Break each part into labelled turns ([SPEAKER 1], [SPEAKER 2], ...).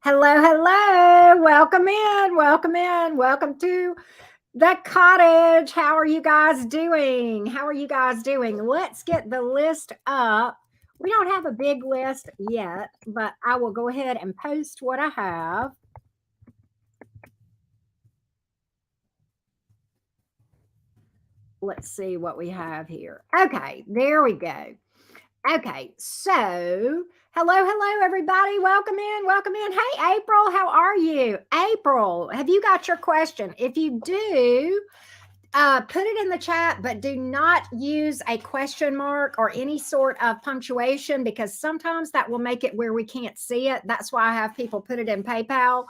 [SPEAKER 1] Hello, hello. Welcome in. Welcome in. Welcome to the cottage. How are you guys doing? How are you guys doing? Let's get the list up. We don't have a big list yet, but I will go ahead and post what I have. Let's see what we have here. Okay, there we go. Okay, so hello, everybody. Welcome in, welcome in. Hey, April, how are you? April, have you got your question? If you do, put it in the chat, but do not use a question mark or any sort of punctuation because sometimes that will make it where we can't see it. That's why I have people put it in PayPal.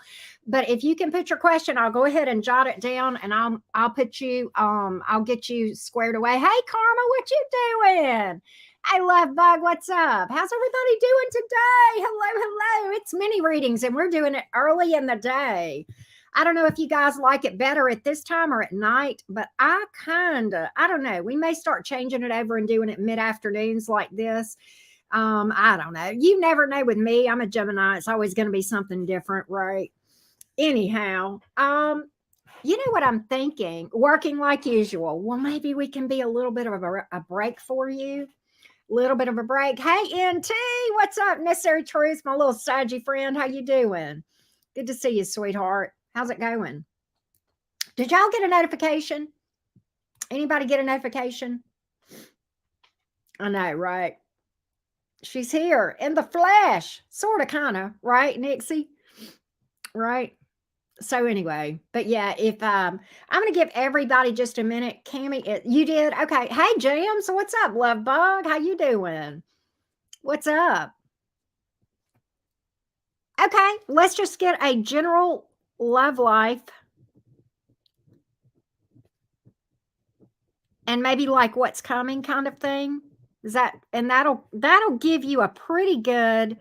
[SPEAKER 1] But if you can put your question, I'll go ahead and jot it down, and I'll put you I'll get you squared away. Hey, Karma, what you doing? I love Bug. What's up? How's everybody doing today? Hello. It's mini readings, and we're doing it early in the day. I don't know if you guys like it better at this time or at night, but I don't know. We may start changing it over and doing it mid afternoons like this. I don't know. You never know with me. I'm a Gemini. It's always going to be something different, right? Anyhow, you know what I'm thinking? Working like usual. Well, maybe we can be a little bit of a break for you. Little bit of a break. Hey, NT, what's up? Necessary Truth, my little Saggy friend. How you doing? Good to see you, sweetheart. How's it going? Did y'all get a notification? Anybody get a notification? I know, right? She's here in the flesh, sort of, kind of, right, Nixie? Right? So anyway, but yeah, if I'm going to give everybody just a minute. Cami, you did? Okay. Hey, James, what's up, love bug? How you doing? What's up? Okay, let's just get a general love life and maybe like what's coming kind of thing. Is that, and that'll give you a pretty good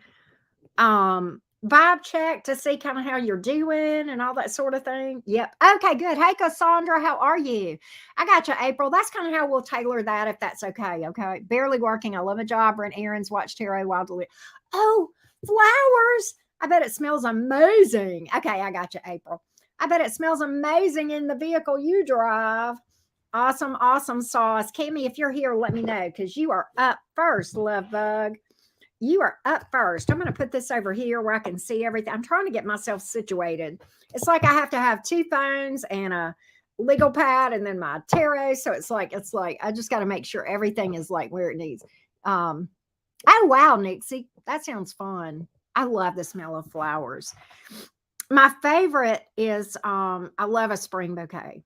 [SPEAKER 1] vibe check to see kind of how you're doing and all that sort of thing. Yep. Okay, good. Hey, Cassandra, how are you? I got you, April. That's kind of how we'll tailor that if that's okay. Okay. Barely working. I love a job. Run errands, watch tarot while delivering. Oh, flowers. I bet it smells amazing. Okay, I got you, April. I bet it smells amazing in the vehicle you drive. Awesome sauce. Cami, if you're here, let me know because you are up first, love bug. You are up first. I'm going to put this over here where I can see everything. I'm trying to get myself situated. It's like I have to have two phones and a legal pad and then my tarot. So it's like I just got to make sure everything is like where it needs. Oh wow, Nixie, that sounds fun. I love the smell of flowers. My favorite is I love a spring bouquet.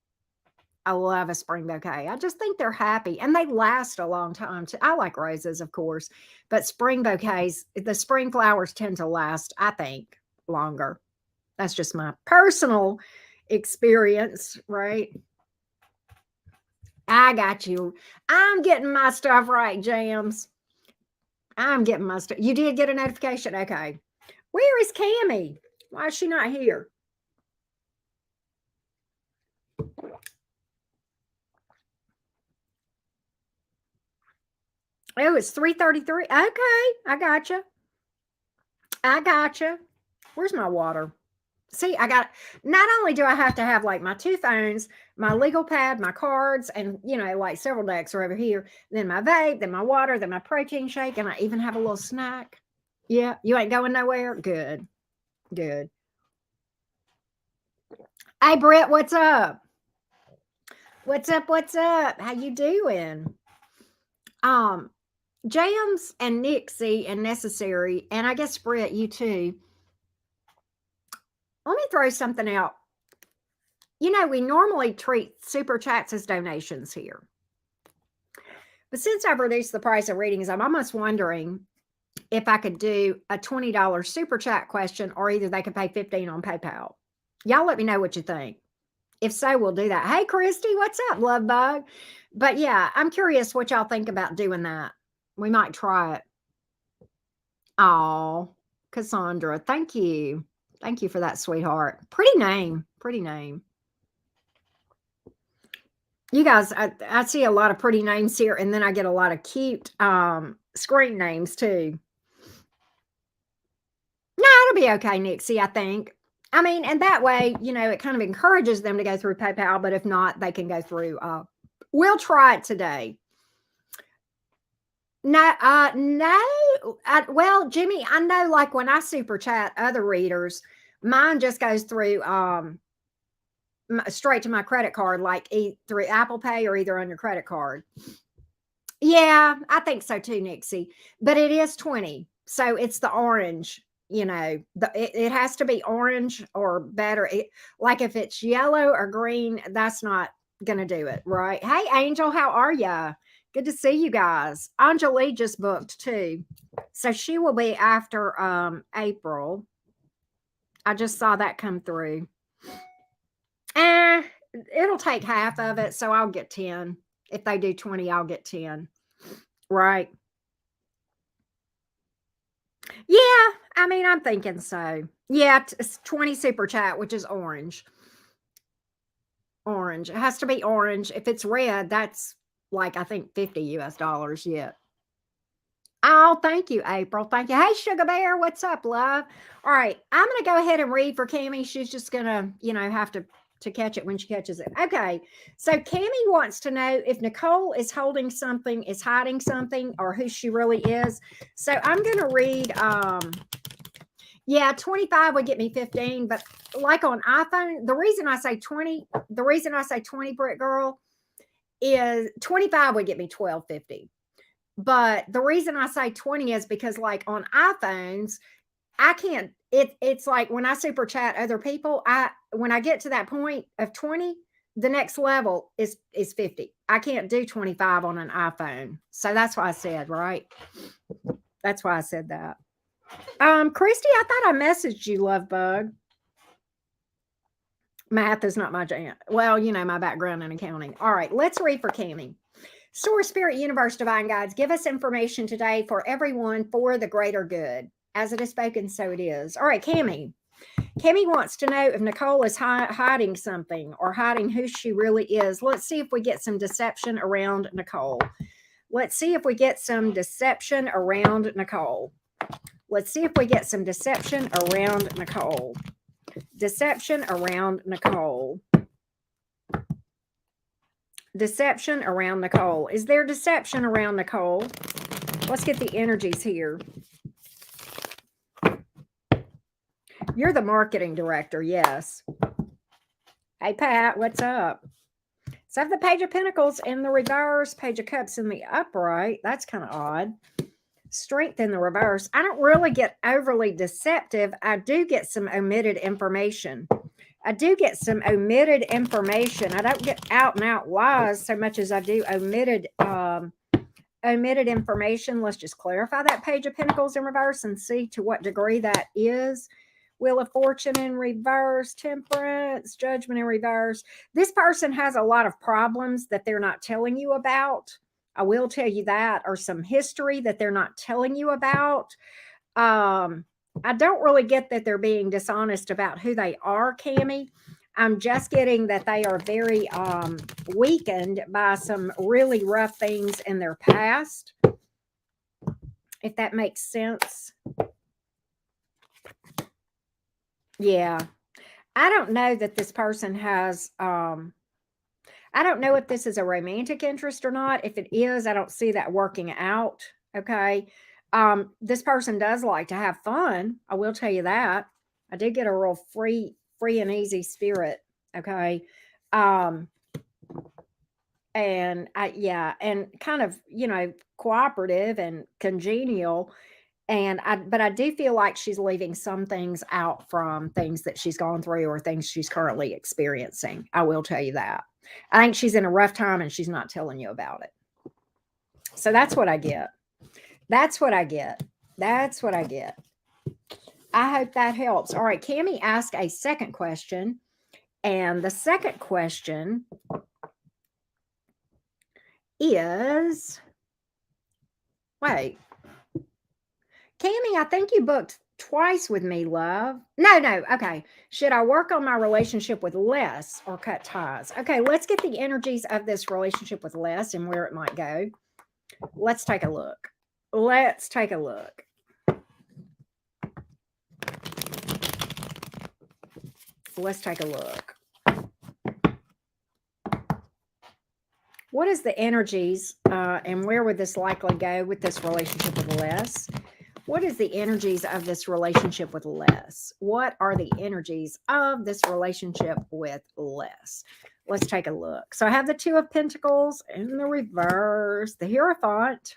[SPEAKER 1] I love a spring bouquet. I just think they're happy and they last a long time too. I like roses, of course, but spring bouquets, the spring flowers tend to last, I think, longer. That's just my personal experience, right? I got you. I'm getting my stuff right, Jams. I'm getting my stuff. You did get a notification? Okay. Where is Cami? Why is she not here? Oh, it's 3:33. Okay, I gotcha. I gotcha. Where's my water? See, I got, not only do I have to have like my two phones, my legal pad, my cards, and like several decks are over here, then my vape, then my water, then my protein shake, and I even have a little snack. Yeah, you ain't going nowhere? Good. Good. Hey Brett, what's up? What's up? How you doing? Um, Jams and Nixie and Necessary, and I guess Brett, you too. Let me throw something out. We normally treat super chats as donations here. But since I've reduced the price of readings, I'm almost wondering if I could do a $20 super chat question, or either they could pay $15 on PayPal. Y'all let me know what you think. If so, we'll do that. Hey, Christy, what's up, love bug? But yeah, I'm curious what y'all think about doing that. We might try it. Oh, Cassandra, thank you. Thank you for that, sweetheart. Pretty name. Pretty name. You guys, I see a lot of pretty names here, and then I get a lot of cute screen names too. No, I it'll be okay, Nixie, I think. I mean, and that way, it kind of encourages them to go through PayPal, but if not, they can go through, we'll try it today. No, no. Well, Jimmy, I know like when I super chat other readers, mine just goes through, straight to my credit card, like through Apple Pay or either on your credit card. Yeah, I think so too, Nixie. But it is 20. So it's the orange, it has to be orange or better. Like if it's yellow or green, that's not going to do it, right? Hey, Angel, how are ya? Good to see you guys. Anjali just booked too. So she will be after April. I just saw that come through. It'll take half of it, so I'll get 10. If they do 20, I'll get 10. Right. Yeah, I mean, I'm thinking so. Yeah, it's 20 super chat, which is orange. Orange. It has to be orange. If it's red, that's like, I think 50 US dollars yet. Oh, thank you, April. Thank you. Hey, Sugar Bear, what's up, love? All right, I'm going to go ahead and read for Cami. She's just going to, have to catch it when she catches it. Okay, so Cami wants to know if Nicole is holding something, is hiding something, or who she really is. So I'm going to read, yeah, 25 would get me 15, but like on iPhone, the reason I say 20, Brick Girl, is 25 would get me 1250. But the reason I say 20 is because like on iPhones, I can't, it's like when I super chat other people, when I get to that point of 20, the next level is 50. I can't do 25 on an iPhone. So that's why I said, right? That's why I said that. Christy, I thought I messaged you, love bug. Math is not my jam. Well, my background in accounting. All right, let's read for Cami. Source, Spirit, Universe, Divine Guides, give us information today for everyone for the greater good. As it is spoken, so it is. All right, Cami. Cami wants to know if Nicole is hiding something or hiding who she really is. Let's see if we get some deception around Nicole. Let's see if we get some deception around Nicole. Let's see if we get some deception around Nicole. Deception around Nicole. Deception around Nicole. Is there deception around Nicole? Let's get the energies here. You're the marketing director, yes. Hey, Pat, what's up? So I have the Page of Pentacles in the reverse, Page of Cups in the upright. That's kind of odd. Strength in the reverse. I don't really get overly deceptive. I do get some omitted information. I don't get out and out lies so much as I do omitted information. Let's just clarify that Page of Pentacles in reverse and see to what degree that is. Wheel of Fortune in reverse, Temperance, Judgment in reverse. This person has a lot of problems that they're not telling you about. I will tell you that, or some history that they're not telling you about. I don't really get that they're being dishonest about who they are, Cami. I'm just getting that they are very weakened by some really rough things in their past, if that makes sense. Yeah. I don't know that this person has, I don't know if this is a romantic interest or not. If it is, I don't see that working out. Okay. This person does like to have fun. I will tell you that. I did get a real free and easy spirit. Okay. And kind of, cooperative and congenial. But I do feel like she's leaving some things out from things that she's gone through or things she's currently experiencing. I will tell you that. I think she's in a rough time and she's not telling you about it. So that's what I get. That's what I get. I hope that helps. All right, Cami asked a second question. And the second question is, wait. Cami, I think you booked twice with me, love. No. Okay. Should I work on my relationship with Les or cut ties? Okay, let's get the energies of this relationship with Les and where it might go. Let's take a look. Let's take a look. What is the energies and where would this likely go with this relationship with Les? What is the energies of this relationship with Les? What are the energies of this relationship with Les? Let's take a look. So I have the Two of Pentacles in the reverse, the Hierophant,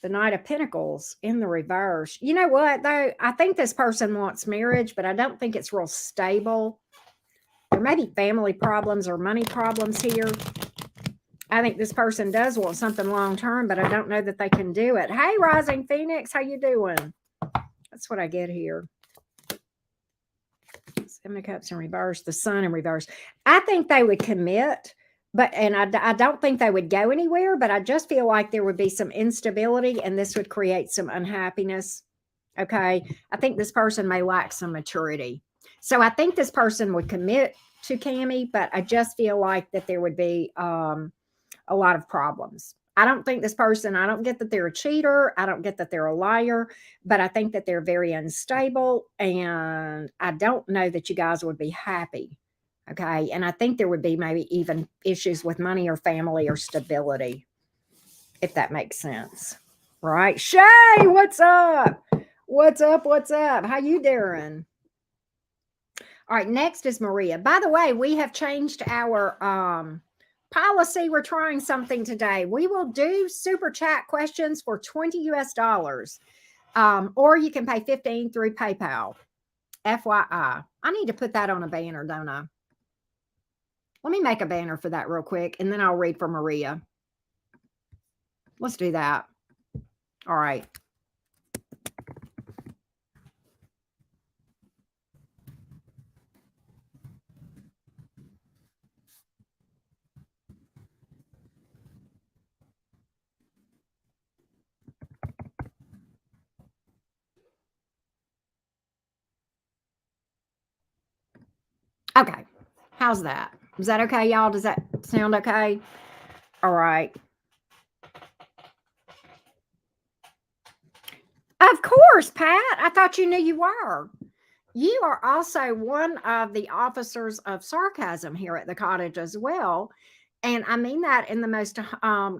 [SPEAKER 1] the Knight of Pentacles in the reverse. You know what, though? I think this person wants marriage, but I don't think it's real stable. There may be family problems or money problems here. I think this person does want something long-term, but I don't know that they can do it. Hey, Rising Phoenix, how you doing? That's what I get here. Seven of Cups in reverse, the Sun in reverse. I think they would commit, and I don't think they would go anywhere, but I just feel like there would be some instability and this would create some unhappiness. Okay. I think this person may lack some maturity. So I think this person would commit to Cami, but I just feel like that there would be a lot of problems. I don't think this person, I don't get that they're a cheater. I don't get that they're a liar, but I think that they're very unstable. And I don't know that you guys would be happy. Okay. And I think there would be maybe even issues with money or family or stability, if that makes sense. Right. Shay, what's up? What's up? What's up? How you doing? All right. Next is Maria. By the way, we have changed our policy. We're trying something today. We will do super chat questions for $20 US, or you can pay 15 through PayPal. FYI, I need to put that on a banner, don't I? Let me make a banner for that real quick, and then I'll read for Maria. Let's do that. All right. Okay. How's that? Is that okay, y'all? Does that sound okay? All right. Of course, Pat. I thought you knew you were. You are also one of the officers of sarcasm here at the cottage as well. And I mean that in the most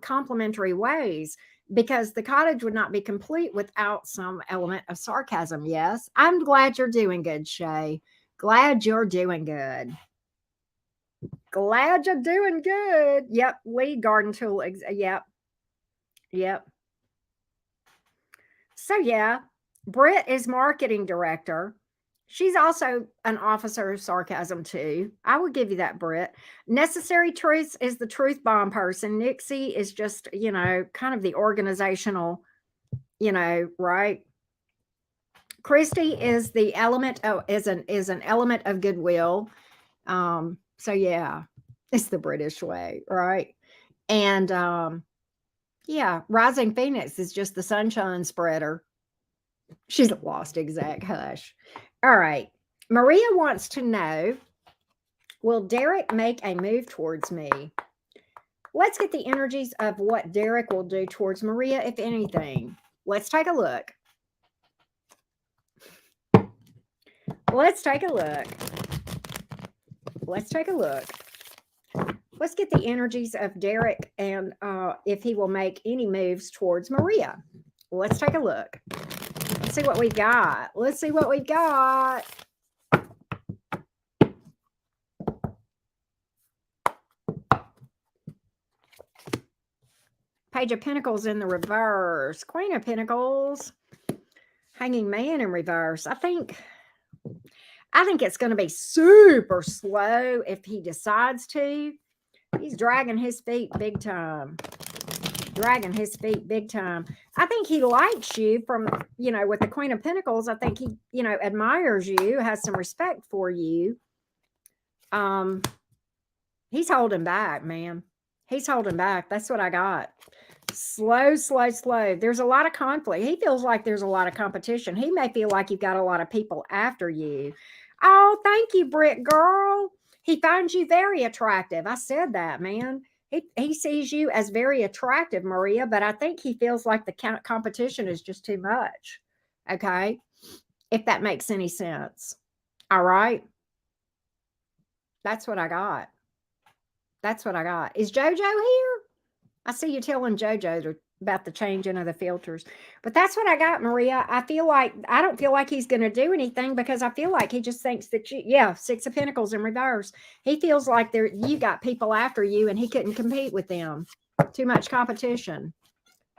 [SPEAKER 1] complimentary ways, because the cottage would not be complete without some element of sarcasm. Yes. I'm glad you're doing good, Shay. Glad you're doing good. Glad you're doing good. Yep. Lead garden tool. Yep. Yep. So, yeah, Britt is marketing director. She's also an officer of sarcasm, too. I would give you that, Britt. Necessary Truths is the truth bomb person. Nixie is just, kind of the organizational, right? Christy is the element of, is an element of goodwill. So yeah, it's the British way, right? And yeah, Rising Phoenix is just the sunshine spreader. She's lost exact hush. All right. Maria wants to know, will Derek make a move towards me? Let's get the energies of what Derek will do towards Maria, if anything. Let's take a look. Let's take a look. Let's take a look. Let's get the energies of Derek and if he will make any moves towards Maria. Let's take a look. Let's see what we've got. Let's see what we've got. Page of Pentacles in the reverse. Queen of Pentacles. Hanging Man in reverse. I think it's going to be super slow if he decides to. He's dragging his feet big time. Dragging his feet big time. I think he likes you from, with the Queen of Pentacles. I think he, admires you, has some respect for you. He's holding back, man. He's holding back. That's what I got. Slow, slow, slow. There's a lot of conflict. He feels like there's a lot of competition. He may feel like you've got a lot of people after you. Oh, thank you, Britt girl. He finds you very attractive. I said that, man. He sees you as very attractive, Maria, but I think he feels like the competition is just too much. Okay? If that makes any sense. All right? That's what I got. That's what I got. Is JoJo here? I see you telling JoJo about the changing of the filters. But that's what I got, Maria. I don't feel like he's going to do anything because I feel like he just thinks that yeah, Six of Pentacles in reverse. He feels like you got people after you and he couldn't compete with them. Too much competition.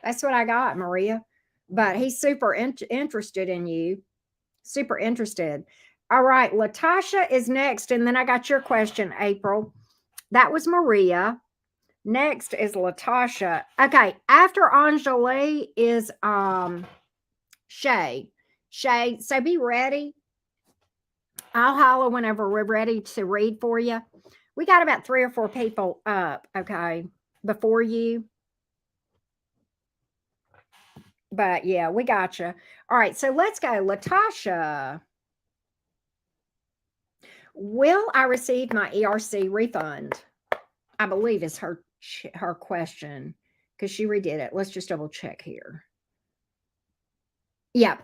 [SPEAKER 1] That's what I got, Maria. But he's super interested in you. Super interested. All right, Latasha is next. And then I got your question, April. That was Maria. Next is Latasha. Okay, after Anjali is Shay. Shay, so be ready. I'll holler whenever we're ready to read for you. We got about 3 or 4 people up, okay, before you. But yeah, we got you. All right, so let's go. Latasha. Will I receive my ERC refund? I believe is her question because she redid it. Let's just double check here. Yep.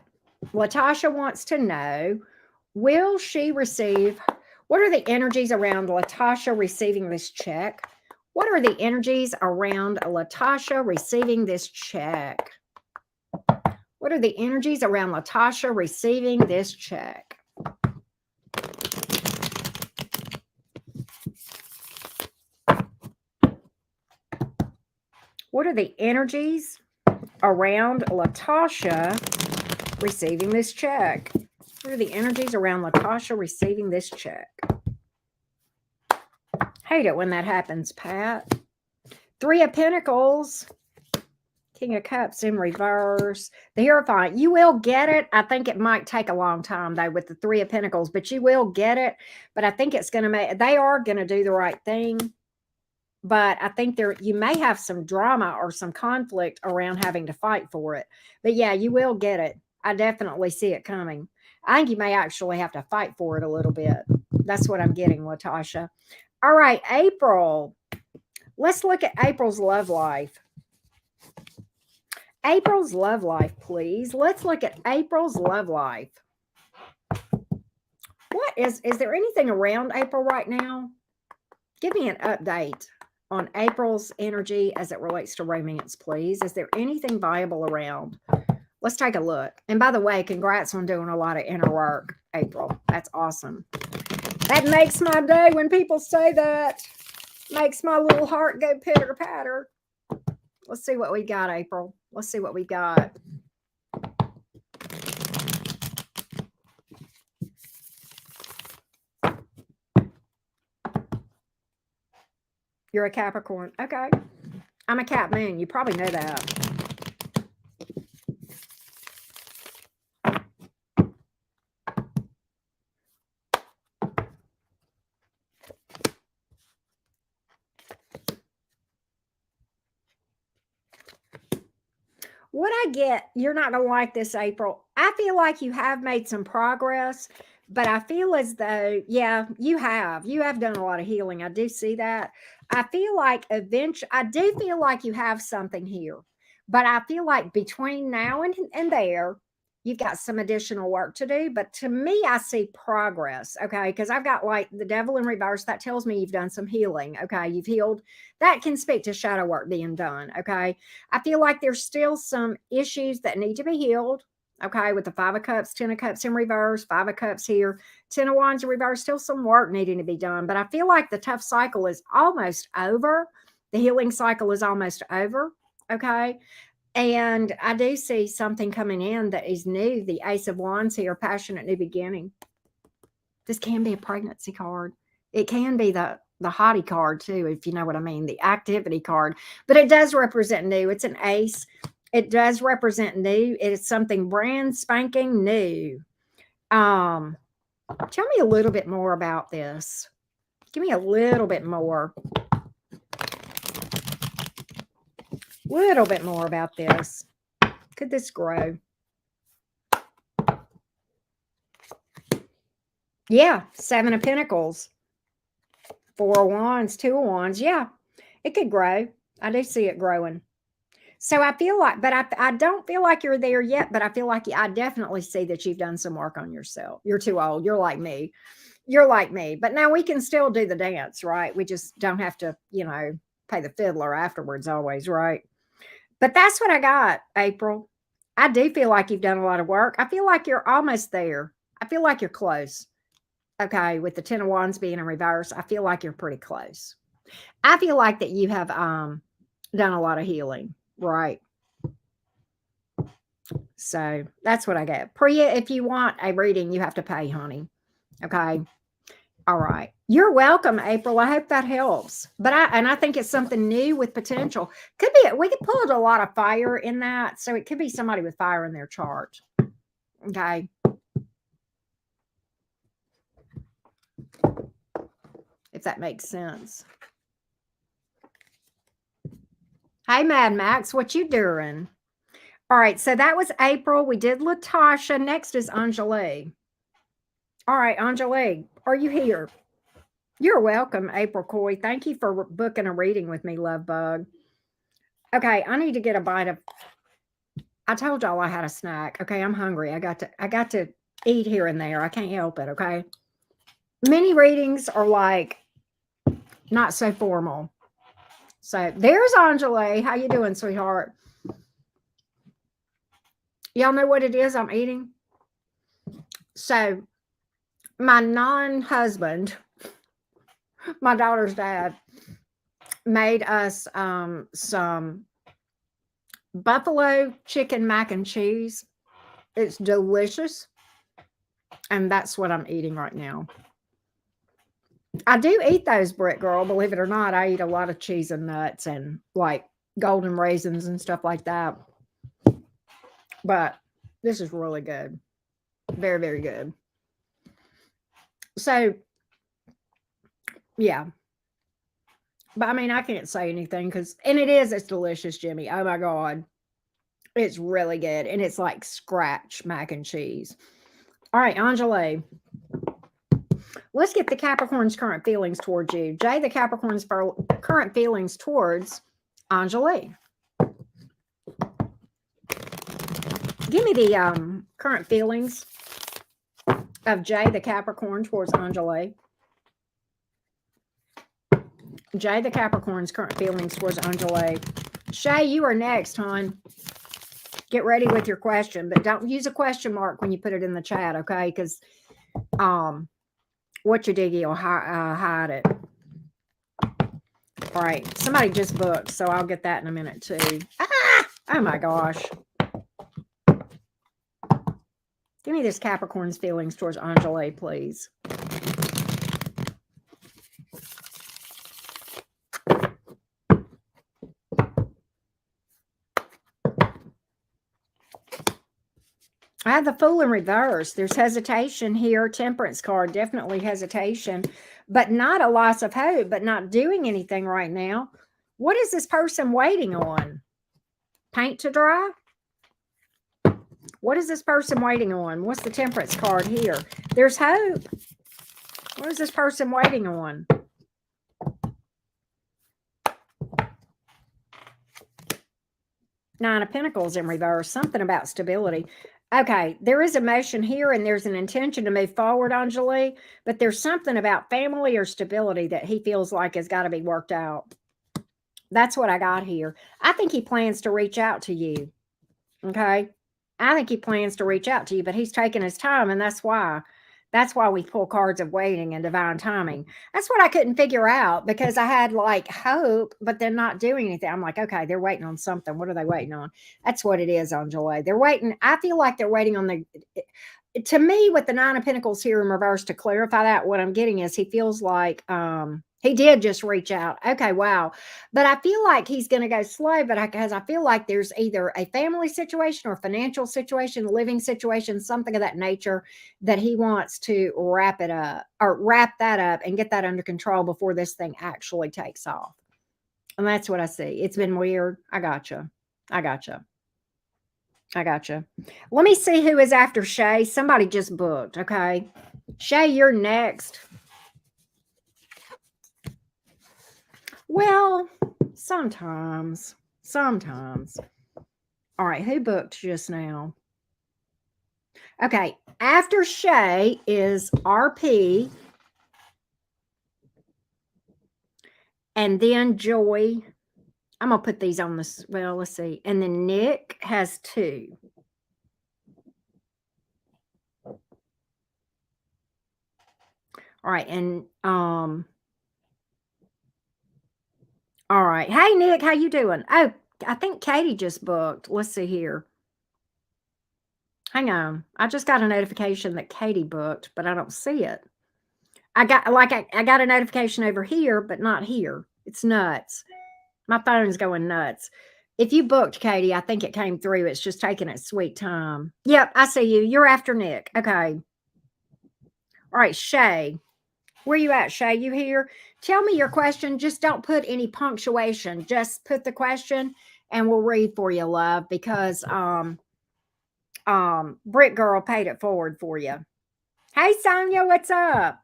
[SPEAKER 1] Latasha wants to know, will she receive, what are the energies around Latasha receiving this check? What are the energies around Latasha receiving this check? What are the energies around Latasha receiving this check? What are the energies around Latasha receiving this check? What are the energies around Latasha receiving this check? Hate it when that happens, Pat. 3 of Pentacles. King of Cups in reverse. The Hierophant. You will get it. I think it might take a long time, though, with the 3 of Pentacles, but you will get it. But I think it's going to they are going to do the right thing. But I think you may have some drama or some conflict around having to fight for it. But yeah, you will get it. I definitely see it coming. I think you may actually have to fight for it a little bit. That's what I'm getting, Latasha. All right, April. Let's look at April's love life. April's love life, please. Let's look at April's love life. What is there anything around April right now? Give me an update on April's energy as it relates to romance, please. Is there anything viable around? Let's take a look. And by the way, congrats on doing a lot of inner work, April. That's awesome. That makes my day when people say that. Makes my little heart go pitter patter. Let's see what we got, April. Let's see what we got. You're a Capricorn. Okay. I'm a Cap Moon. You probably know that. What I get, you're not going to like this, April. I feel like you have made some progress, but I feel as though, yeah, you have done a lot of healing. I do see that. I feel like I do feel like you have something here, but I feel like between now and there, you've got some additional work to do. But to me, I see progress. Okay. Because I've got like the devil in reverse. That tells me you've done some healing. Okay. You've healed. That can speak to shadow work being done. Okay. I feel like there's still some issues that need to be healed. Okay, with the 5 of Cups, 10 of Cups in reverse, 5 of Cups here, 10 of Wands in reverse, still some work needing to be done. But I feel like the tough cycle is almost over. The healing cycle is almost over. Okay. And I do see something coming in that is new. The Ace of Wands here, passionate new beginning. This can be a pregnancy card. It can be the hottie card too, if you know what I mean, the activity card. But it does represent new. It's an ace. It does represent new. It is something brand spanking new. Tell me a little bit more about this. Give me a little bit more. Little bit more about this. Could this grow? Yeah, 7 of Pentacles. 4 of Wands, 2 of Wands. Yeah, it could grow. I do see it growing. So I feel like, but I don't feel like you're there yet, but I feel like I definitely see that you've done some work on yourself. You're too old. You're like me. You're like me, but now we can still do the dance, right? We just don't have to, pay the fiddler afterwards always, right? But that's what I got, April. I do feel like you've done a lot of work. I feel like you're almost there. I feel like you're close. Okay, with the 10 of Wands being in reverse, I feel like you're pretty close. I feel like that you have done a lot of healing, right? So that's what I get. Priya, if you want a reading, you have to pay, honey. Okay. All right. You're welcome, April. I hope that helps. But I think it's something new with potential. Could be we could pull a lot of fire in that. So it could be somebody with fire in their chart. Okay. If that makes sense. Hey, Mad Max, what you doing? All right, so that was April. We did Latasha. Next is Anjali. All right, Anjali, are you here? You're welcome, April Coy. Thank you for booking a reading with me, love bug. Okay, I need to get a bite of. I told y'all I had a snack. Okay, I'm hungry. I got to eat here and there. I can't help it. Okay. Many readings are like not so formal. So there's Anjali. How you doing, sweetheart? Y'all know what it is I'm eating? So my non-husband, my daughter's dad, made us some buffalo chicken mac and cheese. It's delicious. And that's what I'm eating right now. I do eat those, Britt girl. Believe it or not, I eat a lot of cheese and nuts and like golden raisins and stuff like that. But this is really good. Very, very good. So, yeah. But I mean, I can't say anything and it's delicious, Jimmy. Oh my God. It's really good. And it's like scratch mac and cheese. All right, Anjali. Let's get the Capricorn's current feelings towards you. Jay, the Capricorn's current feelings towards Anjali. Give me the current feelings of Jay, the Capricorn, towards Anjali. Jay, the Capricorn's current feelings towards Anjali. Shay, you are next, hon. Get ready with your question, but don't use a question mark when you put it in the chat, okay? Because what you diggy will hide it. All right, somebody just booked, so I'll get that in a minute too. Oh my gosh. Give me this Capricorn's feelings towards Anjali, please. I have the Fool in reverse. There's hesitation here. Temperance card, definitely hesitation, but not a loss of hope, but not doing anything right now. What is this person waiting on? Paint to dry? What is this person waiting on? What's the Temperance card here? There's hope. What is this person waiting on? Nine of Pentacles in reverse. Something about stability. Okay, there is emotion here and there's an intention to move forward, Anjali, but there's something about family or stability that he feels like has got to be worked out. That's what I got here. I think he plans to reach out to you. Okay. I think he plans to reach out to you, but he's taking his time, and that's why. That's why we pull cards of waiting and divine timing. That's what I couldn't figure out because I had like hope, but then not doing anything. I'm like, okay, they're waiting on something. What are they waiting on? That's what it is, Anjali. They're waiting. I feel like they're waiting on to me, with the Nine of Pentacles here in reverse, to clarify that, what I'm getting is he feels like he did just reach out. Okay, wow. But I feel like he's going to go slow, because I feel like there's either a family situation or financial situation, living situation, something of that nature that he wants to wrap it up or wrap that up and get that under control before this thing actually takes off. And that's what I see. It's been weird. I gotcha. Let me see who is after Shay. Somebody just booked. Okay. Shay, you're next. Well, sometimes. All right, who booked just now? Okay, after Shay is RP. And then Joy. I'm going to put these on this. Well, let's see. And then Nick has 2. All right. And, all right. Hey, Nick, how you doing? Oh, I think Katie just booked. Let's see here. Hang on. I just got a notification that Katie booked, but I don't see it. I got a notification over here, but not here. It's nuts. My phone's going nuts. If you booked, Katie, I think it came through. It's just taking its sweet time. Yep, I see you. You're after Nick. Okay. All right, Shay. Where you at, Shay? You here? Tell me your question. Just don't put any punctuation. Just put the question and we'll read for you, love, because Brick Girl paid it forward for you. Hey, Sonia, what's up?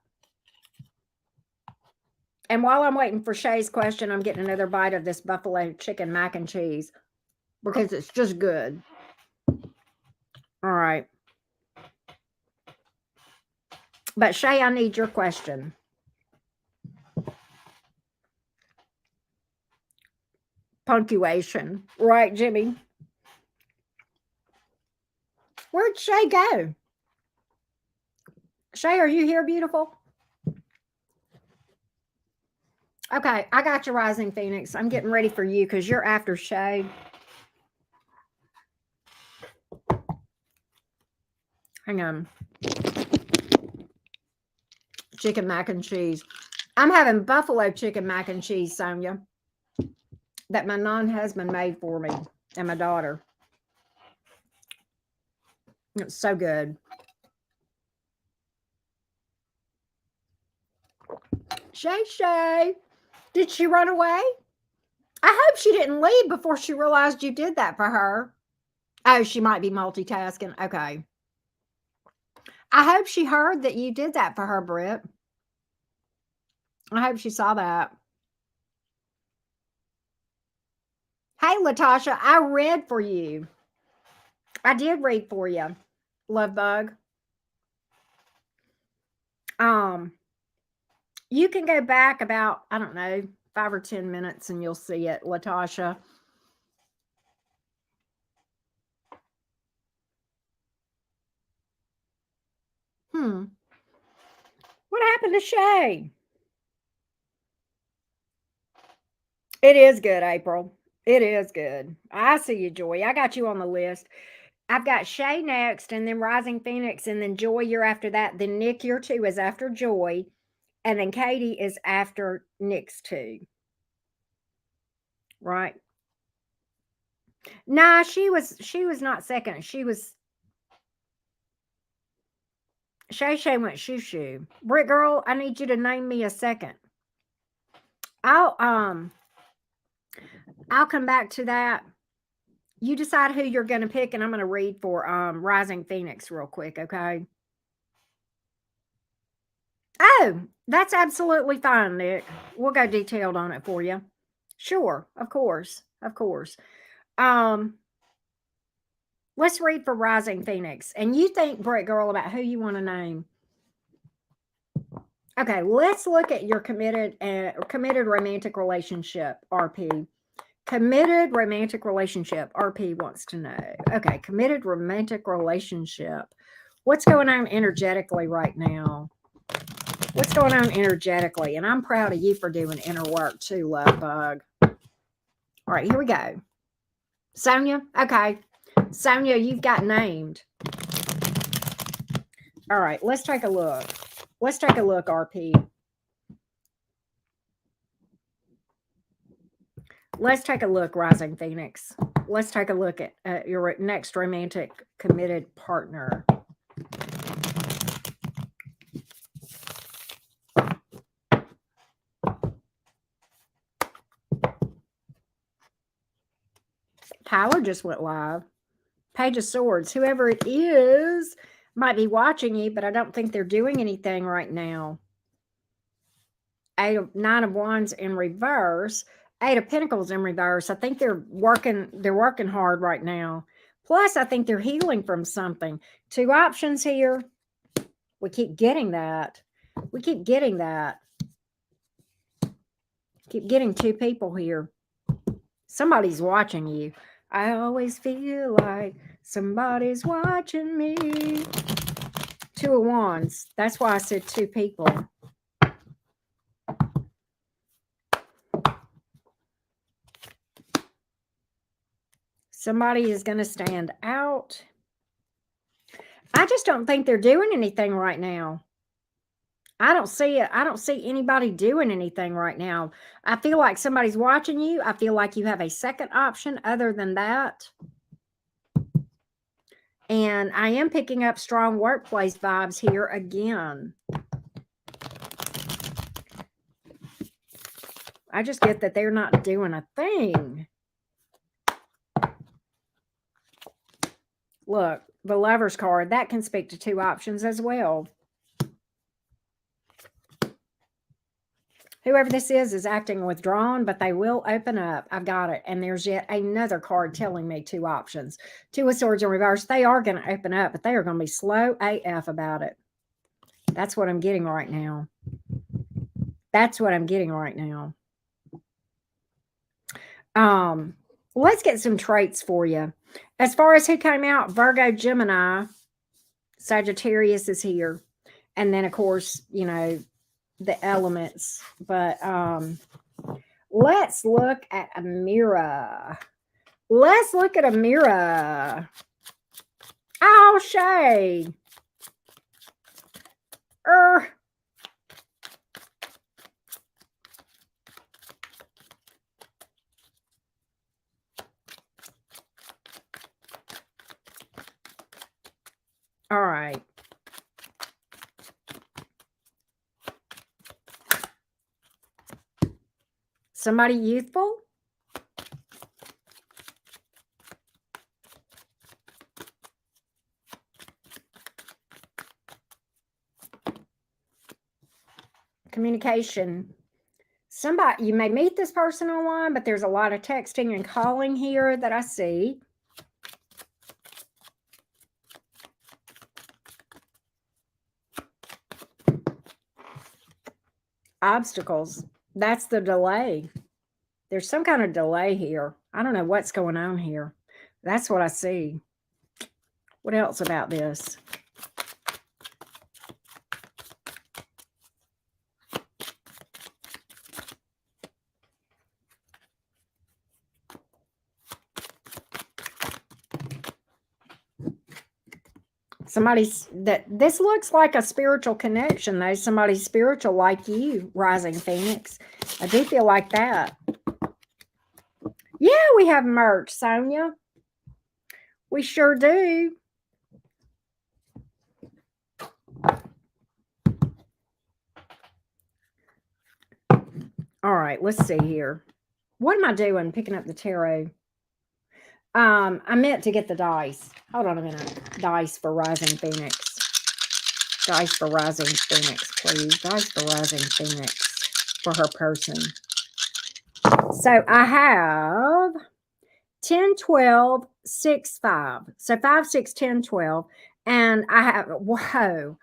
[SPEAKER 1] And while I'm waiting for Shay's question, I'm getting another bite of this buffalo chicken mac and cheese because it's just good. All right. But Shay, I need your question. Punctuation. Right, Jimmy? Where'd Shay go? Shay, are you here, beautiful? Okay, I got you, Rising Phoenix. I'm getting ready for you because you're after Shay. Hang on. Chicken mac and cheese. I'm having buffalo chicken mac and cheese, Sonia, that my non-husband made for me and my daughter. It's so good. Shay, did she run away? I hope she didn't leave before she realized you did that for her. Oh, she might be multitasking. Okay. I hope she heard that you did that for her, Britt. I hope she saw that. Hey, Latasha, I read for you. I did read for you, Love Bug. You can go back about, I don't know, 5 or 10 minutes and you'll see it, Latasha. What happened to Shay? It is good, April. It is good. I see you, Joy. I got you on the list. I've got Shay next, and then Rising Phoenix, and then Joy, you're after that. Then Nick, your 2 is after Joy, and then Katie is after Nick's 2. Right? Nah, she was not second. She was Shay went shoo shoo. Brick Girl, I need you to name me a second. I'll come back to that. You decide who you're going to pick, and I'm going to read for Rising Phoenix real quick, okay? Oh, that's absolutely fine, Nick. We'll go detailed on it for you. Sure, of course, of course. Let's read for Rising Phoenix, and you think, Brick Girl, about who you want to name. Okay, let's look at your committed romantic relationship, RP. Committed romantic relationship, RP wants to know. Okay, committed romantic relationship. What's going on energetically right now? What's going on energetically? And I'm proud of you for doing inner work too, Love Bug. All right, here we go. Sonia, okay. Sonia, you've got named. All right, let's take a look. Let's take a look, RP. Let's take a look, Rising Phoenix. Let's take a look at your next romantic committed partner. Tyler just went live. Page of Swords. Whoever it is might be watching you, but I don't think they're doing anything right now. 9 of Wands in reverse. 8 of Pentacles in reverse. I think they're working hard right now. Plus, I think they're healing from something. 2 options here. We keep getting that. We keep getting that. Keep getting two people here. Somebody's watching you. I always feel like somebody's watching me. Two of Wands. That's why I said two people. Somebody is going to stand out. I just don't think they're doing anything right now. I don't see it. I don't see anybody doing anything right now. I feel like somebody's watching you. I feel like you have a second option other than that. And I am picking up strong workplace vibes here again. I just get that they're not doing a thing. Look, the Lover's card, that can speak to two options as well. Whoever this is acting withdrawn, but they will open up. I've got it. And there's yet another card telling me two options. Two of Swords in reverse. They are going to open up, but they are going to be slow AF about it. That's what I'm getting right now. That's what I'm getting right now. Let's get some traits for you. As far as who came out, Virgo, Gemini, Sagittarius is here. And then, of course, you know, the elements. But let's look at a mirror. Let's look at a mirror. Oh, Shay. All right. Somebody youthful? Communication. Somebody, you may meet this person online, but there's a lot of texting and calling here that I see. Obstacles. That's the delay. There's some kind of delay here. I don't know what's going on here. That's what I see. What else about this? Somebody's that this looks like a spiritual connection, though. Somebody's spiritual like you, Rising Phoenix. I do feel like that. Yeah, we have merch, Sonia. We sure do. All right, let's see here. What am I doing picking up the tarot? I meant to get the dice. Hold on a minute. Dice for Rising Phoenix. Dice for Rising Phoenix, please. Dice for Rising Phoenix for her person. So I have 10, 12, 6, 5. So 5, 6, 10, 12. And I have, whoa,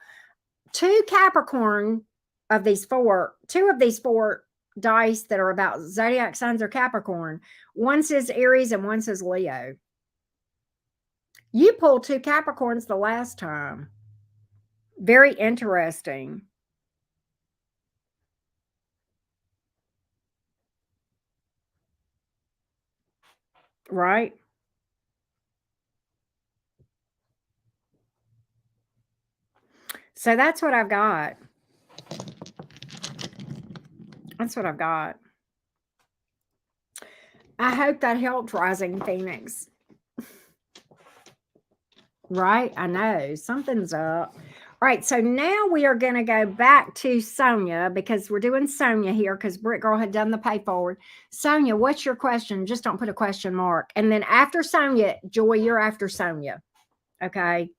[SPEAKER 1] two Capricorn of these four, two of these four dice that are about zodiac signs are Capricorn. One says Aries and one says Leo. You pulled two Capricorns the last time. Very interesting. Right? So that's what I've got. That's what I've got. I hope that helped, Rising Phoenix. Right? I know. Something's up. All right. So now we are going to go back to Sonia because we're doing Sonia here because Brick Girl had done the pay forward. Sonia, what's your question? Just don't put a question mark. And then after Sonia, Joy, you're after Sonia. Okay.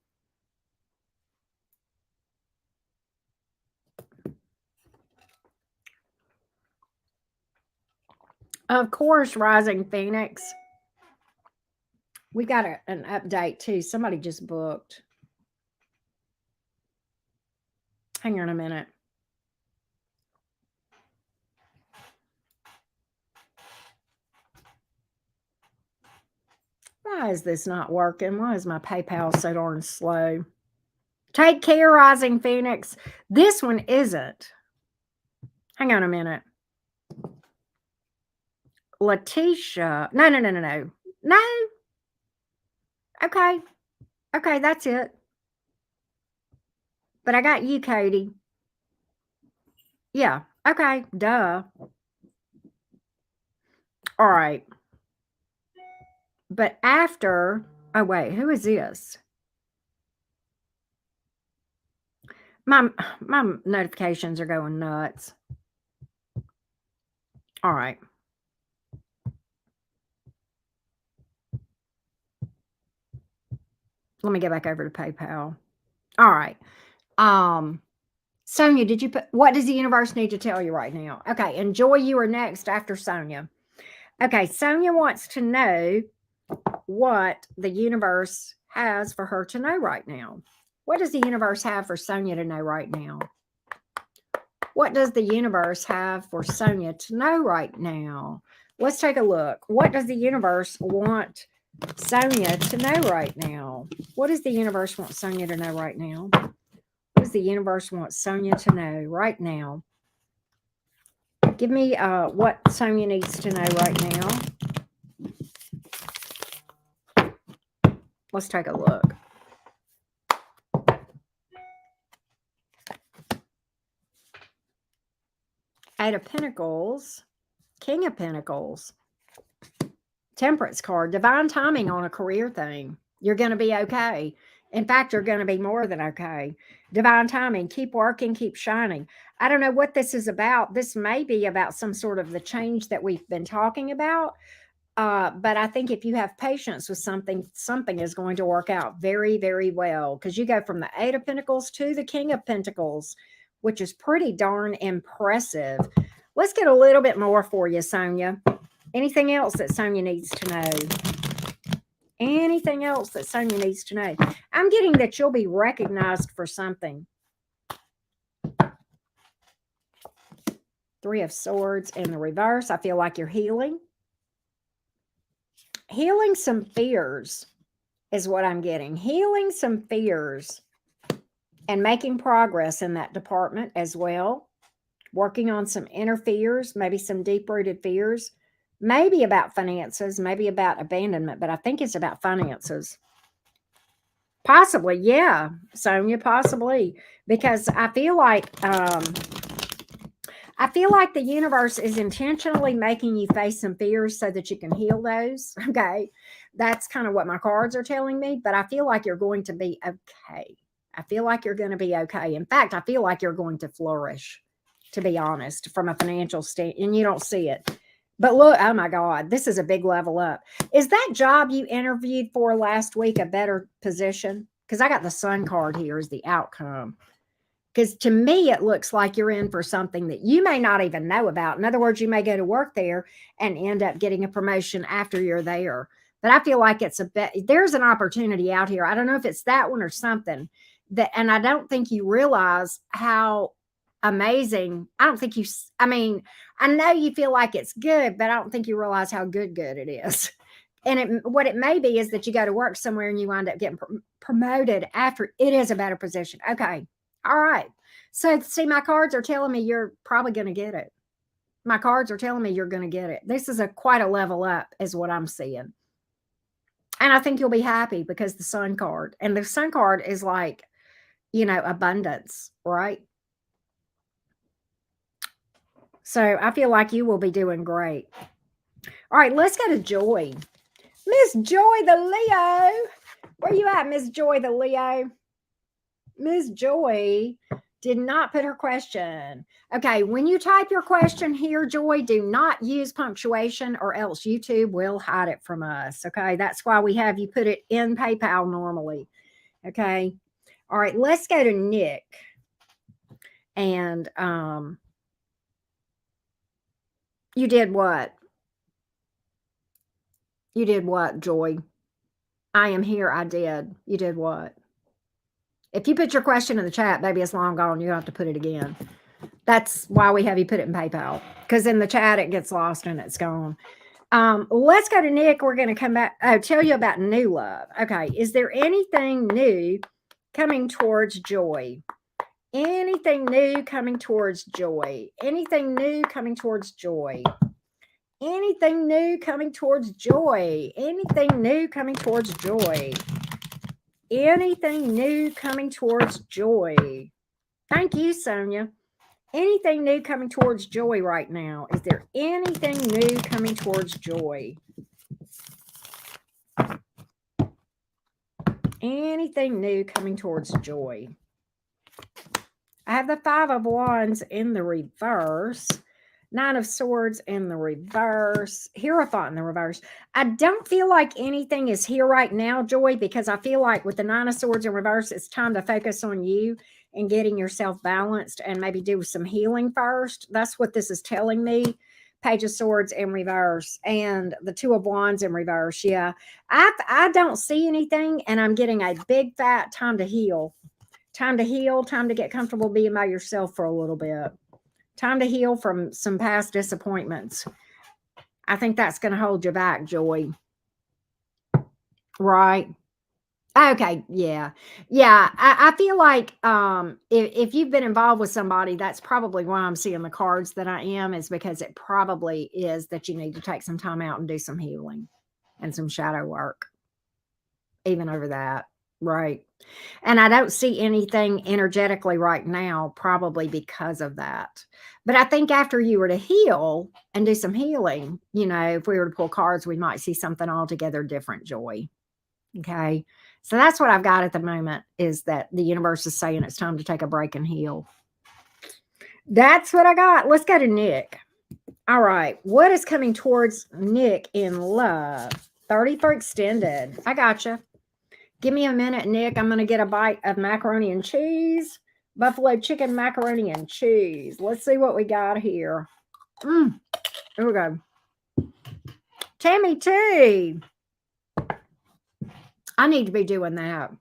[SPEAKER 1] Of course, Rising Phoenix. We got an update too. Somebody just booked. Hang on a minute. Why is this not working? Why is my PayPal so darn slow? Take care, Rising Phoenix. This one isn't. Hang on a minute. Latasha. No. No. Okay. Okay, that's it. But I got you, Katie. Yeah. Okay. Duh. All right. But after, oh wait, who is this? My notifications are going nuts. All right. Let me get back over to PayPal. All right. Sonia, did you put, what does the universe need to tell you right now? Okay, Enjoy, you are next after Sonia. Okay, Sonia wants to know what the universe has for her to know right now. What does the universe have for Sonia to know right now? What does the universe have for Sonia to know right now? Let's take a look. What does the universe want Sonia to know right now? What does the universe want Sonia to know right now? What does the universe want Sonia to know right now? Give me what Sonia needs to know right now. Let's take a look. Eight of Pentacles, King of Pentacles, Temperance card, divine timing on a career thing. You're going to be okay. In fact, you're going to be more than okay. Divine timing, keep working, keep shining. I don't know what this is about. This may be about some sort of the change that we've been talking about. But I think if you have patience with something, something is going to work out very, very well. Because you go from the Eight of Pentacles to the King of Pentacles, which is pretty darn impressive. Let's get a little bit more for you, Sonia. Anything else that Sonia needs to know? Anything else that Sonia needs to know? I'm getting that you'll be recognized for something. Three of Swords in the reverse. I feel like you're healing. Healing some fears is what I'm getting. Healing some fears and making progress in that department as well. Working on some inner fears, maybe some deep-rooted fears. Maybe about finances, maybe about abandonment, but I think it's about finances. Possibly, yeah, Sonia, possibly. Because I feel like the universe is intentionally making you face some fears so that you can heal those. Okay. That's kind of what my cards are telling me. But I feel like you're going to be okay. I feel like you're going to be okay. In fact, I feel like you're going to flourish, to be honest, from a financial state. And you don't see it. But look, oh my God, this is a big level up. Is that job you interviewed for last week a better position? Because I got the Sun card here as the outcome. Because to me, it looks like you're in for something that you may not even know about. In other words, you may go to work there and end up getting a promotion after you're there. But I feel like it's there's an opportunity out here. I don't know if it's that one or something that, and I don't think you realize how amazing. I mean, I know you feel like it's good, but I don't think you realize how good it is. And what it may be is that you go to work somewhere and you wind up getting promoted after it is a better position. Okay. All right. So see, my cards are telling me you're probably going to get it. My cards are telling me you're going to get it. This is quite a level up is what I'm seeing. And I think you'll be happy because the Sun card, and the Sun card is like, abundance, right? So I feel like you will be doing great. All right, let's go to Joy. Miss Joy the Leo. Where you at, Miss Joy the Leo? Miss Joy did not put her question. Okay, when you type your question here, Joy, do not use punctuation or else YouTube will hide it from us. Okay, that's why we have you put it in PayPal normally. Okay, all right, let's go to Nick. And you did what? You did what, Joy? I am here. I did. You did what? If you put your question in the chat, baby, it's long gone. You don't have to put it again. That's why we have you put it in PayPal. Because in the chat, it gets lost and it's gone. Let's go to Nick. We're going to come back. Oh, tell you about new love. Okay. Is there anything new coming towards joy? Anything new coming towards joy? Anything new coming towards joy? Anything new coming towards joy? Anything new coming towards joy? Anything new coming towards joy? Thank you, Sonia. Anything new coming towards joy right now? Is there anything new coming towards joy? Anything new coming towards joy? I have the Five of Wands in the reverse, Nine of Swords in the reverse, Hierophant in the reverse. I don't feel like anything is here right now, Joy, because I feel like with the Nine of Swords in reverse, it's time to focus on you and getting yourself balanced and maybe do some healing first. That's what this is telling me. Page of Swords in reverse and the Two of Wands in reverse. Yeah, I don't see anything, and I'm getting a big fat time to heal. Time to heal, time to get comfortable being by yourself for a little bit. Time to heal from some past disappointments. I think that's going to hold you back, Joy. Right. Okay. Yeah. Yeah. I feel like if you've been involved with somebody, that's probably why I'm seeing the cards that I am, is because it probably is that you need to take some time out and do some healing and some shadow work, even over that. Right. And I don't see anything energetically right now, probably because of that. But I think after you were to heal and do some healing, if we were to pull cards, we might see something altogether different, Joy. Okay. So that's what I've got at the moment, is that the universe is saying it's time to take a break and heal. That's what I got. Let's go to Nick. All right. What is coming towards Nick in love? 30 for extended. I gotcha. Give me a minute, Nick. I'm going to get a bite of macaroni and cheese. Buffalo chicken macaroni and cheese. Let's see what we got here. Here we go. Tammy T. I need to be doing that.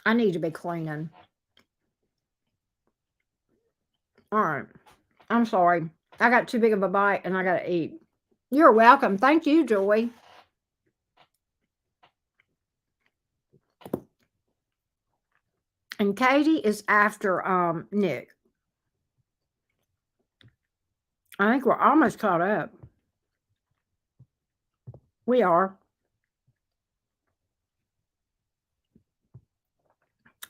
[SPEAKER 1] I need to be cleaning. All right. I'm sorry. I got too big of a bite and I got to eat. You're welcome. Thank you, Joy. And Katie is after Nick. I think we're almost caught up. We are.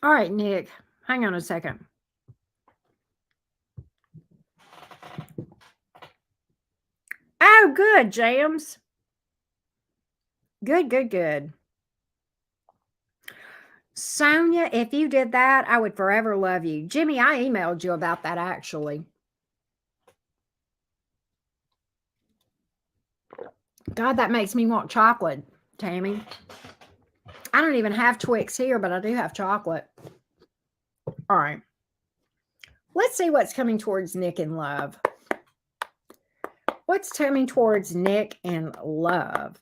[SPEAKER 1] All right, Nick. Hang on a second. Oh, good, James. Good, good, good. Sonia, if you did that, I would forever love you. Jimmy, I emailed you about that, actually. God, that makes me want chocolate, Tammy. I don't even have Twix here, but I do have chocolate. All right. Let's see what's coming towards Nick in love. What's coming towards Nick in love?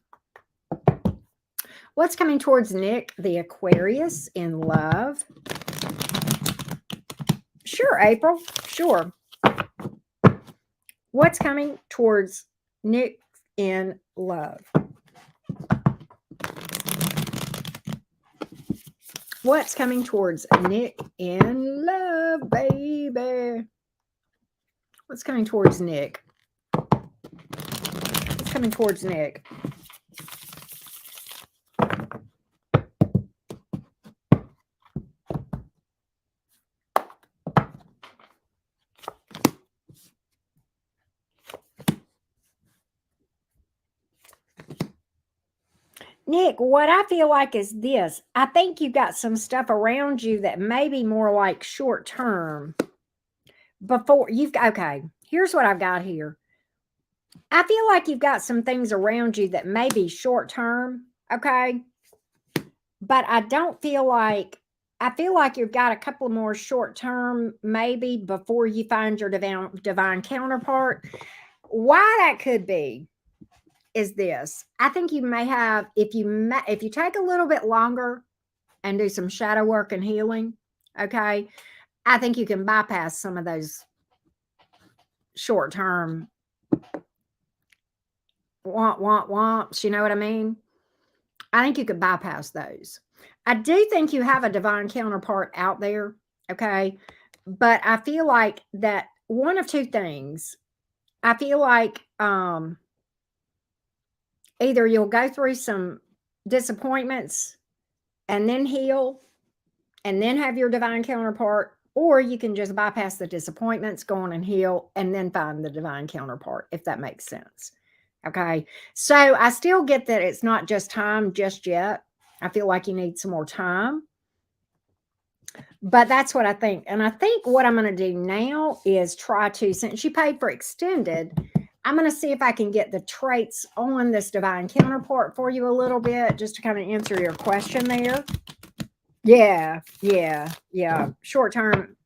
[SPEAKER 1] What's coming towards Nick, the Aquarius, in love? Sure, April. Sure. What's coming towards Nick in love? What's coming towards Nick in love, baby? What's coming towards Nick? What's coming towards Nick? Nick, what I feel like is this. I think you've got some stuff around you that may be more like short term. Okay, here's what I've got here. I feel like you've got some things around you that may be short term, okay? But I feel like you've got a couple more short term maybe before you find your divine counterpart. Why that could be is this. I think you may have, if you take a little bit longer and do some shadow work and healing, okay, I think you can bypass some of those short-term womps, you know what I mean? I think you could bypass those. I do think you have a divine counterpart out there, okay? But I feel like that one of two things. I feel like either you'll go through some disappointments and then heal and then have your divine counterpart, or you can just bypass the disappointments, go on and heal, and then find the divine counterpart, if that makes sense. Okay. So I still get that it's not just time just yet. I feel like you need some more time, but that's what I think. And I think what I'm going to do now is try to, since you paid for extended, I'm going to see if I can get the traits on this divine counterpart for you a little bit, just to kind of answer your question there. Yeah, yeah, yeah. Short term,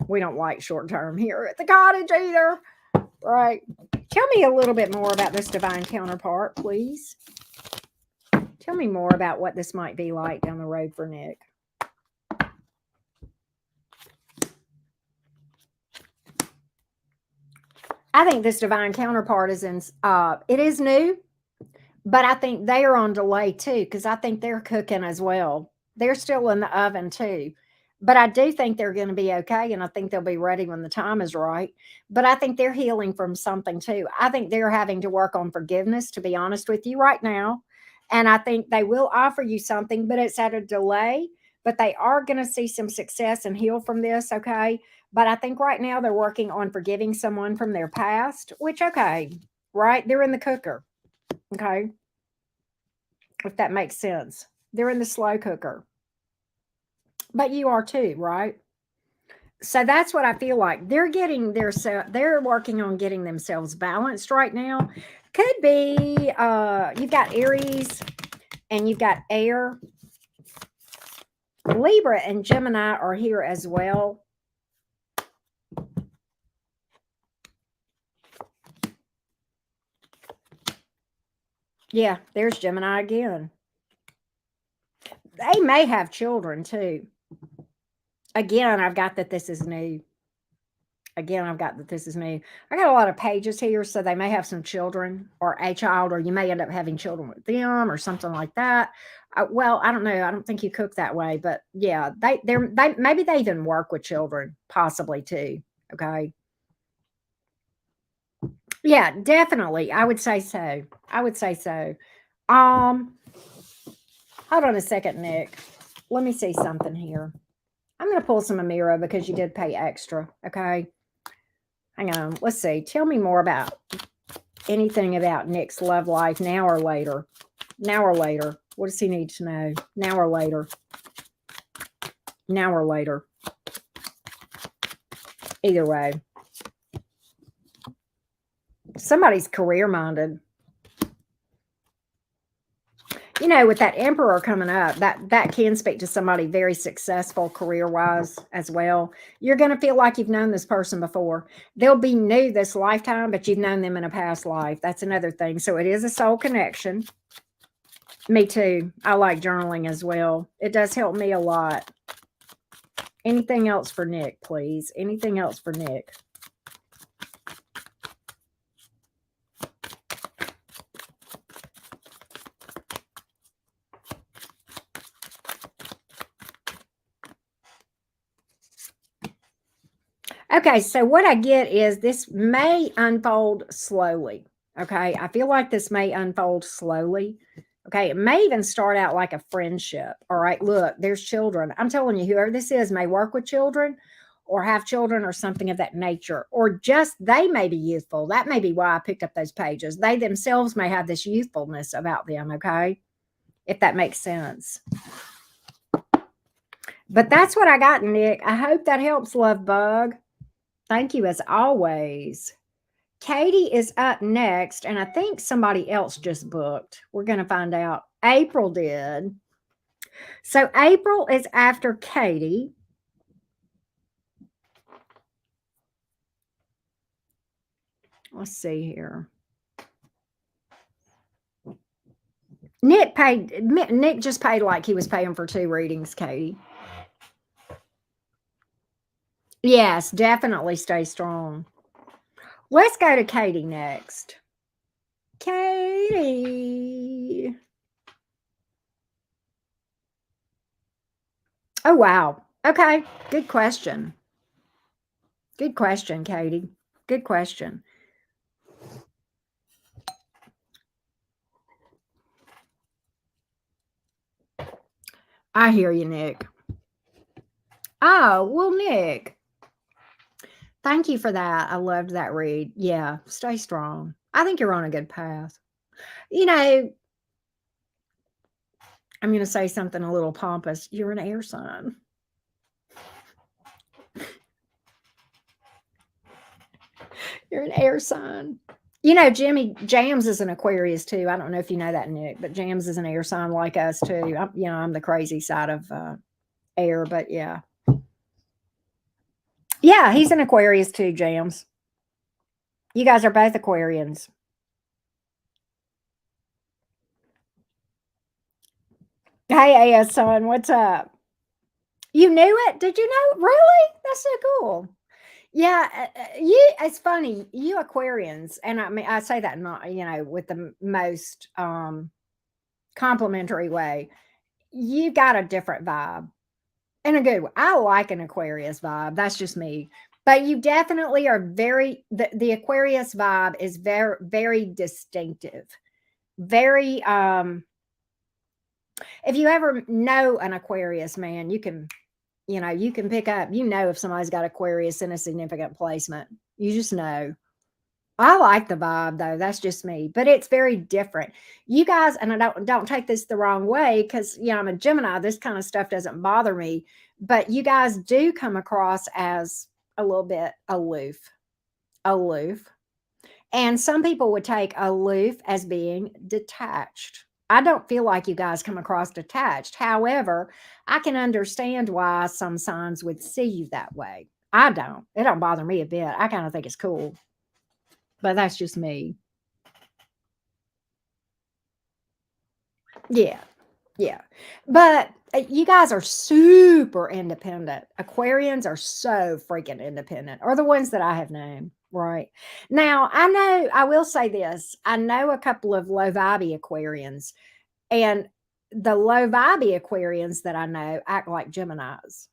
[SPEAKER 1] we don't like short term here at the cottage either. Right. Tell me a little bit more about this divine counterpart, please. Tell me more about what this might be like down the road for Nick. I think this divine counterpart is it is new, but I think they are on delay too, because I think they're cooking as well. They're still in the oven too. But I do think they're going to be okay. And I think they'll be ready when the time is right. But I think they're healing from something too. I think they're having to work on forgiveness, to be honest with you right now. And I think they will offer you something, but it's at a delay. But they are going to see some success and heal from this. Okay. But I think right now they're working on forgiving someone from their past, which, okay, right? They're in the cooker. Okay. If that makes sense. They're in the slow cooker. But you are too, right? So that's what I feel like. They're getting they're working on getting themselves balanced right now. Could be you've got Aries and you've got air. Libra and Gemini are here as well. Yeah, there's Gemini again. They may have children too. Again, I've got that this is new. Again, I've got that this is new. I got a lot of pages here, so they may have some children or a child, or you may end up having children with them or something like that. Well, I don't know. I don't think you cook that way, but yeah, they maybe they even work with children, possibly too. Okay. Yeah, definitely. I would say so. I would say so. Um, hold on a second, Nick. Let me see something here. I'm going to pull some Amira because you did pay extra. Okay. Hang on. Let's see. Tell me more about anything about Nick's love life now or later. Now or later. What does he need to know? Now or later. Now or later. Either way. Somebody's career minded. You know, with that emperor coming up, that can speak to somebody very successful career wise as well. You're going to feel like you've known this person before. They'll be new this lifetime, but you've known them in a past life. That's another thing. So it is a soul connection. Me too. I like journaling as well. It does help me a lot. Anything else for Nick, please? Anything else for Nick? Okay, so what I get is this may unfold slowly. Okay, I feel like this may unfold slowly. Okay, it may even start out like a friendship. All right, look, there's children. I'm telling you, whoever this is may work with children or have children or something of that nature, or just they may be youthful. That may be why I picked up those pages. They themselves may have this youthfulness about them. Okay, if that makes sense. But that's what I got, Nick. I hope that helps, love bug. Thank you as always. Katie is up next, and I think somebody else just booked. We're going to find out. April did. So April is after Katie. Let's see here. Nick just paid like he was paying for 2 readings, Katie. Yes, definitely stay strong. Let's go to Katie next. Katie. Oh, wow. Okay. Good question. Good question, Katie. Good question. I hear you, Nick. Oh, well, Nick, thank you for that. I loved that read. Yeah, stay strong. I think you're on a good path. You know, I'm going to say something a little pompous. You're an air sign. You're an air sign. You know, Jimmy Jams is an Aquarius too. I don't know if you know that, Nick, but Jams is an air sign like us too. I'm the crazy side of air, but yeah. Yeah, he's an Aquarius too, Jams. You guys are both Aquarians. Hey, AS son, what's up? You knew it? Did you know? Really? That's so cool. Yeah, it's funny. You Aquarians, and I mean, I say that not, with the most complimentary way. You got a different vibe in a good way. I like an Aquarius vibe. That's just me. But you definitely are the Aquarius vibe is very, very distinctive. Very, if you ever know an Aquarius man, you can pick up, if somebody's got Aquarius in a significant placement. You just know. I like the vibe though. That's just me, but it's very different. You guys, and I don't take this the wrong way because I'm a Gemini. This kind of stuff doesn't bother me, but you guys do come across as a little bit aloof. And some people would take aloof as being detached. I don't feel like you guys come across detached. However, I can understand why some signs would see you that way. I don't. It don't bother me a bit. I kind of think it's cool, but that's just me. Yeah. Yeah. But you guys are super independent. Aquarians are so freaking independent, or the ones that I have known. Right. Now, I will say this. I know a couple of low vibey Aquarians, and the low vibey Aquarians that I know act like Geminis.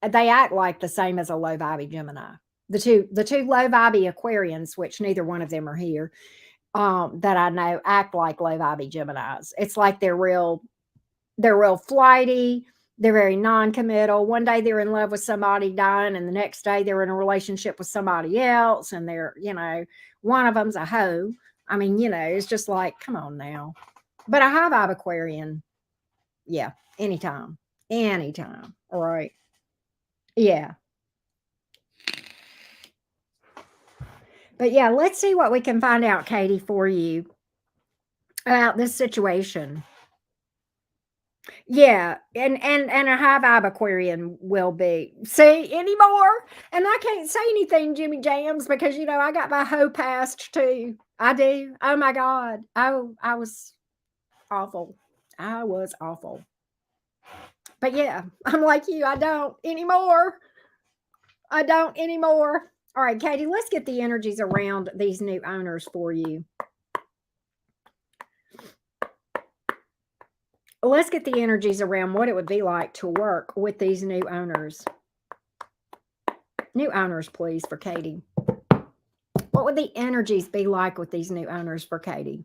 [SPEAKER 1] They act like the same as a low vibey Gemini. The two low vibey Aquarians, which neither one of them are here, that I know act like low vibey Geminis. It's like they're real flighty. They're very non-committal. One day they're in love with somebody dying, and the next day they're in a relationship with somebody else, and one of them's a hoe. I mean, it's just like, come on now. But a high vibe Aquarian, yeah, anytime, anytime. All right, yeah. But yeah, let's see what we can find out, Katie, for you about this situation. Yeah, and a high vibe Aquarian will be. See anymore, and I can't say anything, Jimmy Jams, because I got my hoe past too. I do. Oh my God. Oh, I was awful. I was awful. But yeah, I'm like you. I don't anymore. I don't anymore. All right, Katie, let's get the energies around these new owners for you. Let's get the energies around what it would be like to work with these new owners. New owners, please, for Katie. What would the energies be like with these new owners for Katie?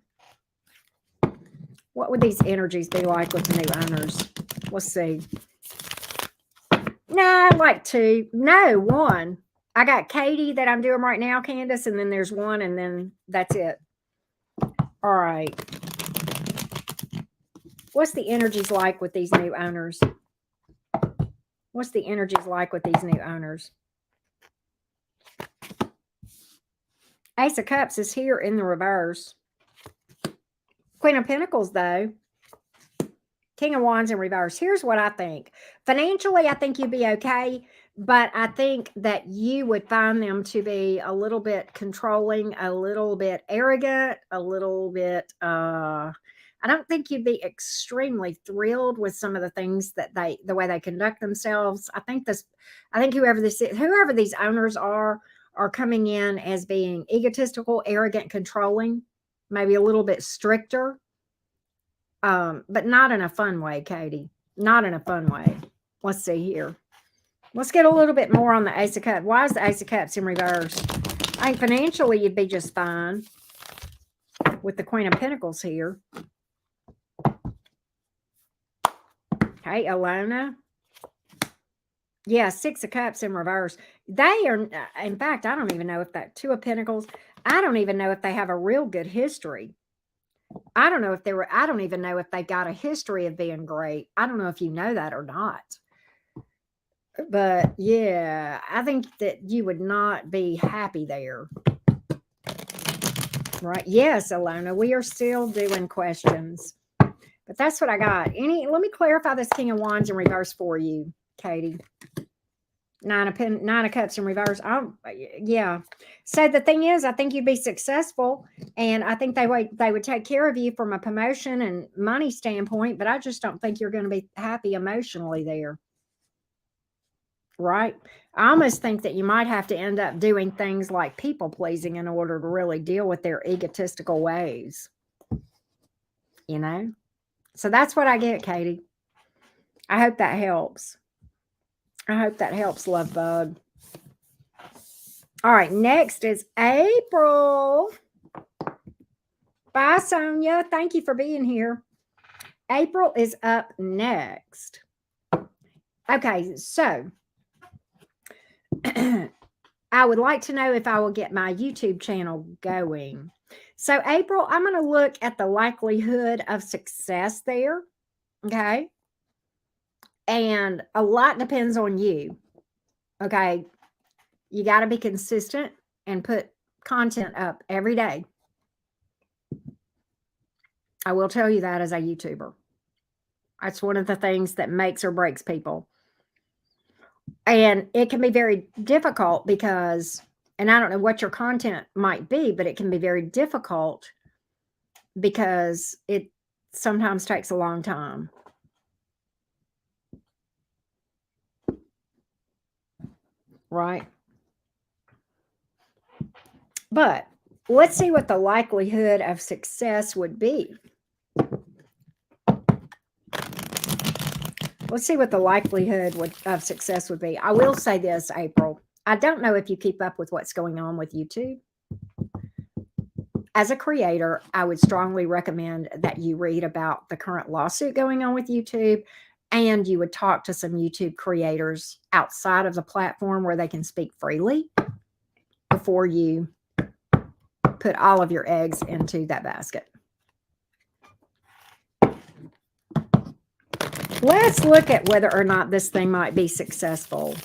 [SPEAKER 1] What would these energies be like with the new owners? Let's see. No, like two. No, one. I got Katie that I'm doing right now, Candace, and then there's one, and then that's it. All right. What's the energies like with these new owners? What's the energies like with these new owners? Ace of Cups is here in the reverse. Queen of Pentacles, though. King of Wands in reverse. Here's what I think. Financially, I think you'd be okay, but I think that you would find them to be a little bit controlling, a little bit arrogant, a little bit I don't think you'd be extremely thrilled with some of the things that the way they conduct themselves. I think whoever these owners are coming in as being egotistical, arrogant, controlling. maybe a little bit stricter, but not in a fun way, Katie. Not in a fun way. Let's see here. Let's get a little bit more on the Ace of Cups. Why is the Ace of Cups in reverse? I think financially you'd be just fine with the Queen of Pentacles here. Okay, Alona. Yeah, Six of Cups in reverse. They are, in fact, I don't even know if that Two of Pentacles, I don't even know if they have a real good history. I don't know if I don't even know if they got a history of being great. I don't know if you know that or not. But yeah, I think that you would not be happy there. Right. Yes, Alona, we are still doing questions. But that's what I got. Let me clarify this King of Wands in reverse for you, Katie. Nine of Cups in reverse. Yeah. So the thing is, I think you'd be successful, and I think they would take care of you from a promotion and money standpoint, but I just don't think you're going to be happy emotionally there. Right? I almost think that you might have to end up doing things like people pleasing in order to really deal with their egotistical ways. You know? So that's what I get, Katie. I hope that helps. I hope that helps, love bug. All right, next is April. Bye, Sonia. Thank you for being here. April is up next. Okay, so I would like to know if I will get my YouTube channel going. So, April, I'm going to look at the likelihood of success there. Okay. And a lot depends on you. Okay. You got to be consistent and put content up every day. I will tell you that as a YouTuber. That's one of the things that makes or breaks people. And it can be very difficult because, and I don't know what your content might be, but it can be very difficult because it sometimes takes a long time. Right? But let's see what the likelihood of success would be. Let's see what the likelihood of success would be. I will say this, April. I don't know if you keep up with what's going on with YouTube. As a creator, I would strongly recommend that you read about the current lawsuit going on with YouTube, and you would talk to some YouTube creators outside of the platform where they can speak freely before you put all of your eggs into that basket. Let's look at whether or not this thing might be successful.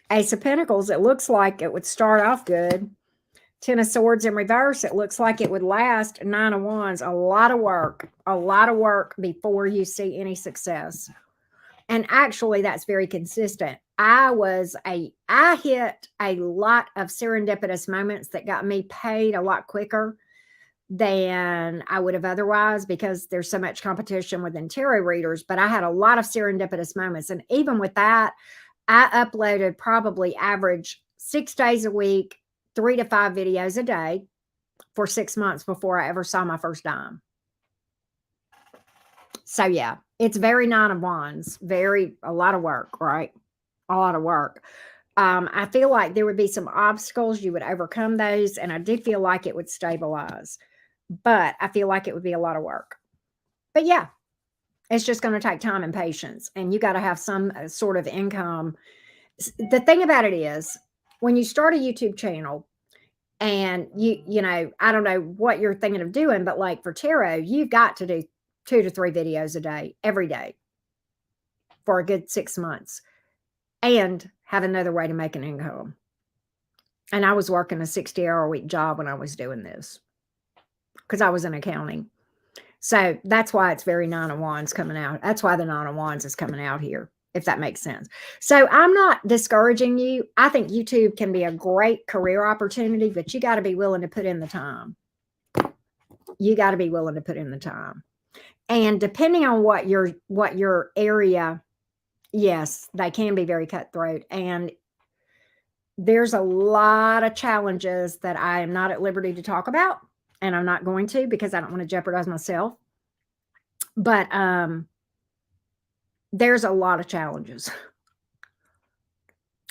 [SPEAKER 1] Ace of Pentacles, it looks like it would start off good. Ten of Swords in reverse, it looks like it would last. Nine of Wands, a lot of work before you see any success. And actually, that's very consistent. I hit a lot of serendipitous moments that got me paid a lot quicker than I would have otherwise, because there's so much competition within tarot readers. But I had a lot of serendipitous moments. And even with that, I uploaded probably average 6 days a week, 3 to 5 videos a day for 6 months before I ever saw my first dime. So yeah, it's very Nine of Wands, a lot of work, right? A lot of work. I feel like there would be some obstacles. You would overcome those. And I do feel like it would stabilize, but I feel like it would be a lot of work. But yeah, it's just going to take time and patience, and you got to have some sort of income. The thing about it is, when you start a YouTube channel and you know, I don't know what you're thinking of doing, but like for tarot, you've got to do 2 to 3 videos a day, every day for a good 6 months, and have another way to make an income. And I was working a 60-hour-a-week job when I was doing this because I was in accounting. So that's why it's very Nine of Wands coming out. That's why the Nine of Wands is coming out here. if that makes sense. So I'm not discouraging you. I think YouTube can be a great career opportunity, but you got to be willing to put in the time. You got to be willing to put in the time. And depending on what your area, yes, they can be very cutthroat. And there's a lot of challenges that I am not at liberty to talk about, and I'm not going to because I don't want to jeopardize myself. But there's a lot of challenges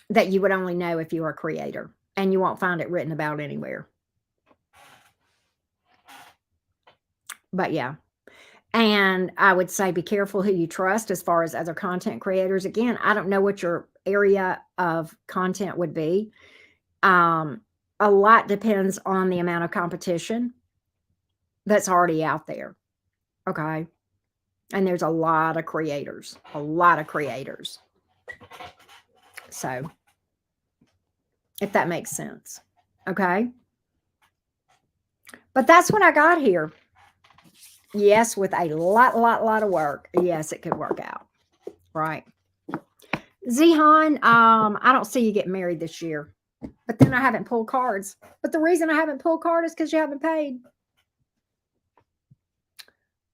[SPEAKER 1] that you would only know if you were a creator, and you won't find it written about anywhere. But yeah. And I would say be careful who you trust as far as other content creators. Again, I don't know what your area of content would be. A lot depends on the amount of competition that's already out there. Okay. And there's a lot of creators, a lot of creators. So, if that makes sense. Okay. But that's what I got here. Yes, with a lot of work. Yes, it could work out. Right. Zihan, I don't see you getting married this year. But then I haven't pulled cards. But the reason I haven't pulled cards is because you haven't paid.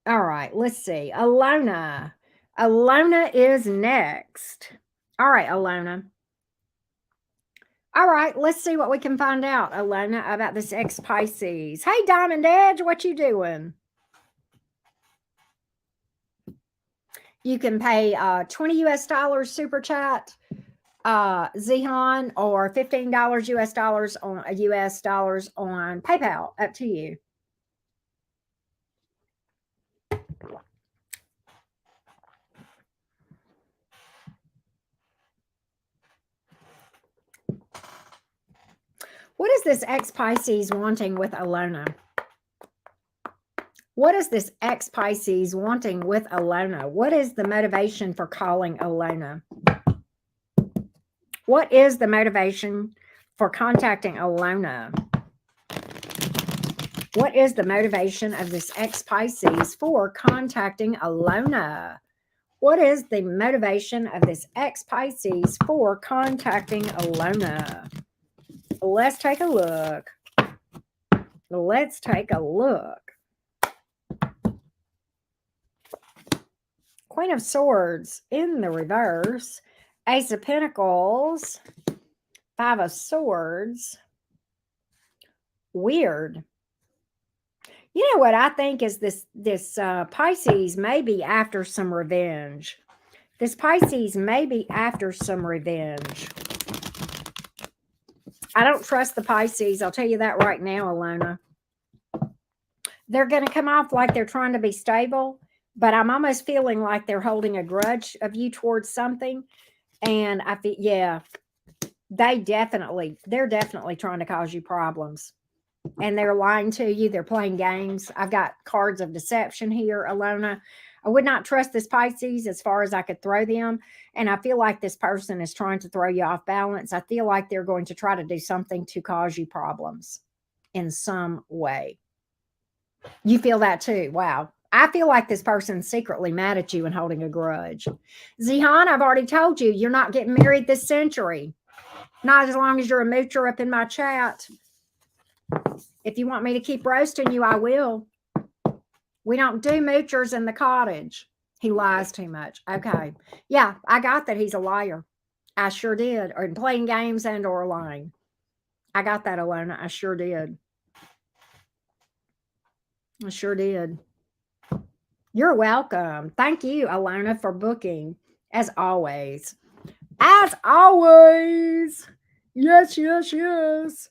[SPEAKER 1] All right, let's see. Alona. Alona is next. All right, Alona. All right, let's see what we can find out, Alona, about this ex-Pisces. Hey, Diamond Edge, what you doing? You can pay 20 US dollars super chat, Zihan, or $15 US dollars on PayPal. Up to you. What is this ex-Pisces wanting with Alona? What is this ex-Pisces wanting with Alona? What is the motivation for calling Alona? What is the motivation for contacting Alona? What is the motivation of this ex-Pisces for contacting Alona? What is the motivation of this ex-Pisces for contacting Alona? Let's take a look. Let's take a look. Queen of Swords in the reverse. Ace of Pentacles. Five of Swords. Weird. You know what I think is this Pisces may be after some revenge. This Pisces may be after some revenge. I don't trust the Pisces. I'll tell you that right now, Alona. They're going to come off like they're trying to be stable, but I'm almost feeling like they're holding a grudge of you towards something. And I feel, yeah, they're definitely trying to cause you problems. And they're lying to you. They're playing games. I've got cards of deception here, Alona. I would not trust this Pisces as far as I could throw them. And I feel like this person is trying to throw you off balance. I feel like they're going to try to do something to cause you problems in some way. You feel that too. Wow. I feel like this person's secretly mad at you and holding a grudge. Zihan, I've already told you, you're not getting married this century. Not as long as you're a moocher up in my chat. If you want me to keep roasting you, I will. We don't do moochers in the cottage. He lies too much. Okay. Yeah, I got that he's a liar. I sure did. Or playing games and or lying. I got that, Alona. I sure did. I sure did. You're welcome. Thank you, Alona, for booking. As always. As always. Yes, yes, yes.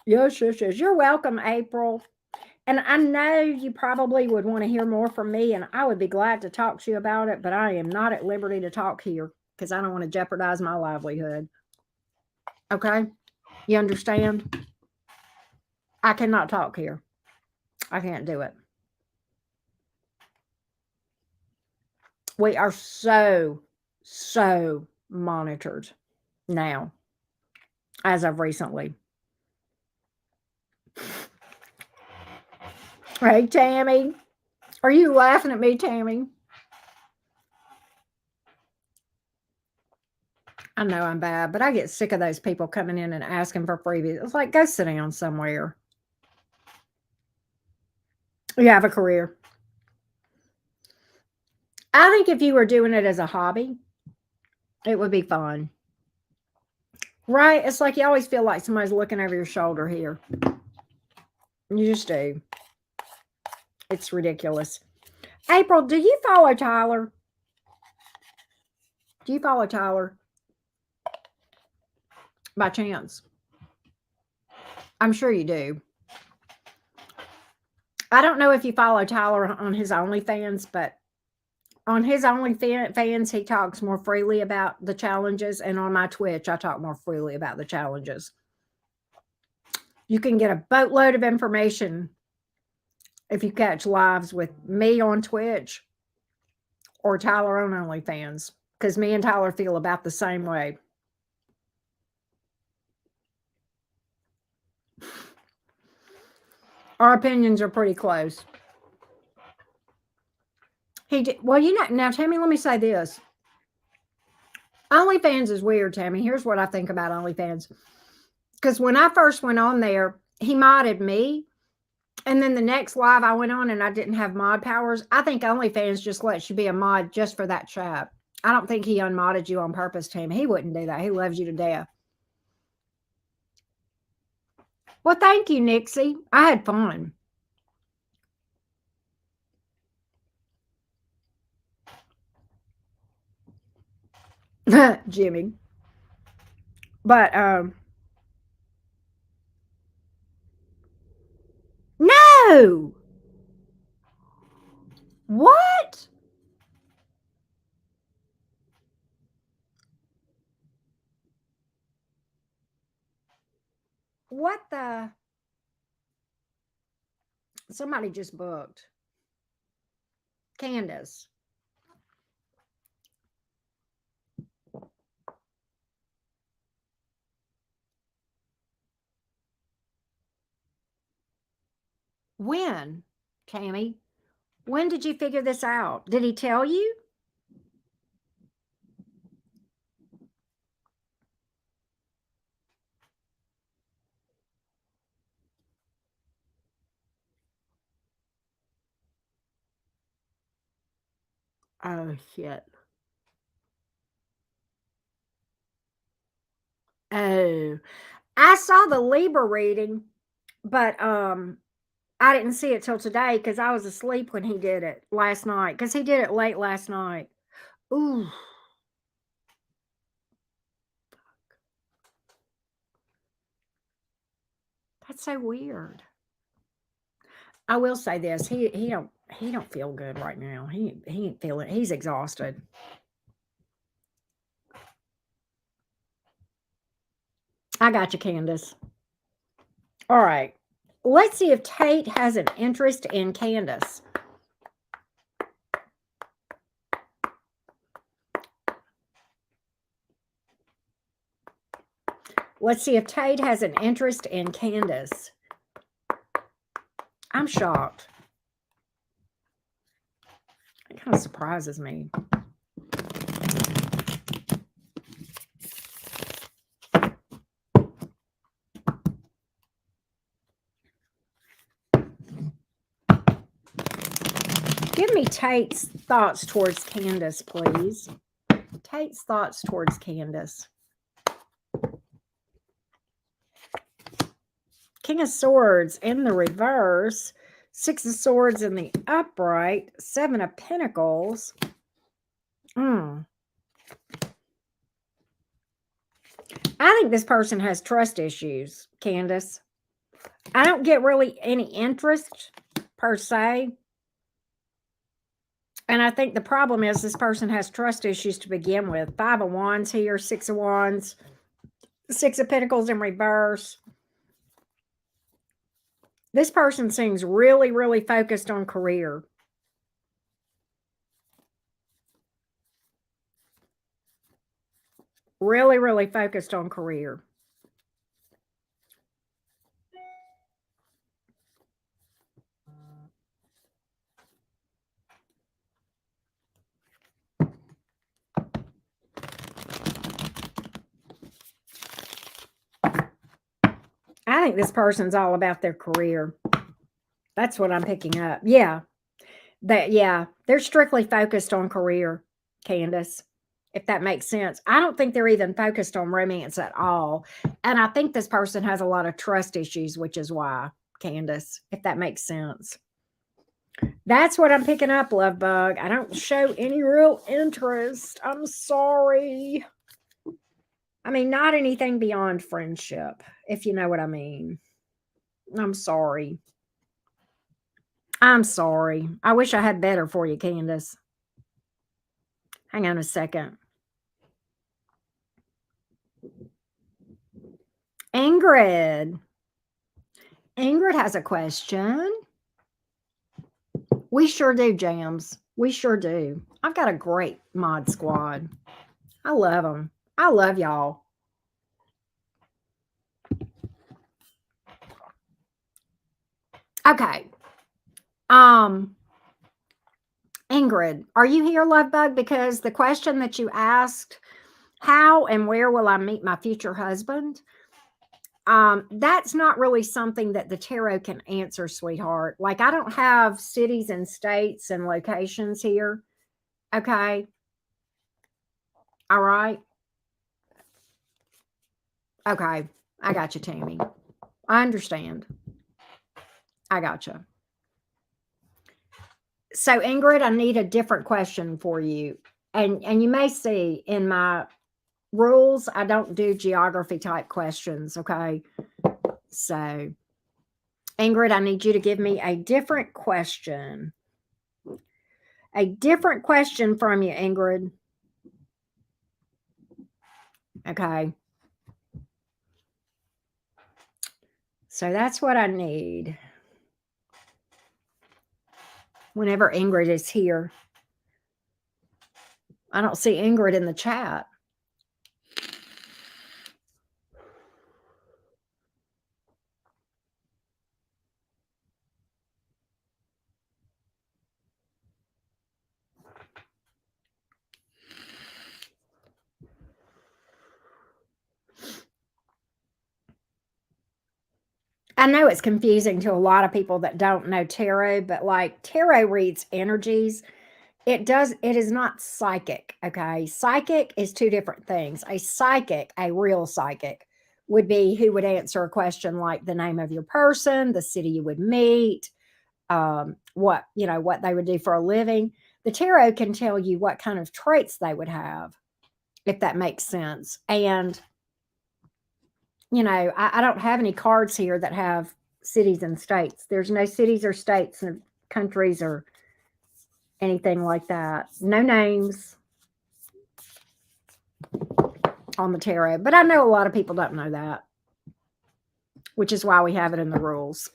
[SPEAKER 1] Yes, yes, yes. You're welcome, April. And I know you probably would want to hear more from me, and I would be glad to talk to you about it, but I am not at liberty to talk here because I don't want to jeopardize my livelihood. Okay? You understand? I cannot talk here. I can't do it. We are so monitored now, as of recently. Hey, Tammy. Are you laughing at me, Tammy? I know I'm bad, but I get sick of those people coming in and asking for freebies. It's like, go sit down somewhere. You have a career. I think if you were doing it as a hobby, it would be fun. Right? It's like you always feel like somebody's looking over your shoulder here. You just do. It's ridiculous. April, do you follow Tyler? Do you follow Tyler? By chance? I'm sure you do. I don't know if you follow Tyler on his OnlyFans, but on his OnlyFans, he talks more freely about the challenges. And on my Twitch, I talk more freely about the challenges. You can get a boatload of information if you catch lives with me on Twitch or Tyler on OnlyFans, because me and Tyler feel about the same way. Our opinions are pretty close. He did, well, you know, now, Tammy, let me say this. OnlyFans is weird, Tammy. Here's what I think about OnlyFans. Because when I first went on there, he modded me. And then the next live I went on and I didn't have mod powers. I think OnlyFans just lets you be a mod just for that chat. I don't think he unmodded you on purpose, Tammy. He wouldn't do that. He loves you to death. Well, thank you, Nixie. I had fun. Jimmy. But no. What? What the? Somebody just booked. Candace. When, Cami? When did you figure this out? Did he tell you? Oh, shit. Oh, I saw the Libra reading, but I didn't see it till today because I was asleep when he did it last night. Because he did it late last night. Ooh, that's so weird. I will say this: he don't feel good right now. He ain't feeling. He's exhausted. I got you, Candace. All right. Let's see if Tate has an interest in Candace. Let's see if Tate has an interest in Candace. I'm shocked. It kind of surprises me. Give me Tate's thoughts towards Candace, please. Tate's thoughts towards Candace. King of Swords in the reverse. Six of Swords in the upright. Seven of Pentacles. I think this person has trust issues, Candace. I don't get really any interest per se. And I think the problem is this person has trust issues to begin with. Five of Wands here, Six of Wands, Six of Pentacles in reverse. This person seems really, really focused on career. Really, really focused on career. think this person's all about their career. That's what I'm picking up. Yeah. They're strictly focused on career, Candace, if that makes sense. I don't think they're even focused on romance at all. And I think this person has a lot of trust issues, which is why, Candace, if that makes sense. That's what I'm picking up, love bug. I don't show any real interest. I'm sorry. I mean, not anything beyond friendship, if you know what I mean. I'm sorry. I'm sorry. I wish I had better for you, Candace. Hang on a second. Ingrid. Ingrid has a question. We sure do, Jams. We sure do. I've got a great mod squad. I love them. I love y'all. Okay. Ingrid, are you here, love bug? Because the question that you asked, how and where will I meet my future husband? That's not really something that the tarot can answer, sweetheart. Like, I don't have cities and states and locations here. Okay. All right. Okay. I got you, Tammy. I understand. I got you. So, Ingrid, I need a different question for you. And you may see in my rules, I don't do geography type questions. Okay. So, Ingrid, I need you to give me a different question. A different question from you, Ingrid. Okay. So that's what I need. Whenever Ingrid is here. I don't see Ingrid in the chat. I know it's confusing to a lot of people that don't know tarot, but like tarot reads energies. It is not psychic. Okay. Psychic is two different things. A psychic, a real psychic, would be who would answer a question like the name of your person, the city you would meet, what they would do for a living. The tarot can tell you what kind of traits they would have, if that makes sense. And I don't have any cards here that have cities and states. There's no cities or states or countries or anything like that. No names on the tarot. But I know a lot of people don't know that, which is why we have it in the rules.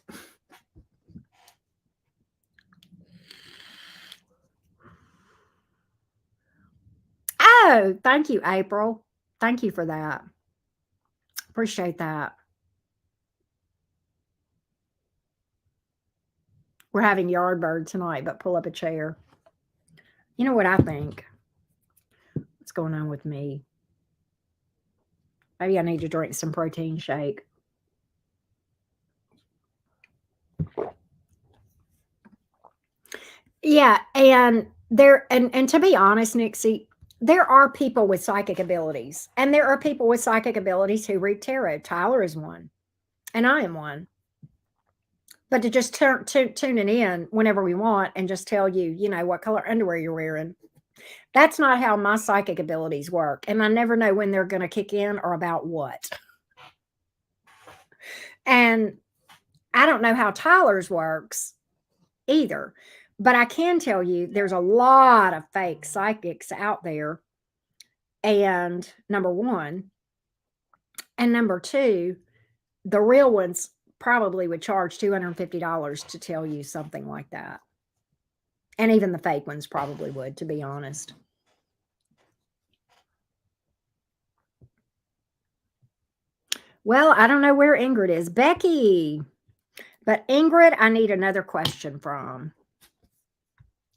[SPEAKER 1] Oh, thank you, April. Thank you for that. Appreciate that. We're having Yardbird tonight, but pull up a chair. You know what I think? What's going on with me? Maybe I need to drink some protein shake. Yeah, and to be honest, Nixie, there are people with psychic abilities, and there are people with psychic abilities who read tarot. Tyler is one, and I am one. But to just tune it in whenever we want and just tell you, what color underwear you're wearing, that's not how my psychic abilities work. And I never know when they're going to kick in or about what. And I don't know how Tyler's works either. But I can tell you there's a lot of fake psychics out there. And number one. And number two, the real ones probably would charge $250 to tell you something like that. And even the fake ones probably would, to be honest. Well, I don't know where Ingrid is. Becky. But Ingrid, I need another question from.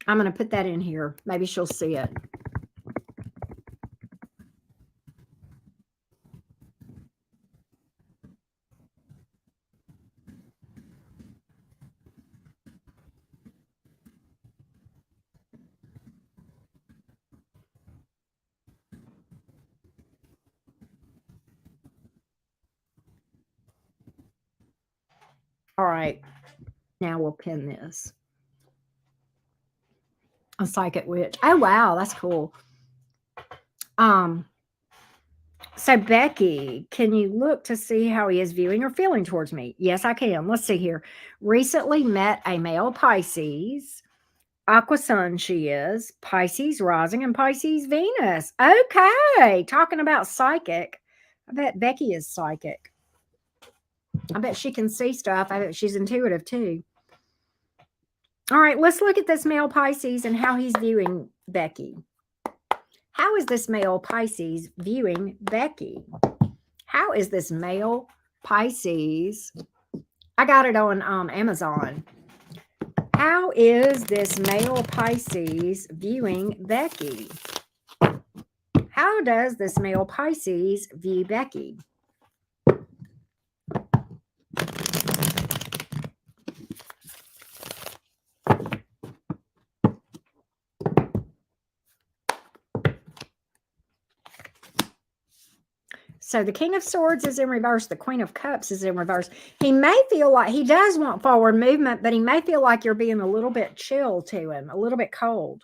[SPEAKER 1] I'm going to put that in here. Maybe she'll see it. All right. Now we'll pin this. A psychic witch. Oh wow, that's cool. Um, so Becky, can you look to see how he is viewing or feeling towards me? Yes, I can. Let's see here. Recently met a male Pisces. Aqua Sun, she is. Pisces rising and Pisces Venus. Okay. Talking about psychic. I bet Becky is psychic. I bet she can see stuff. I bet she's intuitive too. All right, let's look at this male Pisces and how he's viewing Becky. How is this male Pisces viewing Becky? How is this male Pisces? I got it on Amazon. How is this male Pisces viewing Becky? How does this male Pisces view Becky? So the King of Swords is in reverse. The Queen of Cups is in reverse. He may feel like he does want forward movement, but he may feel like you're being a little bit chill to him, a little bit cold.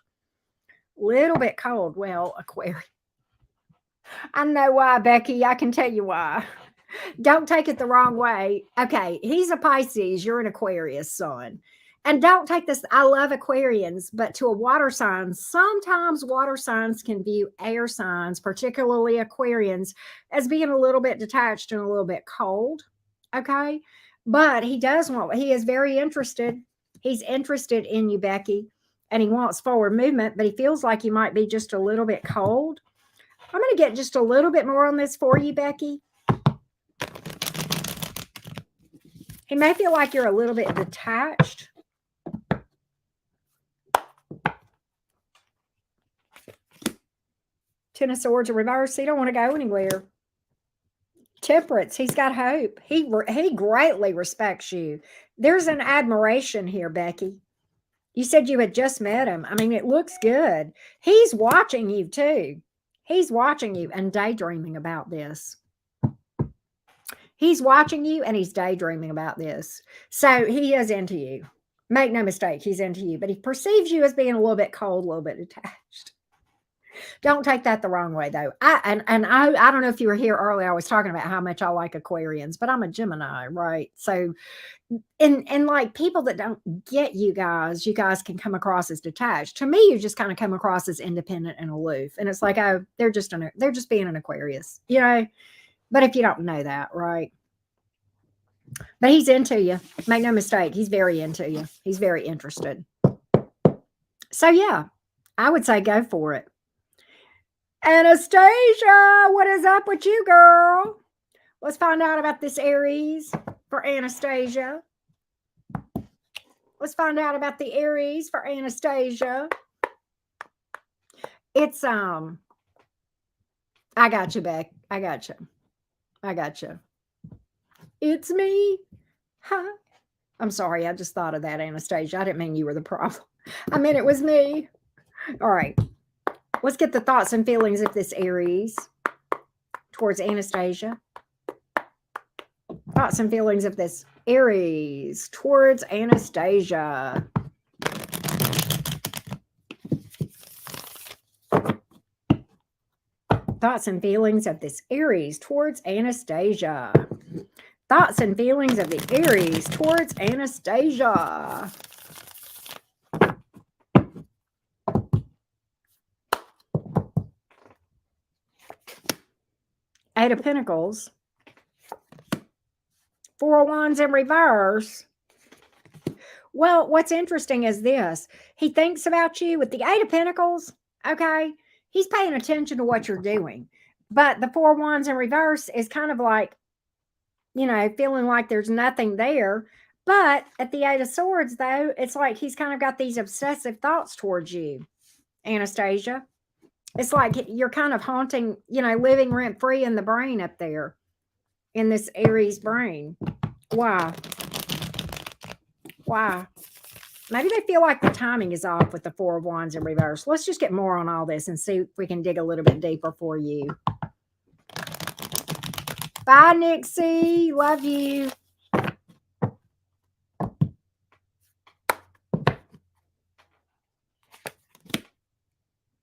[SPEAKER 1] Little bit cold. Well, Aquarius. I know why, Becky. I can tell you why. Don't take it the wrong way. Okay, he's a Pisces. You're an Aquarius, son. And don't take this. I love Aquarians, but to a water sign, sometimes water signs can view air signs, particularly Aquarians, as being a little bit detached and a little bit cold. Okay. But he is very interested. He's interested in you, Becky, and he wants forward movement, but he feels like you might be just a little bit cold. I'm going to get just a little bit more on this for you, Becky. He may feel like you're a little bit detached. Ten of Swords in reverse. He don't want to go anywhere. Temperance. He's got hope. He greatly respects you. There's an admiration here, Becky. You said you had just met him. I mean, it looks good. He's watching you too. He's watching you and daydreaming about this. He's watching you and he's daydreaming about this. So he is into you. Make no mistake, he's into you, but he perceives you as being a little bit cold, a little bit detached. Don't take that the wrong way, though. I don't know if you were here earlier. I was talking about how much I like Aquarians, but I'm a Gemini, right? So, and like people that don't get you guys can come across as detached. To me, you just kind of come across as independent and aloof, and it's like, oh, they're just being an Aquarius, you know. But if you don't know that, right? But he's into you. Make no mistake, he's very into you. He's very interested. So yeah, I would say go for it. Anastasia, what is up with you, girl? Let's find out about this Aries for Anastasia. Let's find out about the Aries for Anastasia. It's I got you, Beck. I got you. It's me. Huh? I'm sorry. I just thought of that, Anastasia. I didn't mean you were the problem. I meant it was me. All right. Let's get the thoughts and feelings of this Aries towards Anastasia. Thoughts and feelings of this Aries towards Anastasia. Thoughts and feelings of this Aries towards Anastasia. Thoughts and feelings of the Aries towards Anastasia. Eight of Pentacles. Four of Wands in reverse. Well, what's interesting is this. He thinks about you with the Eight of Pentacles, okay? He's paying attention to what you're doing. But the Four of Wands in reverse is kind of like, you know, feeling like there's nothing there. But at the Eight of Swords, though, it's like he's kind of got these obsessive thoughts towards you, Anastasia. It's like you're kind of haunting, you know, living rent-free in the brain up there, in this Aries brain. Why? Why? Maybe they feel like the timing is off with the Four of Wands in reverse. Let's just get more on all this and see if we can dig a little bit deeper for you. Bye, Nixie. Love you.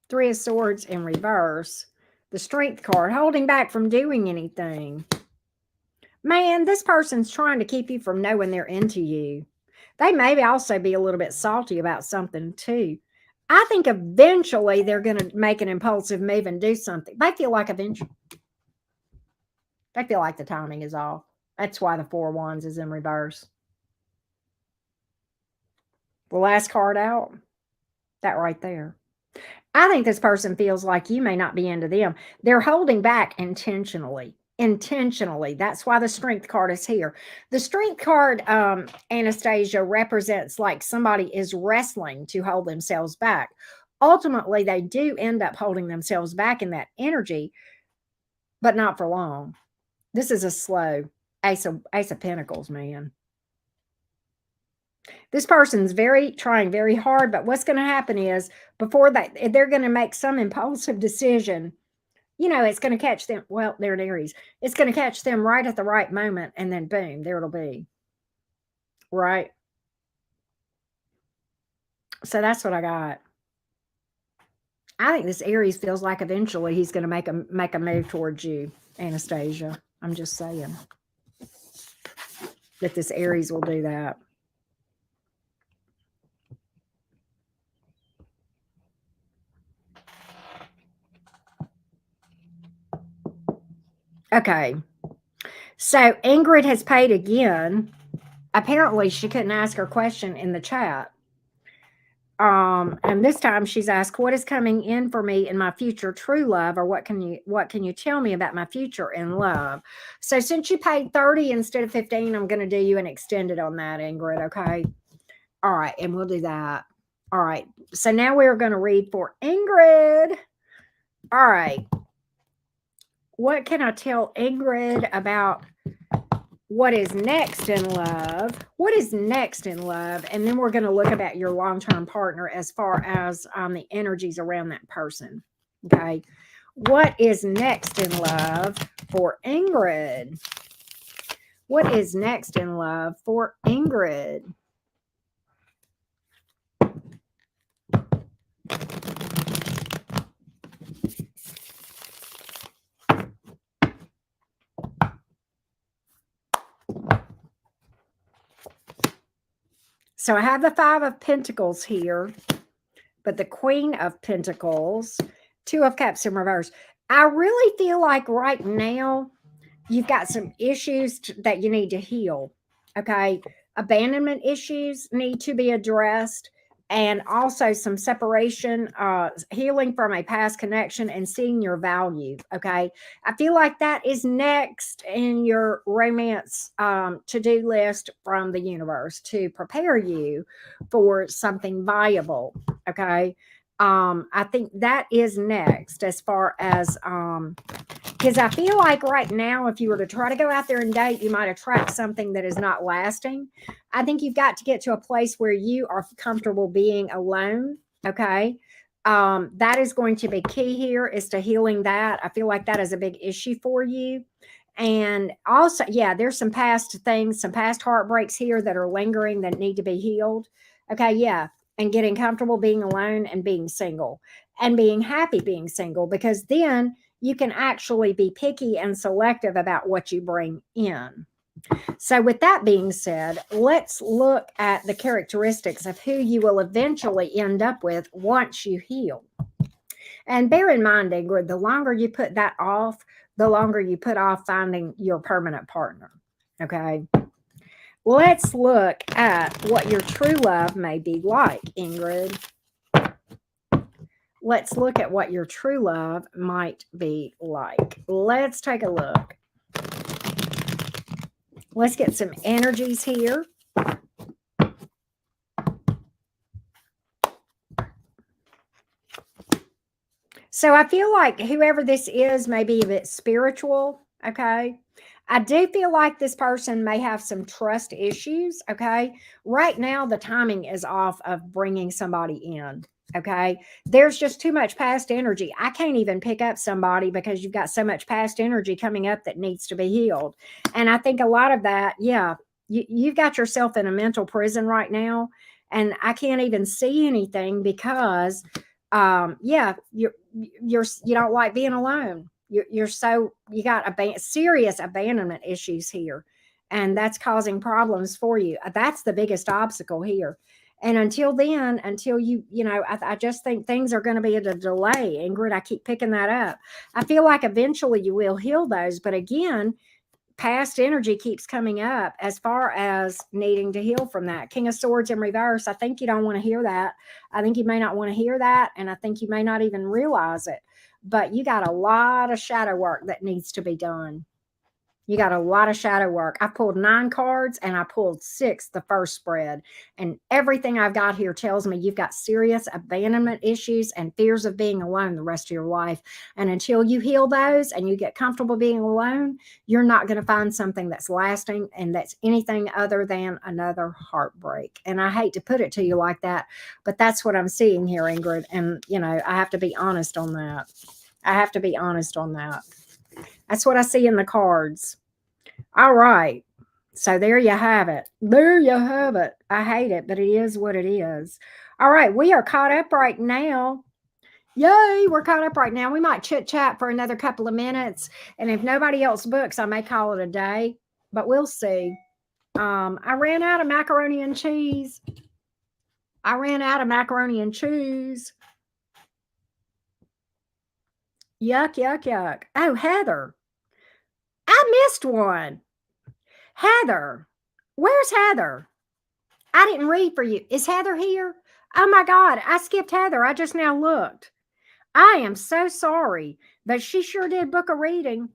[SPEAKER 1] Three of Swords in reverse. The Strength card, holding back from doing anything. Man, this person's trying to keep you from knowing they're into you. They may also be a little bit salty about something too. I think eventually they're going to make an impulsive move and do something. They feel like eventually. They feel like the timing is off. That's why the Four of Wands is in reverse. The last card out, that right there. I think this person feels like you may not be into them. They're holding back intentionally. Intentionally. That's why the Strength card is here. The Strength card, Anastasia, represents like somebody is wrestling to hold themselves back. Ultimately, they do end up holding themselves back in that energy, but not for long. This is a slow Ace of Pentacles, man. This person's trying very hard, but what's going to happen is before they're going to make some impulsive decision. You know, it's going to catch them. Well, they're an Aries. It's going to catch them right at the right moment, and then boom, there it'll be. Right? So that's what I got. I think this Aries feels like eventually he's going to make a move towards you, Anastasia. I'm just saying that this Aries will do that. Okay. So Ingrid has paid again. Apparently she couldn't ask her question in the chat. And this time she's asked, what is coming in for me in my future true love, or what can you tell me about my future in love? So since you paid 30 instead of 15, I'm going to do you an extended on that, Ingrid. Okay. All right. And we'll do that. All right. So now we're going to read for Ingrid. All right. What can I tell Ingrid about what is next in love? What is next in love? And then we're going to look about your long-term partner as far as the energies around that person. Okay. What is next in love for Ingrid? What is next in love for Ingrid? So I have the Five of Pentacles here, but the Queen of Pentacles, Two of Cups in reverse. I really feel like right now you've got some issues that you need to heal. Okay. Abandonment issues need to be addressed, and also some separation, healing from a past connection, and seeing your value. Okay. I feel like that is next in your romance to-do list from the universe to prepare you for something viable. Okay. I think that is next as far as because I feel like right now, if you were to try to go out there and date, you might attract something that is not lasting. I think you've got to get to a place where you are comfortable being alone. Okay. That is going to be key here, is to healing that. I feel like that is a big issue for you. And also, yeah, there's some past things, some past heartbreaks here that are lingering that need to be healed. Okay. Yeah. And getting comfortable being alone and being single and being happy being single, because then you can actually be picky and selective about what you bring in. So with that being said, let's look at the characteristics of who you will eventually end up with once you heal. And bear in mind, Ingrid, the longer you put that off, the longer you put off finding your permanent partner. Okay. Let's look at what your true love may be like, Ingrid. Let's look at what your true love might be like. Let's take a look. Let's get some energies here. So I feel like whoever this is may be a bit spiritual, okay? I do feel like this person may have some trust issues, okay? Right now, the timing is off of bringing somebody in, okay? There's just too much past energy. I can't even pick up somebody because you've got so much past energy coming up that needs to be healed. And I think a lot of that, yeah, you've got yourself in a mental prison right now, and I can't even see anything because Yeah, you don't like being alone. You got serious abandonment issues here, and that's causing problems for you. That's the biggest obstacle here. And until then, until I just think things are going to be at a delay. Ingrid, I keep picking that up. I feel like eventually you will heal those, but again, past energy keeps coming up as far as needing to heal from that. King of Swords in reverse. I think you don't want to hear that. I think you may not want to hear that. And I think you may not even realize it. But you got a lot of shadow work that needs to be done. You got a lot of shadow work. I pulled 9 cards and I pulled 6 the first spread. And everything I've got here tells me you've got serious abandonment issues and fears of being alone the rest of your life. And until you heal those and you get comfortable being alone, you're not going to find something that's lasting and that's anything other than another heartbreak. And I hate to put it to you like that, but that's what I'm seeing here, Ingrid. And, I have to be honest on that. I have to be honest on that. That's what I see in the cards. All right. So there you have it. There you have it. I hate it, but it is what it is. All right. We are caught up right now. Yay. We're caught up right now. We might chit chat for another couple of minutes. And if nobody else books, I may call it a day, but we'll see. I ran out of macaroni and cheese. Yuck, yuck, yuck. Oh, Heather. I missed one. Heather. Where's Heather? I didn't read for you. Is Heather here? Oh my God. I skipped Heather. I just now looked. I am so sorry, but she sure did book a reading.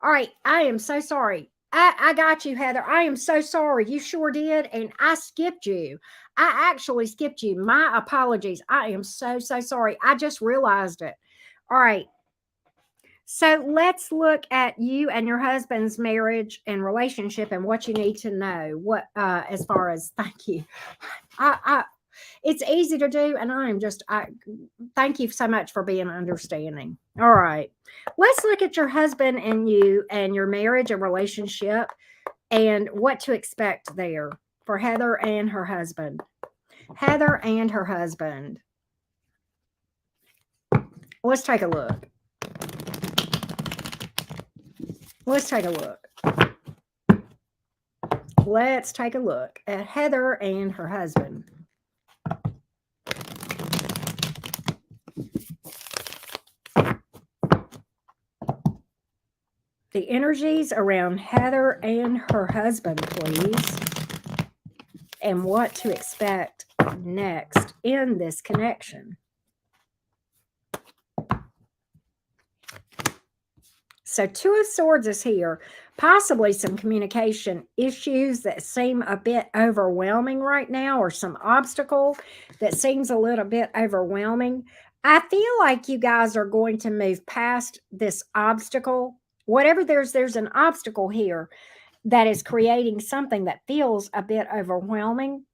[SPEAKER 1] All right. I am so sorry. I got you, Heather. I am so sorry. You sure did. And I skipped you. I actually skipped you. My apologies. I am so sorry. I just realized it. All right. So let's look at you and your husband's marriage and relationship and what you need to know. What as far as thank you. I it's easy to do, and I thank you so much for being understanding. All right. Let's look at your husband and you and your marriage and relationship and what to expect there for Heather and her husband. Heather and her husband. Let's take a look. Let's take a look. Let's take a look at Heather and her husband. The energies around Heather and her husband, please. And what to expect next in this connection. So 2 of Swords is here. Possibly some communication issues that seem a bit overwhelming right now, or some obstacle that seems a little bit overwhelming. I feel like you guys are going to move past this obstacle. Whatever there's an obstacle here that is creating something that feels a bit overwhelming.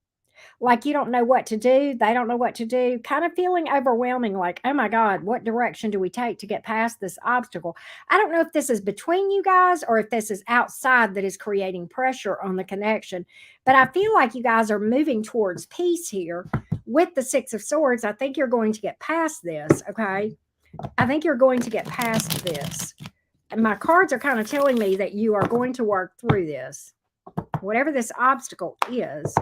[SPEAKER 1] Like you don't know what to do, they don't know what to do, kind of feeling overwhelming, like, oh my God, what direction do we take to get past this obstacle? I don't know if this is between you guys or if this is outside that is creating pressure on the connection, but I feel like you guys are moving towards peace here with the 6 of Swords. I think you're going to get past this, okay? I think you're going to get past this. And my cards are kind of telling me that you are going to work through this, whatever this obstacle is.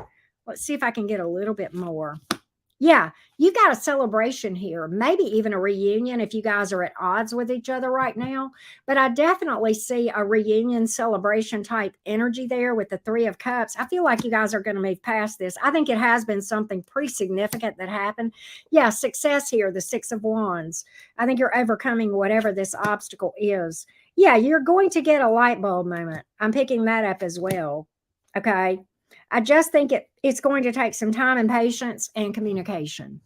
[SPEAKER 1] Let's see if I can get a little bit more. Yeah, you got a celebration here, maybe even a reunion if you guys are at odds with each other right now. But I definitely see a reunion celebration type energy there with the 3 of Cups. I feel like you guys are going to move past this. I think it has been something pretty significant that happened. Yeah, success here, the 6 of Wands. I think you're overcoming whatever this obstacle is. Yeah, you're going to get a light bulb moment. I'm picking that up as well. Okay. I just think it's going to take some time and patience and communication.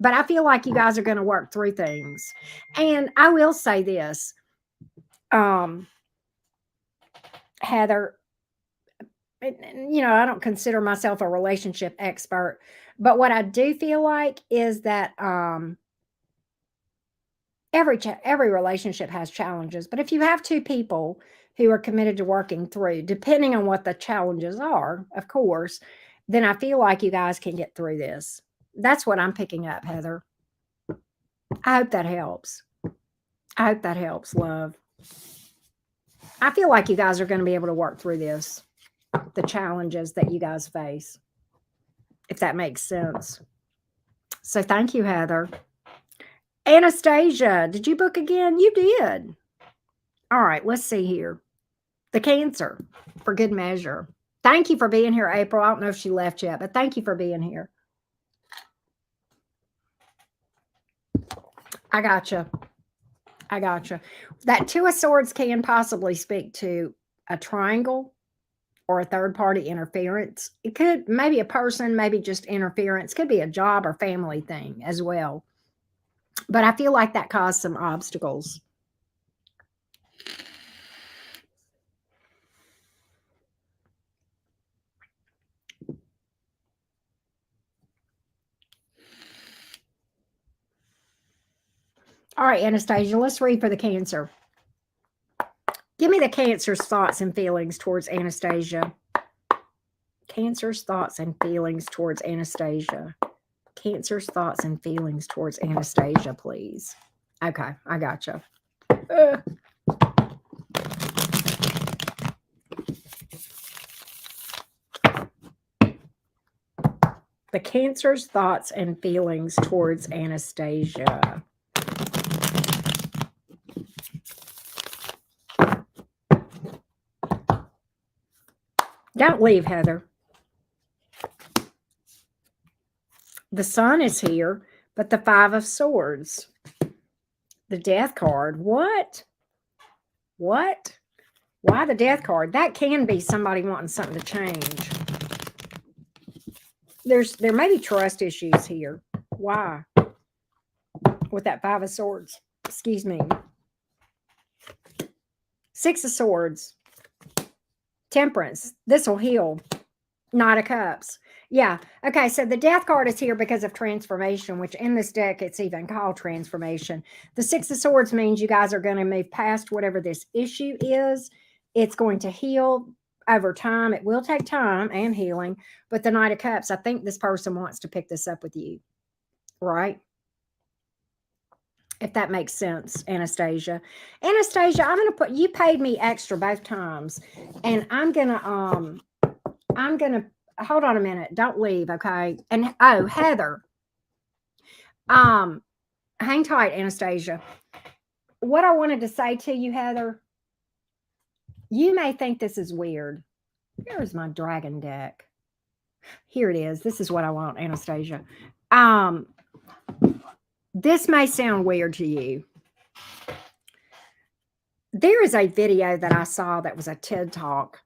[SPEAKER 1] But I feel like you guys are going to work through things. And I will say this, Heather, I don't consider myself a relationship expert, but what I do feel like is that every relationship has challenges. But if you have 2 people who are committed to working through, depending on what the challenges are, of course, then I feel like you guys can get through this. That's what I'm picking up, Heather. I hope that helps. I hope that helps, love. I feel like you guys are going to be able to work through this, the challenges that you guys face, if that makes sense. So thank you, Heather. Anastasia, did you book again? You did. All right, let's see here. The Cancer, for good measure. Thank you for being here, April. I don't know if she left yet, but thank you for being here. I gotcha. I gotcha. That Two of Swords can possibly speak to a triangle or a third party interference. It could, maybe a person, maybe just interference, could be a job or family thing as well. But I feel like that caused some obstacles. All right, Anastasia, let's read for the Cancer. Give me the Cancer's thoughts and feelings towards Anastasia. Cancer's thoughts and feelings towards Anastasia. Cancer's thoughts and feelings towards Anastasia, please. Okay, I gotcha. The Cancer's thoughts and feelings towards Anastasia. Don't leave, Heather. The Sun is here, but the Five of Swords. The Death card. What? What? Why the Death card? That can be somebody wanting something to change. There may be trust issues here. Why? With that Five of Swords. Excuse me. Six of Swords. Temperance. This will heal. Knight of Cups. Yeah. Okay. So the Death card is here because of transformation, which in this deck, it's even called transformation. The Six of Swords means you guys are going to move past whatever this issue is. It's going to heal over time. It will take time and healing. But the Knight of Cups, I think this person wants to pick this up with you. Right? If that makes sense, Anastasia. Anastasia, I'm going to put, you paid me extra both times. And I'm going to, hold on a minute. Don't leave. Okay. And, oh, Heather, hang tight, Anastasia. What I wanted to say to you, Heather, you may think this is weird. Here's my dragon deck. Here it is. This is what I want, Anastasia. This may sound weird to you. There is a video that I saw that was a TED Talk,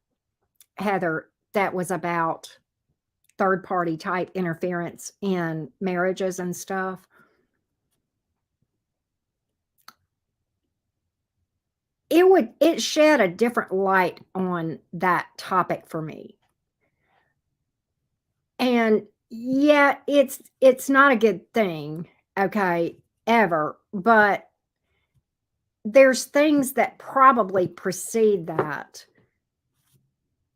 [SPEAKER 1] Heather, that was about third party type interference in marriages and stuff. It shed a different light on that topic for me. And yeah, it's not a good thing, okay, ever, but there's things that probably precede that.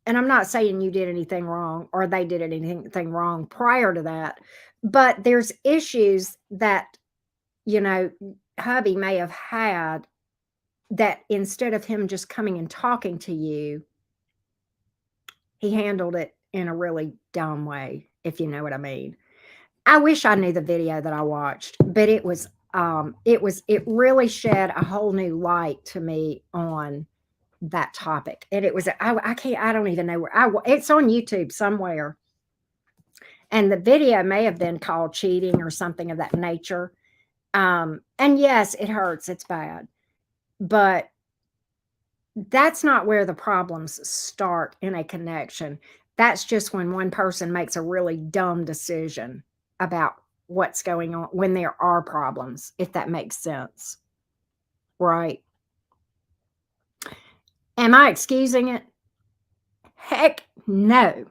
[SPEAKER 1] And I'm not saying you did anything wrong or they did anything wrong prior to that, but there's issues that, you know, hubby may have had that instead of him just coming and talking to you, he handled it in a really dumb way, if you know what I mean. I wish I knew the video that I watched, but it really shed a whole new light to me on that topic. And it was, I don't even know where it's on YouTube somewhere. And the video may have been called cheating or something of that nature. And yes, it hurts. It's bad, but that's not where the problems start in a connection. That's just when one person makes a really dumb decision about what's going on when there are problems, if that makes sense. Right? Am I excusing it? Heck no.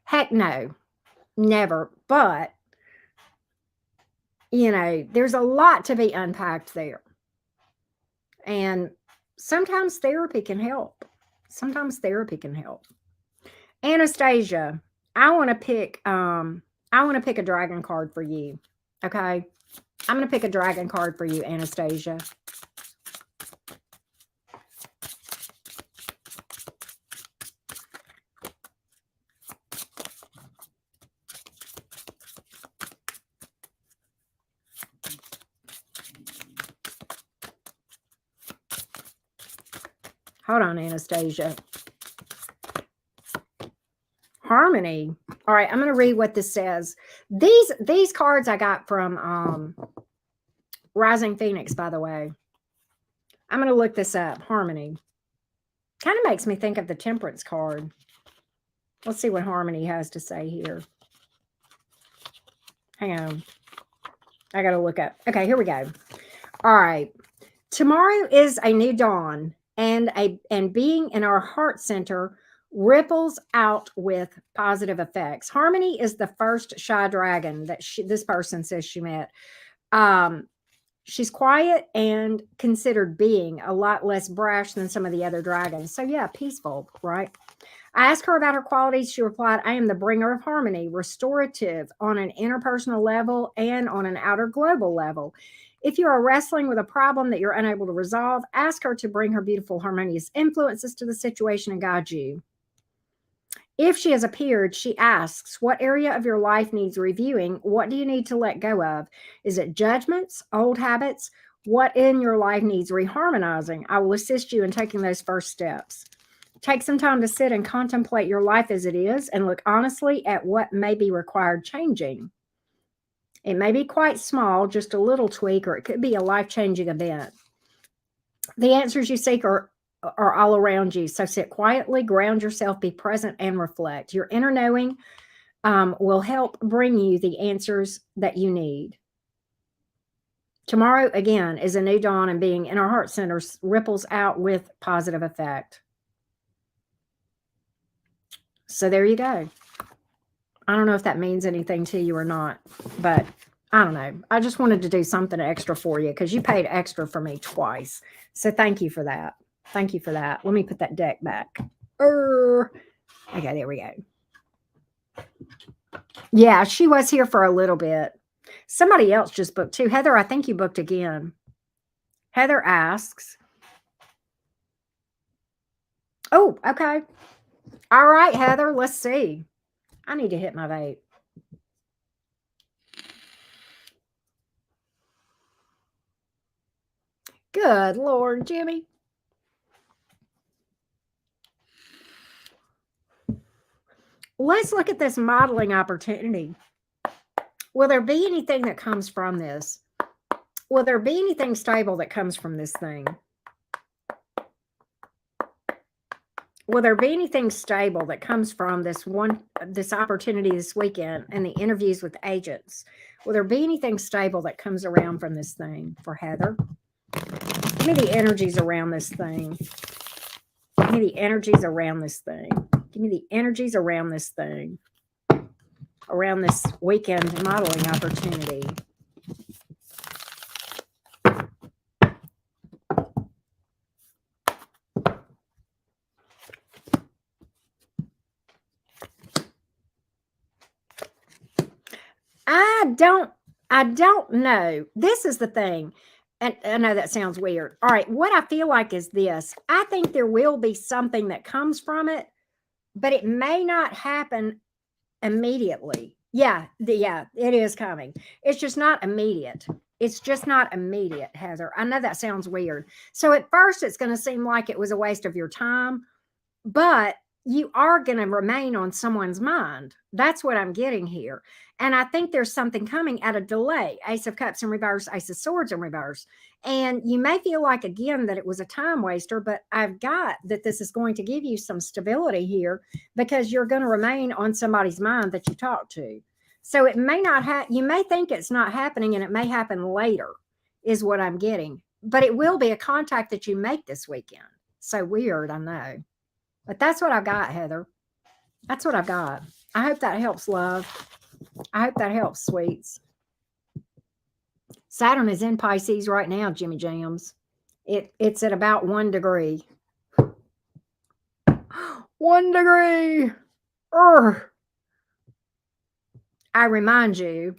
[SPEAKER 1] Heck no. Never. But, you know, there's a lot to be unpacked there. And sometimes therapy can help. Sometimes therapy can help. Anastasia, I want to pick a dragon card for you. Okay. I'm going to pick a dragon card for you, Anastasia. Hold on, Anastasia. Harmony. All right, I'm going to read what this says. These cards I got from Rising Phoenix, by the way. I'm going to look this up. Harmony. Kind of makes me think of the Temperance card. Let's see what Harmony has to say here. Hang on. I got to look up. Okay, here we go. All right. Tomorrow is a new dawn, and being in our heart center ripples out with positive effects. Harmony is the first shy dragon that this person says she met. She's quiet and considered being a lot less brash than some of the other dragons. So yeah, peaceful, right? I asked her about her qualities. She replied, I am the bringer of harmony, restorative on an interpersonal level and on an outer global level. If you are wrestling with a problem that you're unable to resolve, ask her to bring her beautiful, harmonious influences to the situation and guide you. If she has appeared, she asks, what area of your life needs reviewing? What do you need to let go of? Is it judgments, old habits? What in your life needs reharmonizing? I will assist you in taking those first steps. Take some time to sit and contemplate your life as it is and look honestly at what may be required changing. It may be quite small, just a little tweak, or it could be a life-changing event. The answers you seek are all around you. So sit quietly, ground yourself, be present, and reflect. Your inner knowing will help bring you the answers that you need. Tomorrow, again, is a new dawn, and being in our heart centers ripples out with positive effect. So there you go. I don't know if that means anything to you or not, but I don't know. I just wanted to do something extra for you because you paid extra for me twice. So thank you for that. Thank you for that. Let me put that deck back. Okay, there we go. Yeah, she was here for a little bit. Somebody else just booked too. Heather, I think you booked again. Heather asks. Oh, okay. All right, Heather, let's see. I need to hit my vape. Good Lord, Jimmy. Let's look at this modeling opportunity. Will there be anything that comes from this? Will there be anything stable that comes from this thing? Will there be anything stable that comes from this opportunity this weekend and the interviews with agents? Will there be anything stable that comes around from this thing for Heather? Give me the energies around this thing. Give me the energies around this thing. Give me the energies around this thing. Around this weekend modeling opportunity. I don't know. This is the thing. And I know that sounds weird. All right. What I feel like is this. I think there will be something that comes from it, but it may not happen immediately. Yeah, it is coming. It's just not immediate. It's just not immediate, Heather. I know that sounds weird. So at first it's going to seem like it was a waste of your time, but you are going to remain on someone's mind. That's what I'm getting here. And I think there's something coming at a delay. Ace of Cups in reverse, Ace of Swords in reverse. And you may feel like, again, that it was a time waster, but I've got that this is going to give you some stability here because you're going to remain on somebody's mind that you talk to. So it may not you may think it's not happening and it may happen later, is what I'm getting. But it will be a contact that you make this weekend. So weird, I know. But that's what I've got, Heather. That's what I've got. I hope that helps, love. I hope that helps, sweets. Saturn is in Pisces right now, Jimmy Jams. It's at about 1 degree. 1 degree. I remind you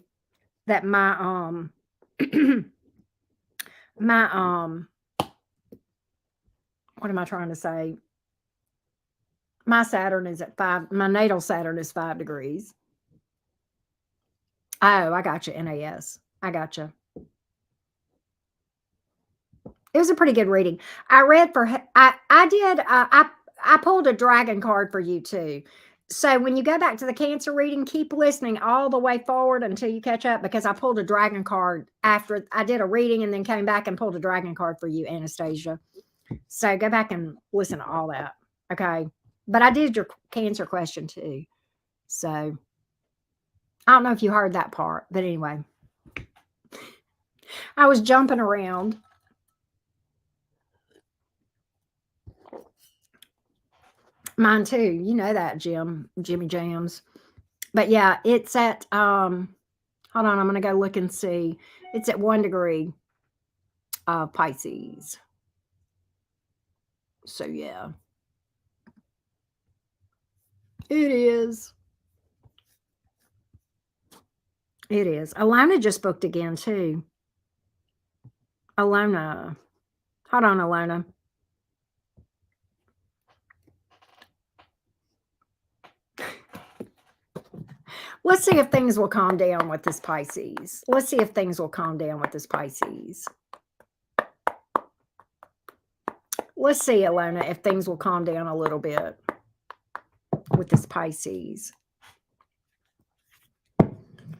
[SPEAKER 1] that my my what am I trying to say? My Saturn is at 5. My natal Saturn is 5 degrees. Oh, I got you. NAS. I got you. It was a pretty good reading. I read for I did I pulled a dragon card for you too. So when you go back to the Cancer reading, keep listening all the way forward until you catch up, because I pulled a dragon card after I did a reading and then came back and pulled a dragon card for you, Anastasia. So go back and listen to all that. Okay. But I did your Cancer question too. So I don't know if you heard that part, but anyway, I was jumping around. Mine too. You know that, Jimmy Jams. But yeah, it's at hold on, I'm gonna go look and see. It's at 1 degree of Pisces. So yeah. It is. It is. Alona just booked again too. Alona. Hold on, Alona. Let's see if things will calm down with this Pisces. Let's see if things will calm down with this Pisces. Let's see, Alona, if things will calm down a little bit with this Pisces.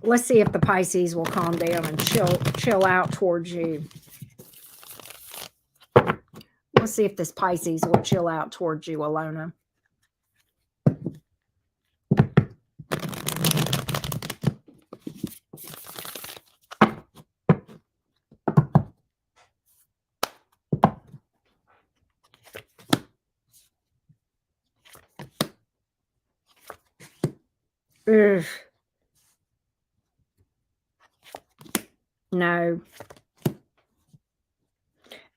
[SPEAKER 1] Let's see if the Pisces will calm down and chill out towards you. Let's see if this Pisces will chill out towards you, Alona. Ugh. No.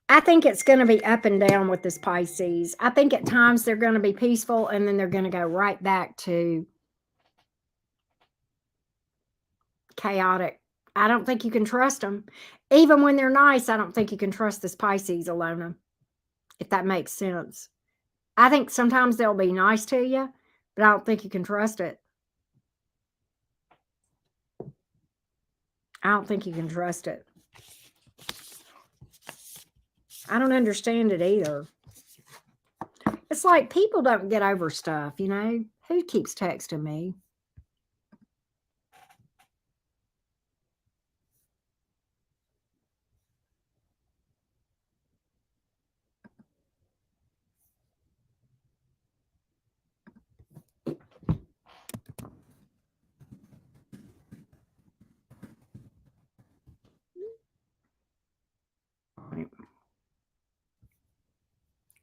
[SPEAKER 1] I think it's going to be up and down with this Pisces. I think at times they're going to be peaceful and then they're going to go right back to chaotic. I don't think you can trust them. Even when they're nice, I don't think you can trust this Pisces, Alona, if that makes sense. I think sometimes they'll be nice to you, but I don't think you can trust it. I don't think you can trust it. I don't understand it either. It's like people don't get over stuff, you know? Who keeps texting me?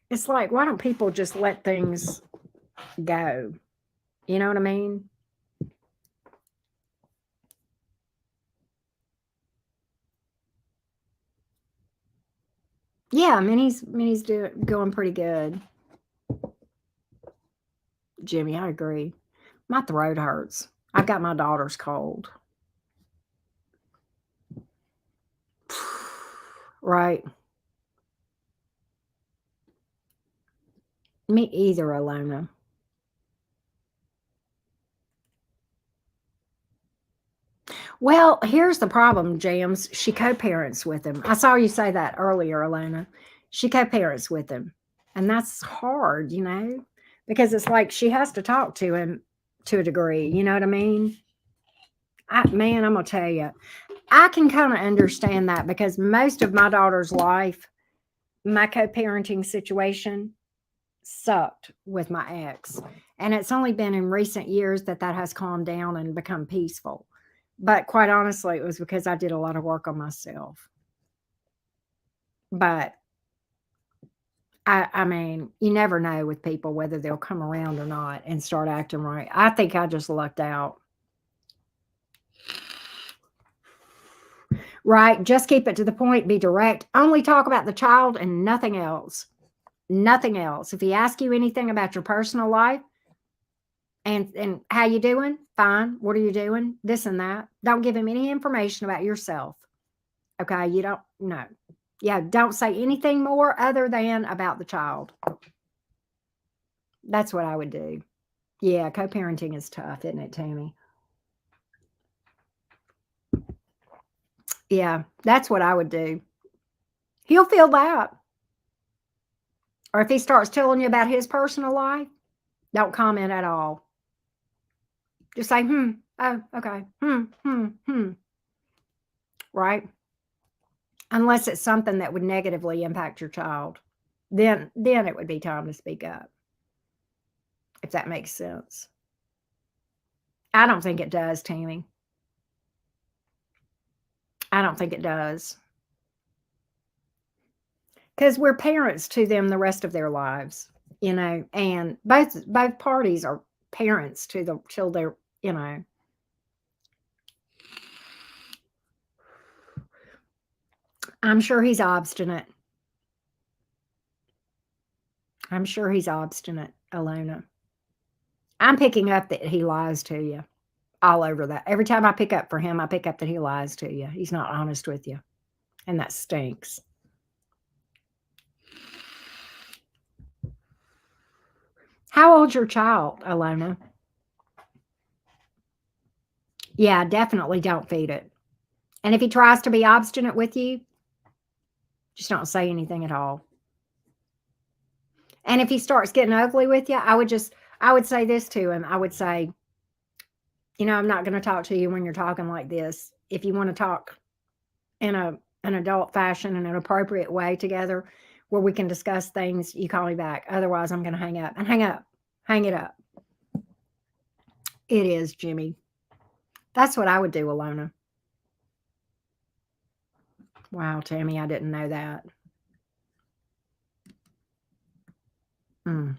[SPEAKER 1] It's like, why don't people just let things go? You know what I mean? Yeah, Minnie's going pretty good. Jimmy, I agree. My throat hurts. I've got my daughter's cold. Right. Me either, Alona. Well, here's the problem, Jams. She co-parents with him. I saw you say that earlier, Alona. She co-parents with him. And that's hard, you know, because it's like she has to talk to him to a degree. You know what I mean? Man, I'm going to tell you, I can kind of understand that because most of my daughter's life, my co-parenting situation sucked with my ex. And it's only been in recent years that has calmed down and become peaceful. But quite honestly, it was because I did a lot of work on myself. But I mean, you never know with people whether they'll come around or not and start acting right. I think I just lucked out. Right? Just keep it to the point, be direct. Only talk about the child and nothing else. Nothing else. If he asks you anything about your personal life and how you doing? Fine. What are you doing? This and that. Don't give him any information about yourself. Okay, you don't, no. Yeah, don't say anything more other than about the child. That's what I would do. Yeah, co-parenting is tough, isn't it, Tammy? Yeah, that's what I would do. He'll feel that. Or if he starts telling you about his personal life, don't comment at all. Just say, oh, okay, right? Unless it's something that would negatively impact your child. Then it would be time to speak up, if that makes sense. I don't think it does, Tammy. I don't think it does. Because we're parents to them the rest of their lives, and both parties are parents to the till they're, you know. I'm sure he's obstinate. I'm sure he's obstinate, Alona. I'm picking up that he lies to you all over that. Every time I pick up for him, I pick up that he lies to you. He's not honest with you. And that stinks. How old's your child, Alona? Yeah, definitely don't feed it. And if he tries to be obstinate with you, just don't say anything at all. And if he starts getting ugly with you, I would say this to him. I would say, I'm not going to talk to you when you're talking like this. If you want to talk in an adult fashion in an appropriate way together where we can discuss things, you call me back. Otherwise, I'm going to hang up and hang up. Hang it up. It is, Jimmy. That's what I would do, Alona. Wow, Tammy, I didn't know that. Mm.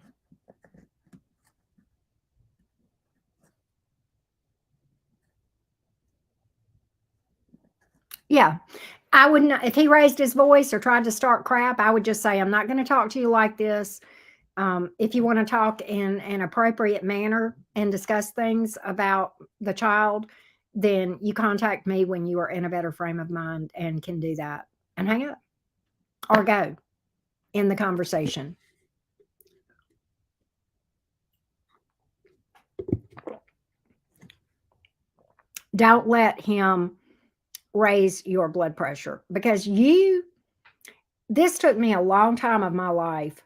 [SPEAKER 1] Yeah. I would not, if he raised his voice or tried to start crap, I would just say, I'm not going to talk to you like this. If you want to talk in an appropriate manner and discuss things about the child, then you contact me when you are in a better frame of mind and can do that and hang up or go in the conversation. Don't let him raise your blood pressure because this took me a long time of my life.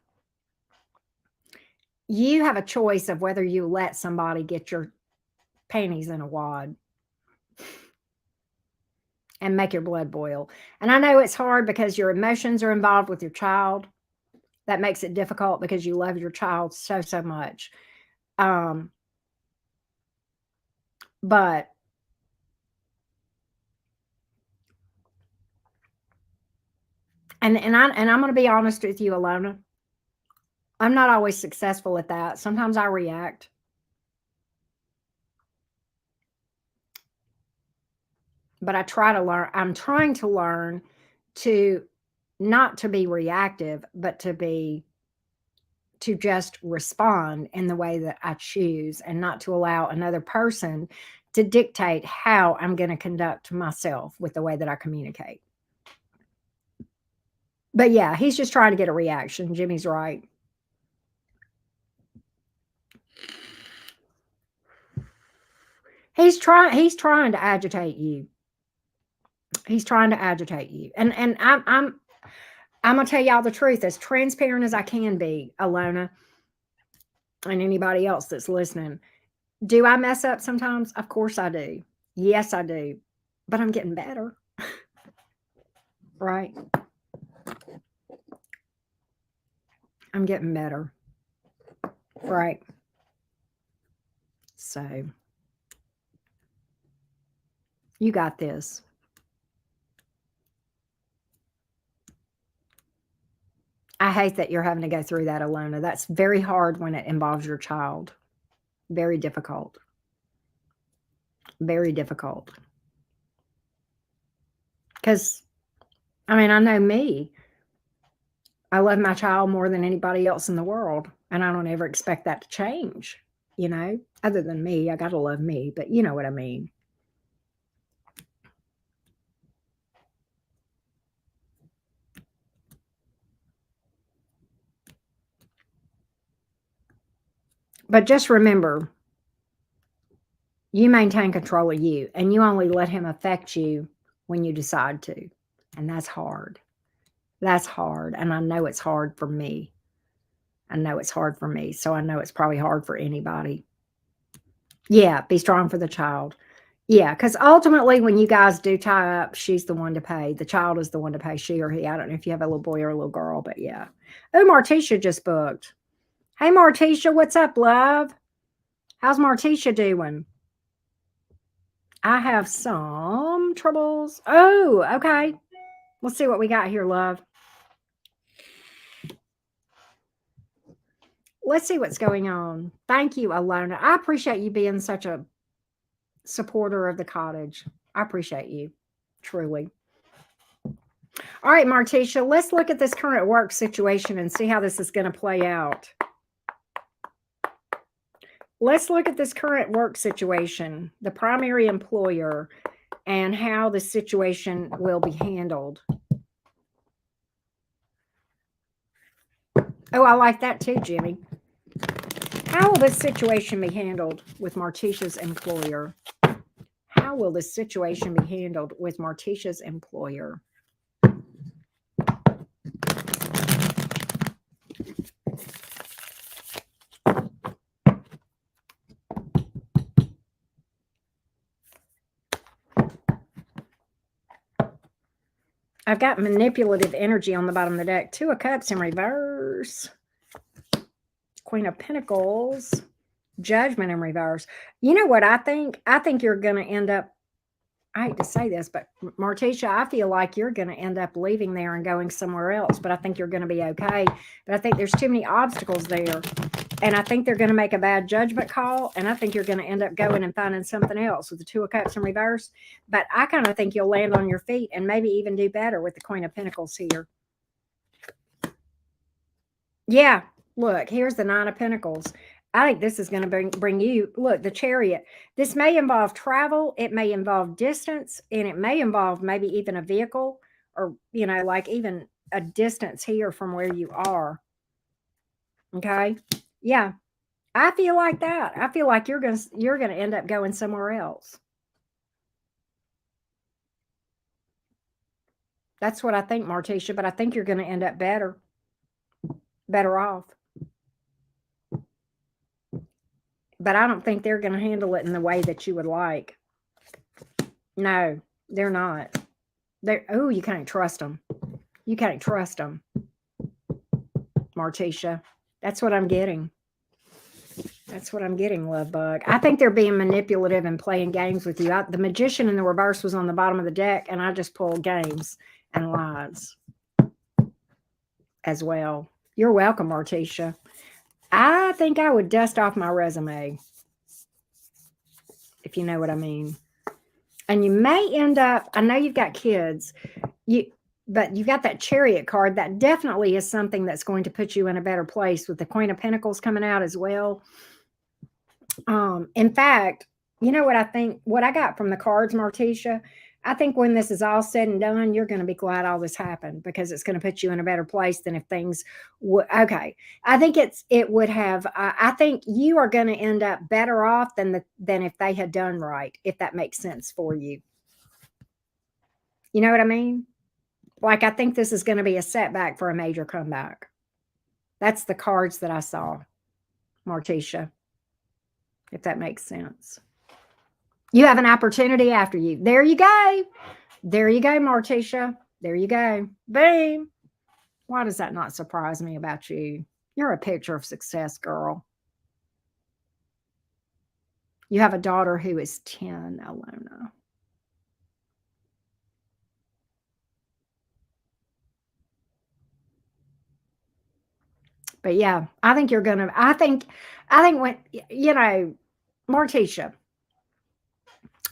[SPEAKER 1] You have a choice of whether you let somebody get your panties in a wad and make your blood boil. And I know it's hard because your emotions are involved with your child. That makes it difficult because you love your child so, so much. But I'm going to be honest with you, Alona. I'm not always successful at that. Sometimes I react. But I try to learn. I'm trying to learn to not to be reactive, but to just respond in the way that I choose and not to allow another person to dictate how I'm going to conduct myself with the way that I communicate. But yeah, he's just trying to get a reaction. Jimmy's right. He's trying to agitate you. He's trying to agitate you. And I'm gonna tell y'all the truth, as transparent as I can be, Alona, and anybody else that's listening. Do I mess up sometimes? Of course I do. Yes, I do. But I'm getting better. Right? I'm getting better. Right. So you got this. I hate that you're having to go through that, Alona. That's very hard when it involves your child. Very difficult. Very difficult. Because, I mean, I know me. I love my child more than anybody else in the world. And I don't ever expect that to change, other than me. I got to love me, but you know what I mean. But just remember, you maintain control of you, and you only let him affect you when you decide to. And that's hard. That's hard. And I know it's hard for me. I know it's hard for me. So I know it's probably hard for anybody. Yeah, be strong for the child. Yeah, because ultimately, when you guys do tie up, she's the one to pay. The child is the one to pay, she or he. I don't know if you have a little boy or a little girl, but yeah. Oh, Martisha just booked. Hey, Martisha, what's up, love? How's Martisha doing? I have some troubles. Oh, okay. Let's see what we got here, love. Let's see what's going on. Thank you, Alona. I appreciate you being such a supporter of the cottage. I appreciate you, truly. All right, Martisha, let's look at this current work situation and see how this is going to play out. Let's look at this current work situation, the primary employer, and how the situation will be handled. Oh, I like that too, Jimmy. How will this situation be handled with Martisha's employer? How will this situation be handled with Martisha's employer? I've got manipulative energy on the bottom of the deck. Two of Cups in reverse. Queen of Pentacles. Judgment in reverse. You know what I think? I think you're going to end up, I hate to say this, but Martisha, I feel like you're going to end up leaving there and going somewhere else, but I think you're going to be okay. But I think there's too many obstacles there. And I think they're going to make a bad judgment call. And I think you're going to end up going and finding something else with the Two of Cups in reverse. But I kind of think you'll land on your feet and maybe even do better with the Queen of Pentacles here. Yeah, look, here's the Nine of Pentacles. I think this is going to bring you, look, the Chariot. This may involve travel. It may involve distance. And it may involve maybe even a vehicle or, you know, like even a distance here from where you are. Okay. Yeah. I feel like that. I feel like you're going to end up going somewhere else. That's what I think, Martisha, but I think you're going to end up better off. But I don't think they're going to handle it in the way that you would like. No, they're not. Oh, you can't trust them. You can't trust them, Martisha. That's what I'm getting. That's what I'm getting, love bug. I think they're being manipulative and playing games with you. The Magician in the reverse was on the bottom of the deck, and I just pulled games and lies as well. You're welcome, Martisha. I think I would dust off my resume, if you know what I mean. And you may end up, I know you've got kids, but you've got that Chariot card. That definitely is something that's going to put you in a better place with the Queen of Pentacles coming out as well. In fact, you know what I think, what I got from the cards, Martisha, I think when this is all said and done, you're going to be glad all this happened because it's going to put you in a better place than if things would. Okay. I think it would have, I think you are going to end up better off than if they had done right, if that makes sense for you. You know what I mean? Like, I think this is going to be a setback for a major comeback. That's the cards that I saw, Martisha, if that makes sense. You have an opportunity after you. There you go. There you go, Martisha. There you go. Boom. Why does that not surprise me about you? You're a picture of success, girl. You have a daughter who is 10, Alona. But yeah, I think you're going to, I think when, you know, Martisha,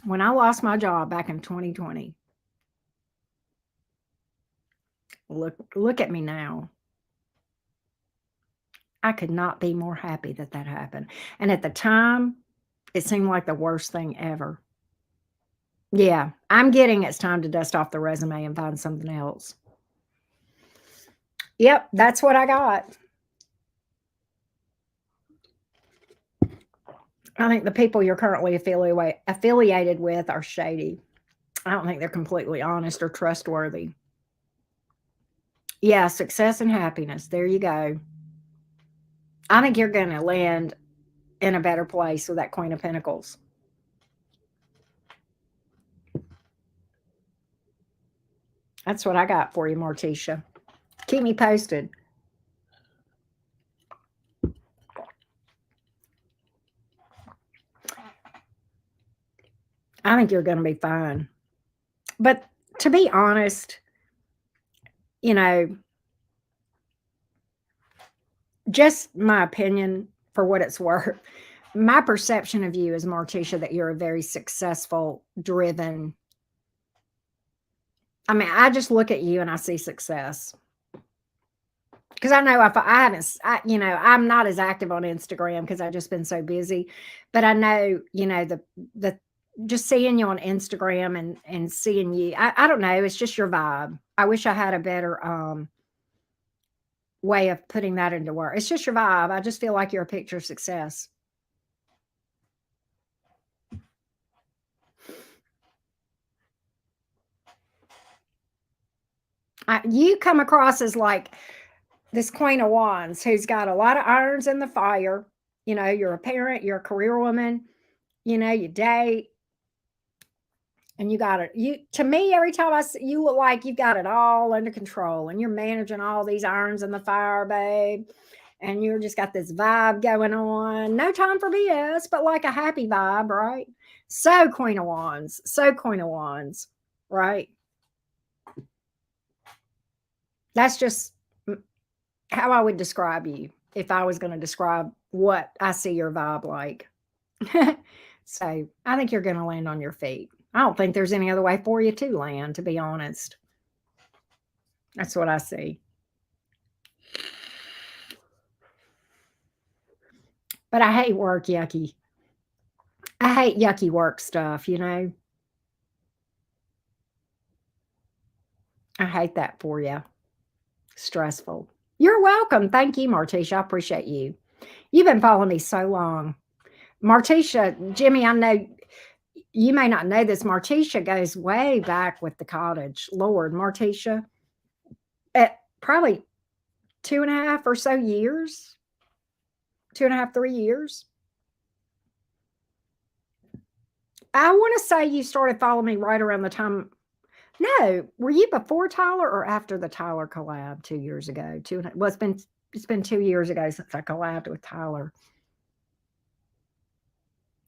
[SPEAKER 1] when I lost my job back in 2020, look at me now. I could not be more happy that happened. And at the time, it seemed like the worst thing ever. Yeah, I'm getting it's time to dust off the resume and find something else. Yep, that's what I got. I think the people you're currently affiliated with are shady. I don't think they're completely honest or trustworthy. Yeah, success and happiness. There you go. I think you're going to land in a better place with that Queen of Pentacles. That's what I got for you, Martisha. Keep me posted. I think you're going to be fine. But to be honest, you know, just my opinion for what it's worth, my perception of you is, Martisha, that you're a very successful, driven. I mean, I just look at you and I see success. Because I know if I haven't, I'm not as active on Instagram because I've just been so busy. But I know, the just seeing you on Instagram and seeing you, I don't know, it's just your vibe. I wish I had a better way of putting that into work. It's just your vibe. I just feel like you're a picture of success. You come across as like this Queen of Wands who's got a lot of irons in the fire. You're a parent, you're a career woman, you date, and you got it. To me, every time I see you, look like you've got it all under control and you're managing all these irons in the fire, babe. And you're just got this vibe going on. No time for BS, but like a happy vibe, right? So Queen of Wands, right? That's just how I would describe you if I was going to describe what I see your vibe like. So I think you're going to land on your feet. I don't think there's any other way for you to land, to be honest. That's what I see. But I hate work yucky. I hate yucky work stuff, I hate that for you. Stressful. You're welcome. Thank you, Martisha. I appreciate you. You've been following me so long. Martisha, Jimmy, I know you may not know this. Martisha goes way back with the cottage. Lord, Martisha, at probably 2.5 or so years, 2.5, 3 years. I want to say you started following me right around the time. No, were you before Tyler or after the Tyler collab 2 years ago? Well, it's been 2 years ago since I collabed with Tyler.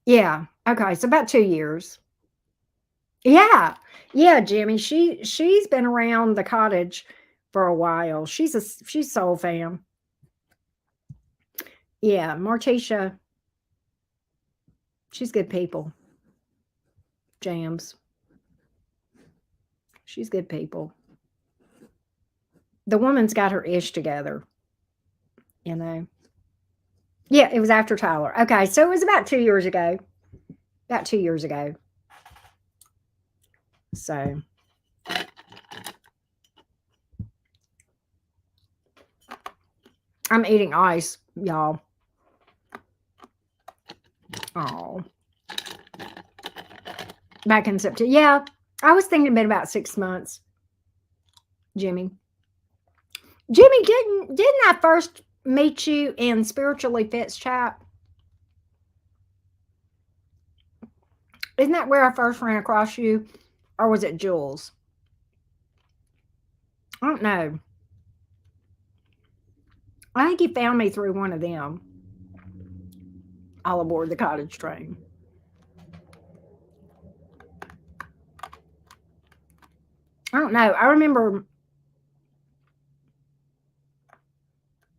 [SPEAKER 1] Yeah. Okay. So about 2 years. Yeah. Yeah, Jimmy. She's been around the cottage for a while. She's soul fam. Yeah, Martisha. She's good people. Jams. She's good people. The woman's got her ish together. You know. Yeah, it was after Tyler. Okay, so it was about 2 years ago. About 2 years ago. So I'm eating ice, y'all. Oh. Back in September. Yeah, I was thinking about 6 months, Jimmy. Jimmy, didn't I first meet you in Spiritually Fits chat? Isn't that where I first ran across you? Or was it Jules? I don't know. I think you found me through one of them. All aboard the cottage train. I don't know. I remember.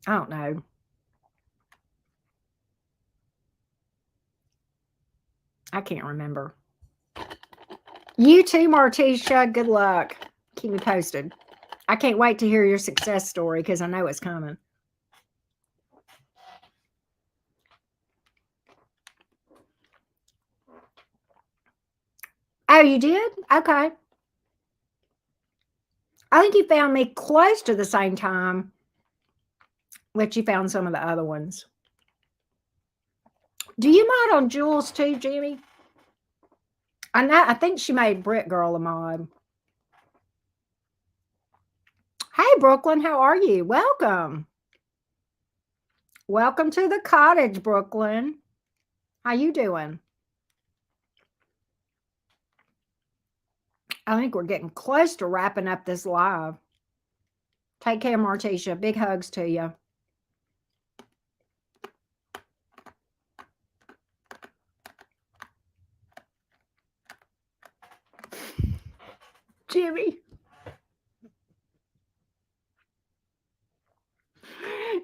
[SPEAKER 1] I don't know. I can't remember. You too, Martisha. Good luck. Keep me posted. I can't wait to hear your success story because I know it's coming. Oh, you did? Okay. I think you found me close to the same time that you found some of the other ones. Do you mod on Jules too, Jimmy? I think she made Brit Girl a mod. Hey, Brooklyn, how are you? Welcome. Welcome to the cottage, Brooklyn. How you doing? I think we're getting close to wrapping up this live. Take care, Martisha. Big hugs to you. Jimmy.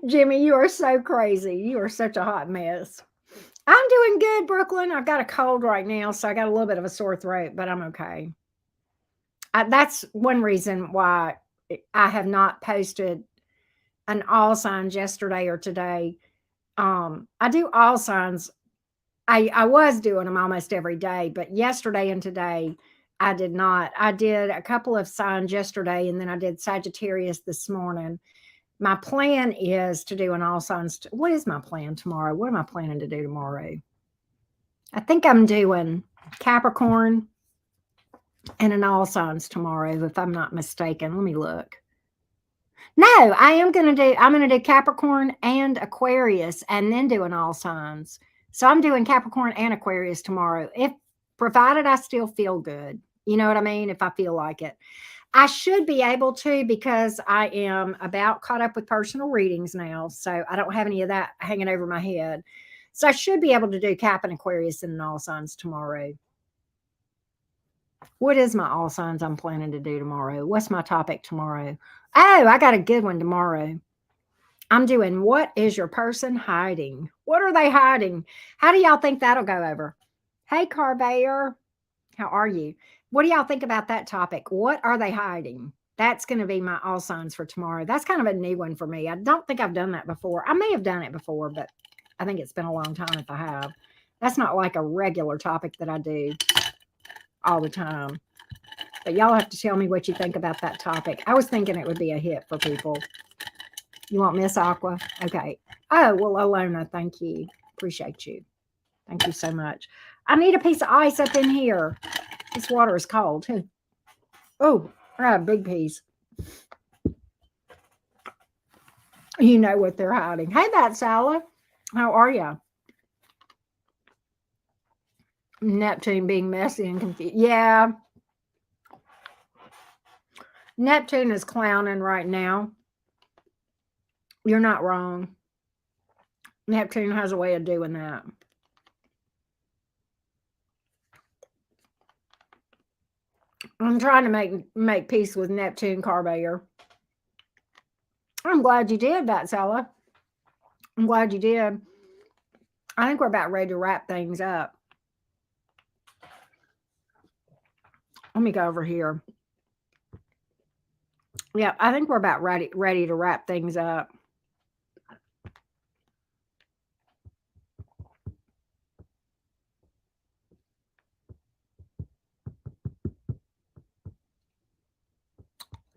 [SPEAKER 1] Jimmy, you are so crazy. You are such a hot mess. I'm doing good, Brooklyn. I've got a cold right now, so I got a little bit of a sore throat, but I'm okay. That's one reason why I have not posted an all signs yesterday or today. I do all signs. I was doing them almost every day, but yesterday and today I did not. I did a couple of signs yesterday, and then I did Sagittarius this morning. My plan is to do an all signs. What is my plan tomorrow? What am I planning to do tomorrow? I think I'm doing Capricorn and an all signs tomorrow, if I'm not mistaken. Let me look. No, I'm going to do Capricorn and Aquarius and then do an all signs. So I'm doing Capricorn and Aquarius tomorrow, if provided I still feel good. You know what I mean? If I feel like it. I should be able to, because I am about caught up with personal readings now. So I don't have any of that hanging over my head. So I should be able to do Cap and Aquarius and all signs tomorrow. What is my all signs I'm planning to do tomorrow? What's my topic tomorrow? Oh, I got a good one tomorrow. I'm doing what is your person hiding? What are they hiding? How do y'all think that'll go over? Hey, Carbear, how are you? What do y'all think about that topic? What are they hiding? That's going to be my all signs for tomorrow. That's kind of a new one for me. I don't think I've done that before. I may have done it before, but I think it's been a long time if I have. That's not like a regular topic that I do all the time. But y'all have to tell me what you think about that topic. I was thinking it would be a hit for people. You want Miss Aqua? Okay. Oh, well, Alona, thank you. Appreciate you. Thank you so much. I need a piece of ice up in here. This water is cold. Oh, I got a big piece. You know what they're hiding. Hey, Bat Sala. How are you? Neptune being messy and confused. Yeah. Neptune is clowning right now. You're not wrong. Neptune has a way of doing that. I'm trying to make peace with Neptune, Carbear. I'm glad you did, Batsella. I'm glad you did. I think we're about ready to wrap things up. Let me go over here. Yeah, I think we're about ready to wrap things up.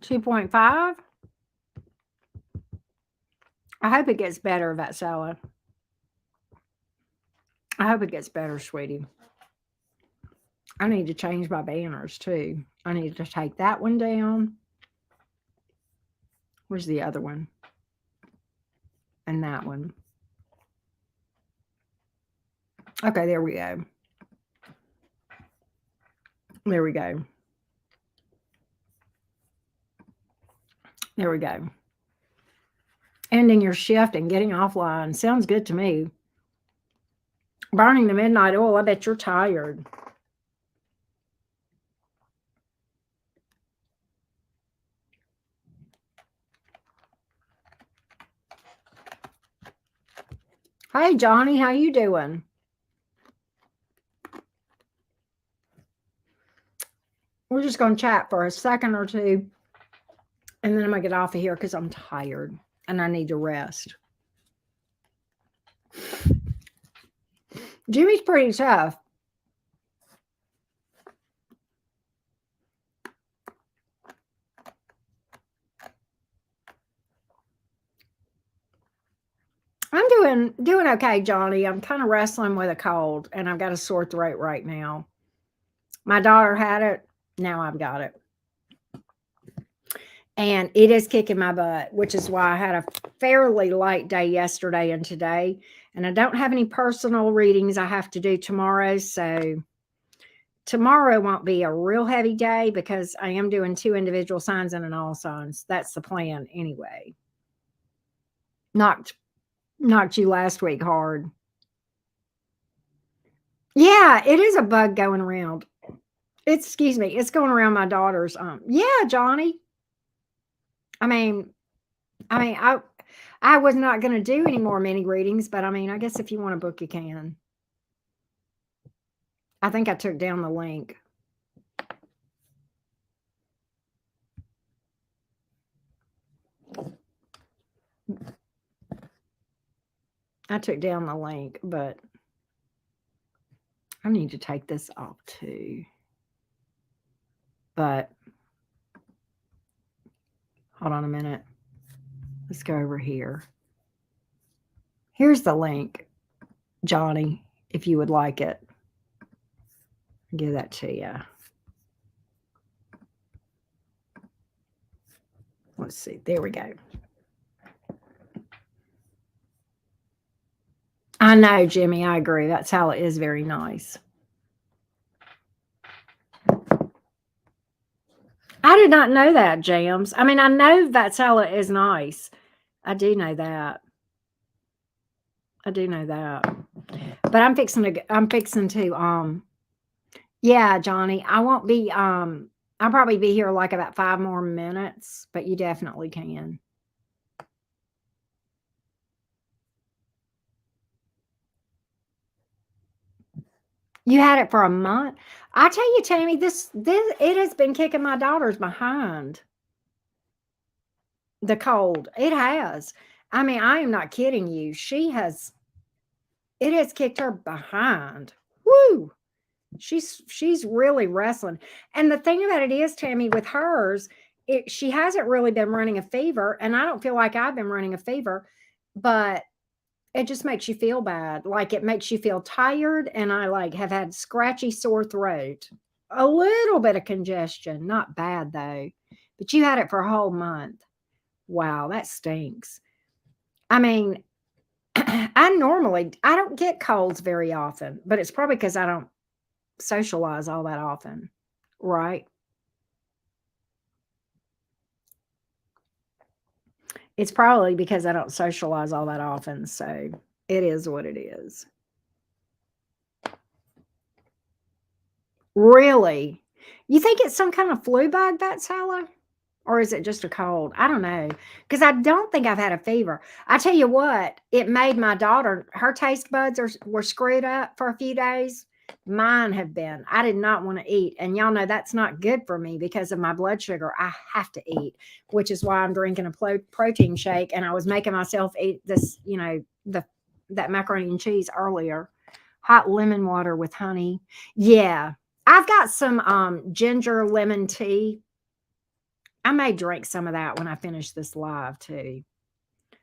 [SPEAKER 1] $2.5. I hope it gets better, Vatsala. I hope it gets better, sweetie. I need to change my banners too. I need to take that one down. Where's the other one? And that one. Okay, there we go. There we go. There we go. Ending your shift and getting offline. Sounds good to me. Burning the midnight oil. I bet you're tired. Hey, Johnny, how you doing? We're just going to chat for a second or two, and then I'm going to get off of here because I'm tired and I need to rest. Jimmy's pretty tough. I'm doing okay, Johnny. I'm kind of wrestling with a cold and I've got a sore throat right now. My daughter had it, now I've got it. And it is kicking my butt, which is why I had a fairly light day yesterday and today. And I don't have any personal readings I have to do tomorrow, so tomorrow won't be a real heavy day because I am doing 2 individual signs and an all signs. That's the plan anyway. Knocked knocked you last week hard. Yeah, it is a bug going around. It's excuse me, it's going around my daughter's yeah, Johnny. I mean, I was not going to do any more mini readings, but I mean, I guess if you want to book you can. I think I took down the link. I took down the link, but I need to take this off too. But hold on a minute. Let's go over here. Here's the link, Johnny, if you would like it. I'll give that to you. Let's see. There we go. I know, Jimmy. I agree. That salad is very nice. I did not know that, Jams. I mean, I know that salad is nice. I do know that. I do know that. But I'm fixing to yeah, Johnny. I won't be I'll probably be here like about 5 more minutes, but you definitely can. You had it for a month. I tell you, Tammy, this it has been kicking my daughter's behind. The cold. It has. I mean, I am not kidding you. It has kicked her behind. Woo! She's really wrestling. And the thing about it is, Tammy, with hers, she hasn't really been running a fever, and I don't feel like I've been running a fever, but it just makes you feel bad. Like it makes you feel tired, and I like have had scratchy sore throat. A little bit of congestion, not bad though. But you had it for a whole month. Wow, that stinks. I mean, I don't get colds very often, but it's probably because I don't socialize all that often, right? It's probably because I don't socialize all that often, so it is what it is. Really? You think it's some kind of flu bug, that Sala? Or is it just a cold? I don't know. Because I don't think I've had a fever. I tell you what, it made my daughter, her taste buds were screwed up for a few days. Mine have been. I did not want to eat. And y'all know that's not good for me because of my blood sugar. I have to eat, which is why I'm drinking a protein shake. And I was making myself eat this, that macaroni and cheese earlier. Hot lemon water with honey. Yeah. I've got some ginger lemon tea. I may drink some of that when I finish this live too.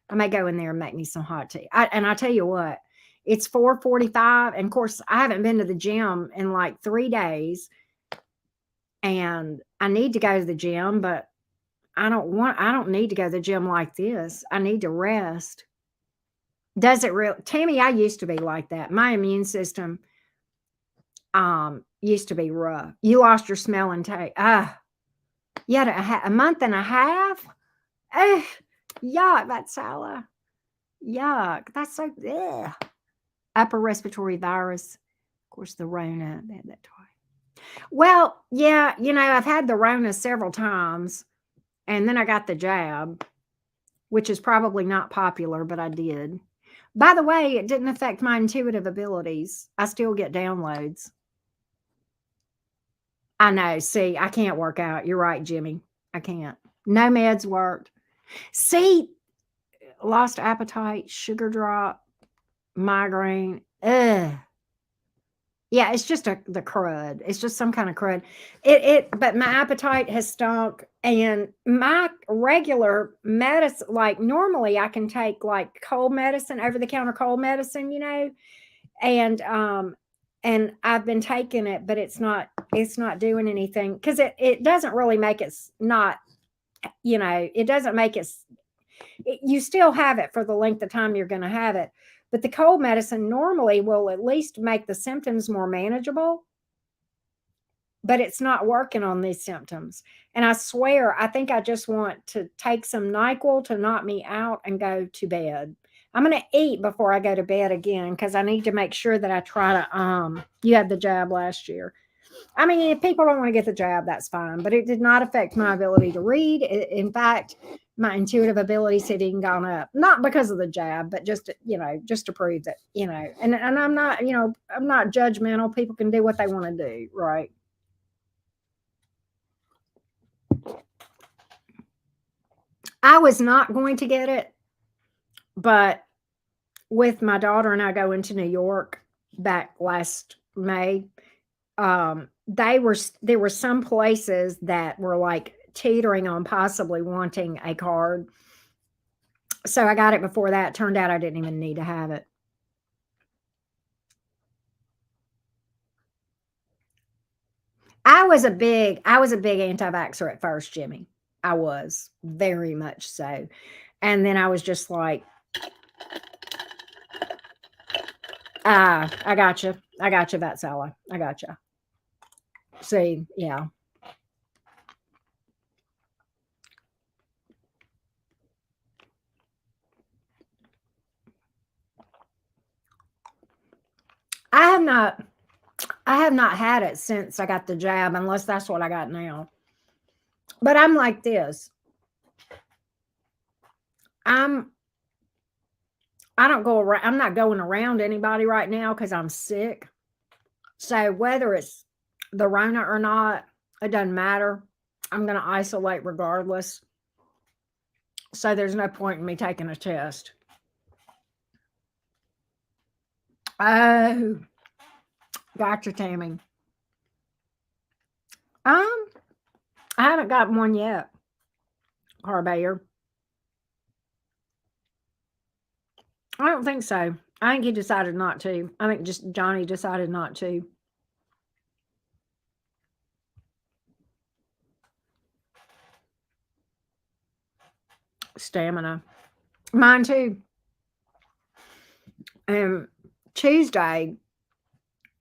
[SPEAKER 1] I may go in there and make me some hot tea. And I tell you what, it's 4:45, and of course I haven't been to the gym in like 3 days, and I need to go to the gym, but I don't need to go to the gym like this. I need to rest. Does it real Tammy, I used to be like that. My immune system used to be rough. You lost your smell and taste. You had a month and a half? Ugh, yuck, that's Sala. Yuck. That's so ugh. Upper respiratory virus. Of course, the Rona. They had that twice. Well, yeah, I've had the Rona several times, and then I got the jab, which is probably not popular, but I did. By the way, it didn't affect my intuitive abilities. I still get downloads. I know. See, I can't work out. You're right, Jimmy. I can't. No meds worked. See, lost appetite, sugar drop, migraine. Ugh. Yeah, it's just the crud. It's just some kind of crud. But my appetite has stunk, and my regular medicine, like normally I can take like cold medicine, over the counter cold medicine, and I've been taking it, but it's not doing anything because it doesn't really make it not, it doesn't make you still have it for the length of time you're going to have it. But the cold medicine normally will at least make the symptoms more manageable, but it's not working on these symptoms. And I swear, I think I just want to take some NyQuil to knock me out and go to bed. I'm going to eat before I go to bed again because I need to make sure that I try to. You had the jab last year. I mean, if people don't want to get the jab, that's fine, but it did not affect my ability to read. In fact, my intuitive abilities had even gone up, not because of the jab, but just to prove that, and I'm not, I'm not judgmental. People can do what they want to do, right? I was not going to get it, but with my daughter and I going to New York back last May, there were some places that were like teetering on possibly wanting a card. So I got it before that. Turned out I didn't even need to have it. I was a big anti-vaxxer at first, Jimmy. I was very much so. And then I was just like, I got you. I got you, Vatsala. I got you. See, yeah. I have not I have not had it since I got the jab, unless that's what I got now. But I'm like this. I'm I don't go around. I'm not going around anybody right now because I'm sick. So whether it's the Rona or not, it doesn't matter. I'm going to isolate regardless. So there's no point in me taking a test. Oh, gotcha, Tammy. Um, I haven't gotten one yet, Carbayer. I don't think so. I think he decided not to. I think just Johnny decided not to. Stamina. Mine too. Um, Tuesday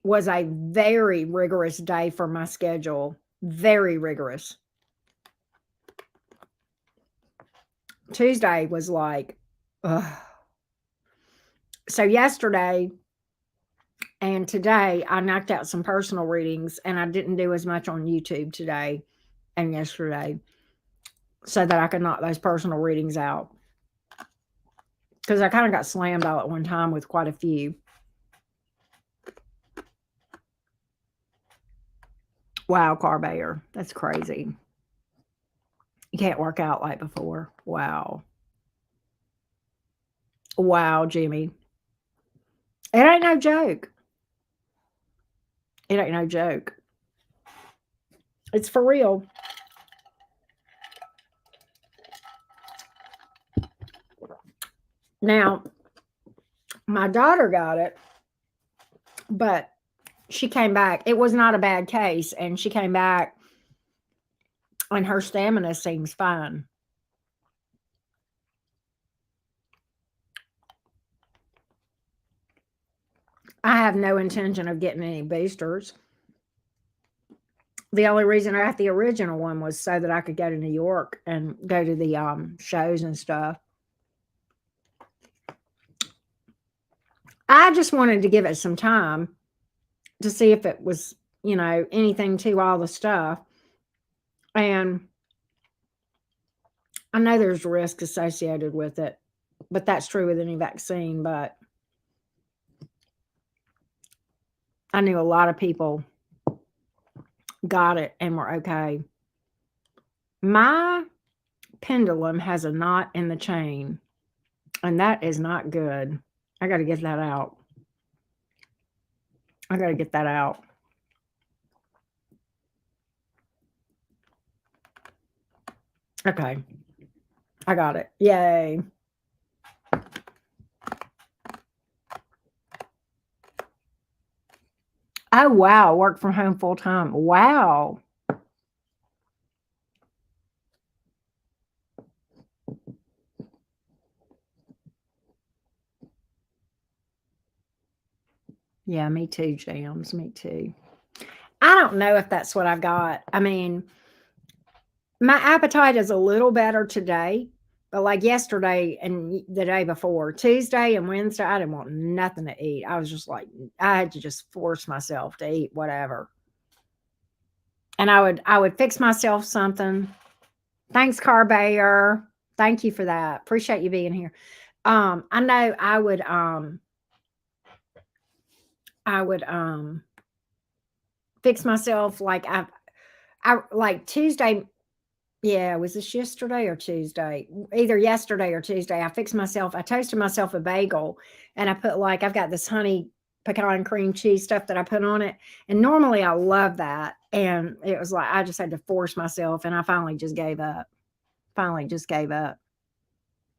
[SPEAKER 1] was a very rigorous day for my schedule. Very rigorous. Tuesday was like, ugh. So yesterday and today, I knocked out some personal readings, and I didn't do as much on YouTube today and yesterday so that I could knock those personal readings out because I kind of got slammed all at one time with quite a few. Wow, Carbayer. That's crazy. You can't work out like before. Wow. Wow, Jimmy. It ain't no joke. It ain't no joke. It's for real. Now, my daughter got it, but she came back. It was not a bad case, and she came back, and her stamina seems fine. I have no intention of getting any boosters. The only reason I got the original one was so that I could go to New York and go to the shows and stuff. I just wanted to give it some time to see if it was, anything to all the stuff. And I know there's risk associated with it, but that's true with any vaccine. But I knew a lot of people got it and were okay. My pendulum has a knot in the chain, and that is not good. I got to get that out. I got to get that out. Okay. I got it. Yay. Oh, wow. Work from home full time. Wow. Yeah, me too, Jams. Me too. I don't know if that's what I've got. I mean, my appetite is a little better today, but like yesterday and the day before, Tuesday and Wednesday, I didn't want nothing to eat. I was just like, I had to just force myself to eat whatever. And I would fix myself something. Thanks, Carbayer. Thank you for that. Appreciate you being here. I know I would fix myself like I like Tuesday. Yeah, was this yesterday or Tuesday? Either yesterday or Tuesday. I fixed myself. I toasted myself a bagel, and I put like I've got this honey pecan cream cheese stuff that I put on it. And normally I love that, and it was like I just had to force myself, and I finally just gave up. Finally, just gave up.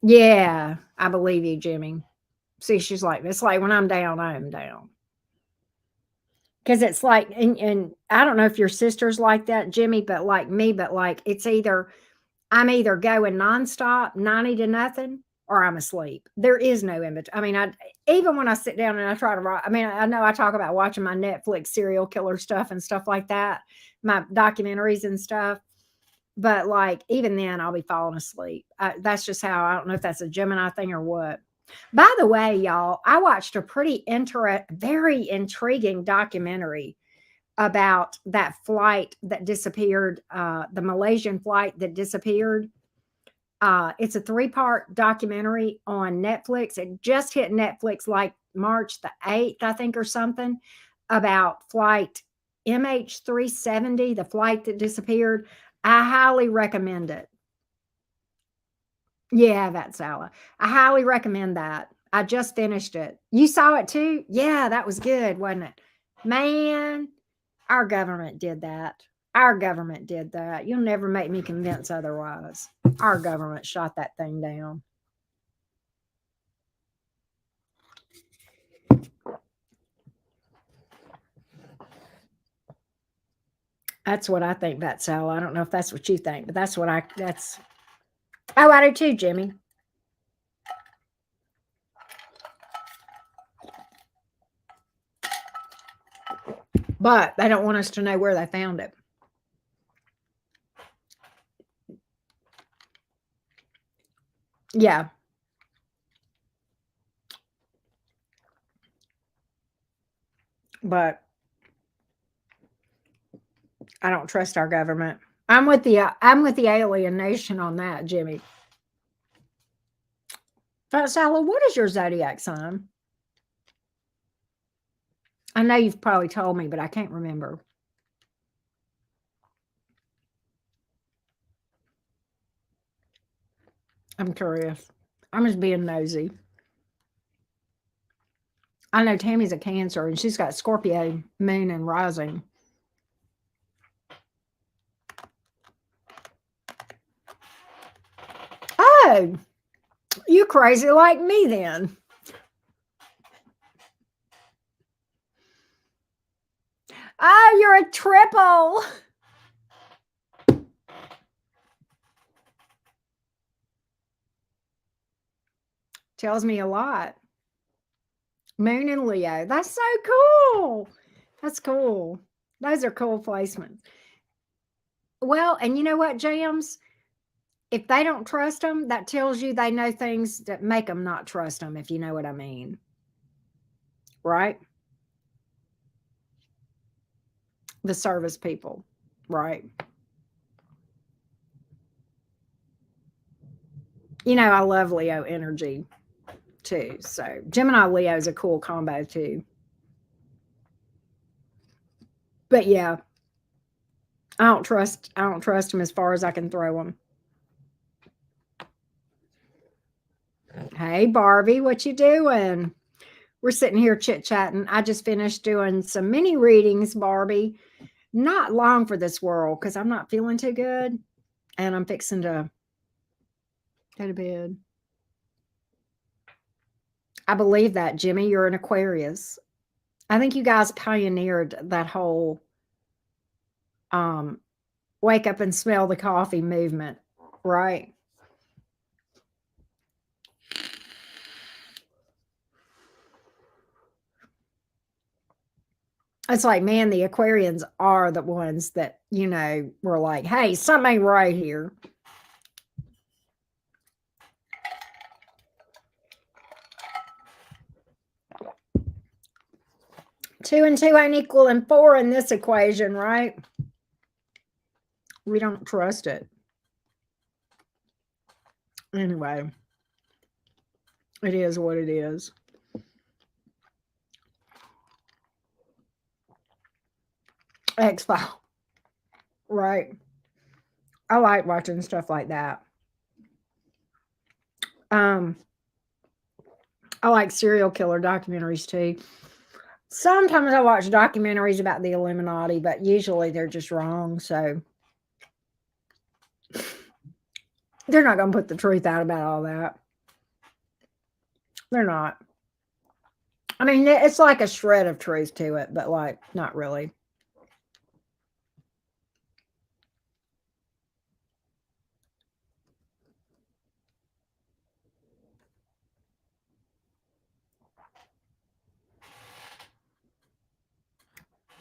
[SPEAKER 1] Yeah, I believe you, Jimmy. See, she's like, it's like when I'm down, I'm down. Because it's like, and I don't know if your sister's like that, Jimmy, but like me, but like it's either I'm either going nonstop, 90 to nothing, or I'm asleep. There is no in between. I mean, I even when I sit down and I try to write, I mean, I know I talk about watching my Netflix serial killer stuff and stuff like that, my documentaries and stuff. But like even then, I'll be falling asleep. That's just how I don't know if that's a Gemini thing or what. By the way, y'all, I watched a very intriguing documentary about that flight that disappeared, the Malaysian flight that disappeared. It's a three-part documentary on Netflix. It just hit Netflix like March the 8th, I think, or something, about flight MH370, the flight that disappeared. I highly recommend it. Yeah, that's Sala. I highly recommend that. I just finished it. You saw it too? Yeah, that was good, wasn't it? Man, our government did that. Our government did that. You'll never make me convince otherwise. Our government shot that thing down. That's what I think about Sal. I don't know if that's what you think, but that's oh, I do too, Jimmy. But they don't want us to know where they found it. Yeah. But I don't trust our government. I'm with the alien nation on that, Jimmy. Sally, what is your zodiac sign? I know you've probably told me, but I can't remember. I'm curious. I'm just being nosy. I know Tammy's a Cancer and she's got Scorpio moon and rising. Oh, you crazy like me then. Oh, you're a triple. Tells me a lot. Moon and Leo. That's so cool. That's cool. Those are cool placements. Well, and you know what, Jams? If they don't trust them, that tells you they know things that make them not trust them, if you know what I mean. Right? The service people. Right. You know, I love Leo energy too. So Gemini Leo is a cool combo too. But yeah, I don't trust them as far as I can throw them. Hey Barbie, what you doing? We're sitting here chit-chatting. I just finished doing some mini readings, Barbie. Not long for this world because I'm not feeling too good and I'm fixing to go to bed. I believe that, Jimmy. You're an Aquarius. I think you guys pioneered that whole um, wake up and smell the coffee movement, right? It's like, man, the Aquarians are the ones that, were like, hey, something ain't right here. Two and two ain't equaling four in this equation, right? We don't trust it. Anyway, it is what it is. X-File, right? I like watching stuff like that. I like serial killer documentaries too. Sometimes I watch documentaries about the Illuminati, but usually they're just wrong. So they're not going to put the truth out about all that. They're not. I mean, it's like a shred of truth to it, but like not really.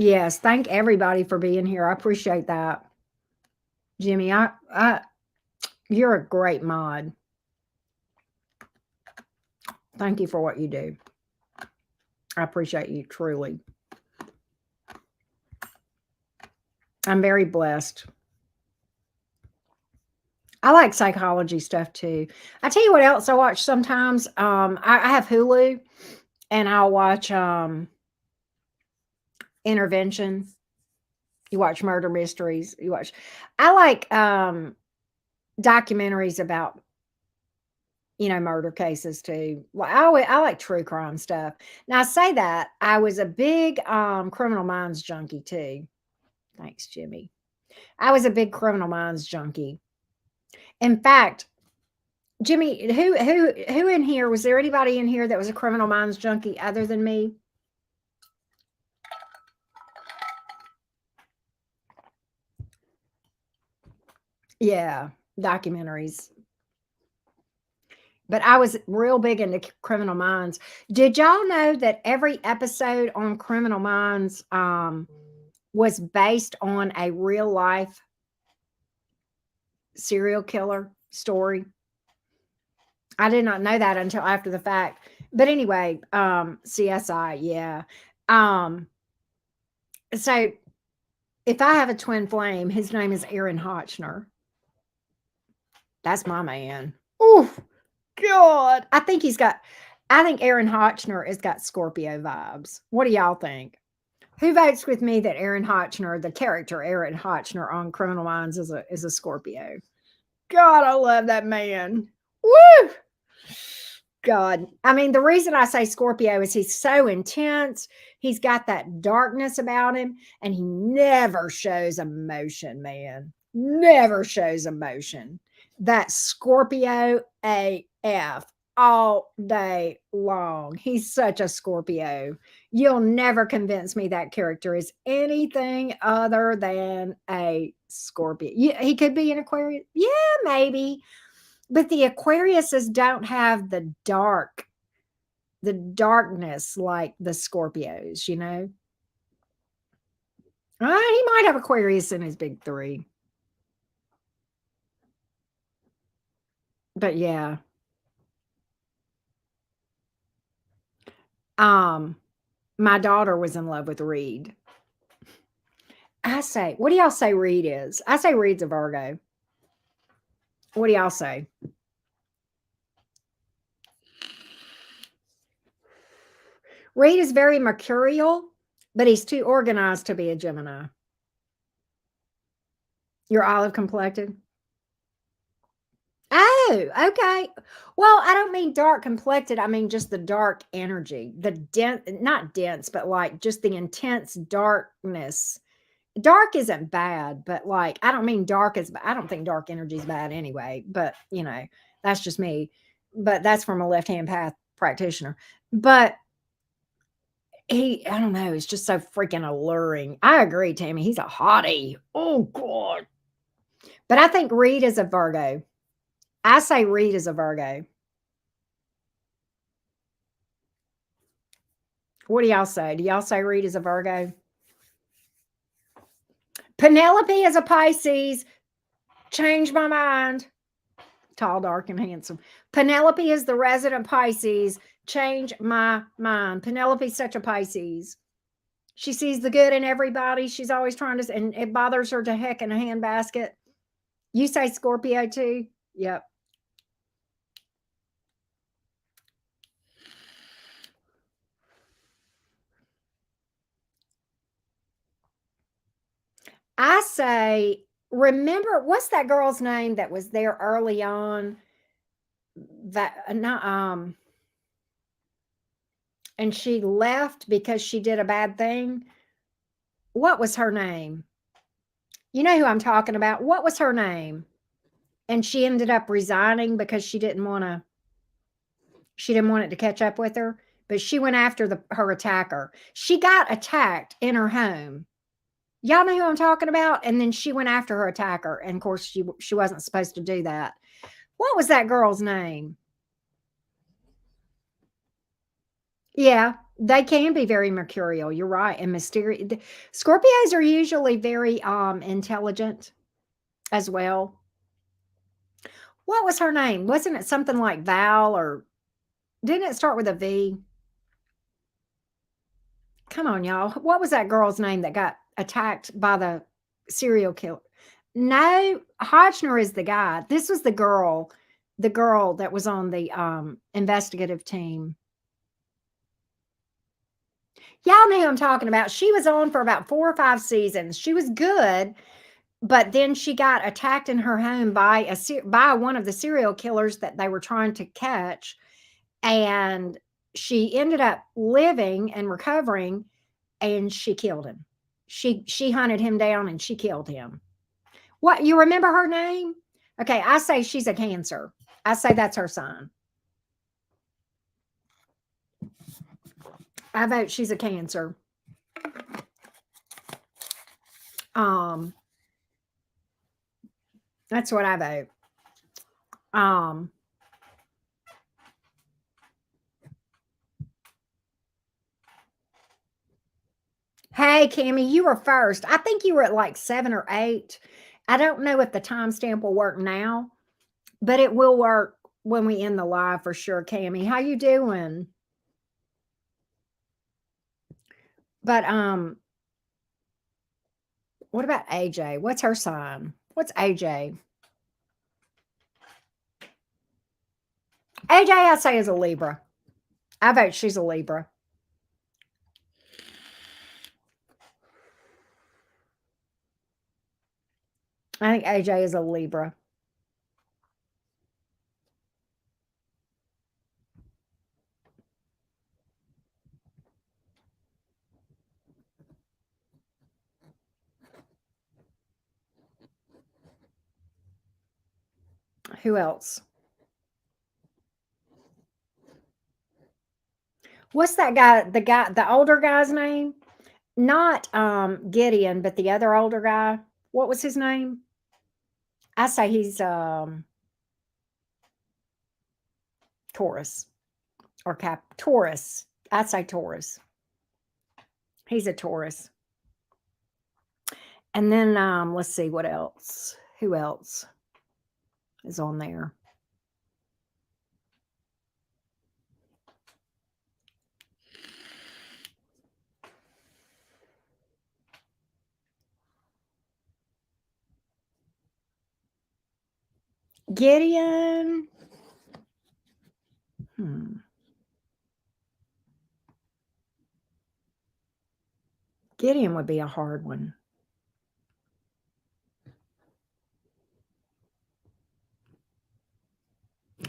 [SPEAKER 1] Yes, thank everybody for being here. I appreciate that. Jimmy, you're a great mod. Thank you for what you do. I appreciate you truly. I'm very blessed. I like psychology stuff too. I tell you what else I watch sometimes. I have Hulu and I'll watch Intervention. You watch murder mysteries. I like documentaries about murder cases too. Well, I like true crime stuff. Now I say that I was a big Criminal Minds junkie too. Thanks, Jimmy. I was a big Criminal Minds junkie. In fact, Jimmy, who in here, was there anybody in here that was a Criminal Minds junkie other than me? Yeah, documentaries. But I was real big into Criminal Minds. Did y'all know that every episode on Criminal Minds was based on a real life serial killer story? I did not know that until after the fact. But anyway, CSI, yeah. So if I have a twin flame, his name is Aaron Hotchner. That's my man. Oh, God. I think Aaron Hotchner has got Scorpio vibes. What do y'all think? Who votes with me that Aaron Hotchner, the character Aaron Hotchner on Criminal Minds, is a Scorpio? God, I love that man. Woo! God. I mean, the reason I say Scorpio is he's so intense. He's got that darkness about him, and he never shows emotion, man. Never shows emotion. That Scorpio AF all day long. He's such a Scorpio. You'll never convince me that character is anything other than a Scorpio. He could be an Aquarius. Yeah, maybe. But the Aquariuses don't have the darkness like the Scorpios, He might have Aquarius in his big three. But yeah. My daughter was in love with Reed. What do y'all say Reed is? I say Reed's a Virgo. What do y'all say? Reed is very mercurial, but he's too organized to be a Gemini. You're olive complected? Oh, okay. Well, I don't mean dark complected. I mean just the dark energy, the dense, not dense, but like just the intense darkness. Dark isn't bad, but like I don't mean dark as I don't think dark energy is bad anyway. But that's just me. But that's from a left hand path practitioner. But I don't know, it's just so freaking alluring. I agree, Tammy. He's a hottie. Oh God. But I think Reed is a Virgo. I say Reed is a Virgo. What do y'all say? Do y'all say Reed is a Virgo? Penelope is a Pisces. Change my mind. Tall, dark, and handsome. Penelope is the resident Pisces. Change my mind. Penelope's such a Pisces. She sees the good in everybody. She's always trying to, and it bothers her to heck in a handbasket. You say Scorpio too? Yep. I say, remember, what's that girl's name that was there early on? That not and she left because she did a bad thing. What was her name? You know who I'm talking about. What was her name? And she ended up resigning because she didn't want it to catch up with her, but she went after her attacker. She got attacked in her home. Y'all know who I'm talking about? And then she went after her attacker, and of course she wasn't supposed to do that. What was that girl's name? Yeah, they can be very mercurial. You're right, and mysterious. Scorpios are usually very intelligent as well. What was her name? Wasn't it something like Val, or didn't it start with a V? Come on, y'all. What was that girl's name that got attacked by the serial killer? No, Hodgner is the guy. This was the girl that was on the investigative team. Y'all know who I'm talking about. She was on for about 4 or 5 seasons. She was good, but then she got attacked in her home by one of the serial killers that they were trying to catch, and she ended up living and recovering, and she killed him. She hunted him down and she killed him. What, you remember her name? Okay, I say she's a Cancer. I say that's her sign. I vote she's a Cancer. Um, that's what I vote. Um, hey, Cami, you were first. I think you were at like 7 or 8. I don't know if the timestamp will work now, but it will work when we end the live for sure. Cami, how you doing? But what about AJ? What's her sign? What's AJ? AJ, I say is a Libra. I vote she's a Libra. I think AJ is a Libra. Who else? What's that guy? The older guy's name? Not Gideon, but the other older guy. What was his name? I say he's Taurus or Cap Taurus. I say Taurus. He's a Taurus. And then let's see what else. Who else is on there? Gideon. Hmm. Gideon would be a hard one.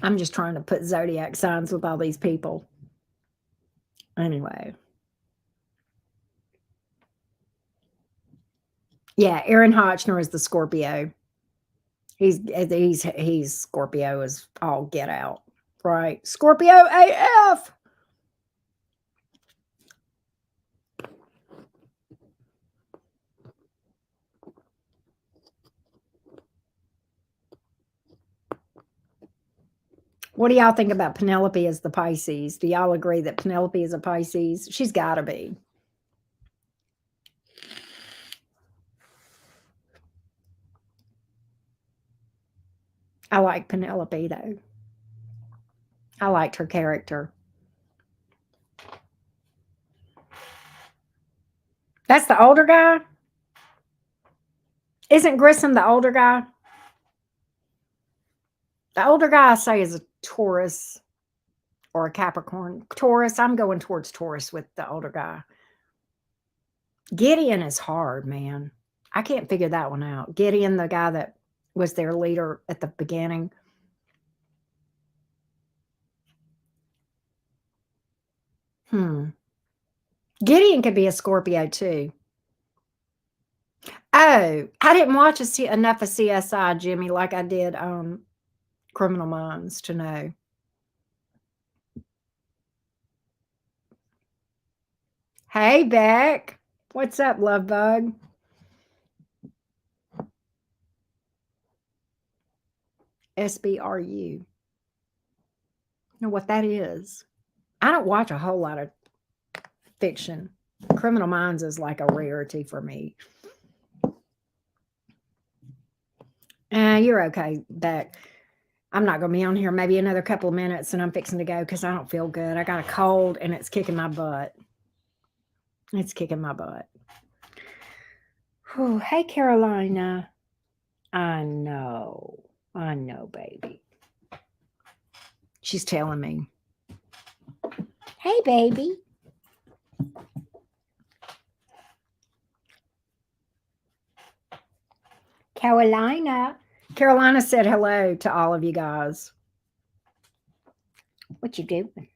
[SPEAKER 1] I'm just trying to put zodiac signs with all these people. Anyway. Yeah, Aaron Hotchner is the Scorpio. He's Scorpio is all get out. Right. Scorpio AF. What do y'all think about Penelope as the Pisces? Do y'all agree that Penelope is a Pisces? She's got to be. I like Penelope, though. I liked her character. That's the older guy? Isn't Grissom the older guy? The older guy, I say, is a Taurus or a Capricorn. Taurus, I'm going towards Taurus with the older guy. Gideon is hard, man. I can't figure that one out. Gideon, the guy that was their leader at the beginning. Gideon could be a Scorpio too. Oh, I didn't watch enough of CSI, Jimmy, like I did Criminal Minds to know. Hey, Beck. What's up, love bug? SBRU. Know what that is? I don't watch a whole lot of fiction. Criminal Minds is like a rarity for me. You're okay, Beck. I'm not going to be on here maybe another couple of minutes and I'm fixing to go because I don't feel good. I got a cold and it's kicking my butt. It's kicking my butt. Whew. Hey, Carolina. I know, baby. She's telling me. Hey, baby. Carolina. Carolina said hello to all of you guys. What you doing?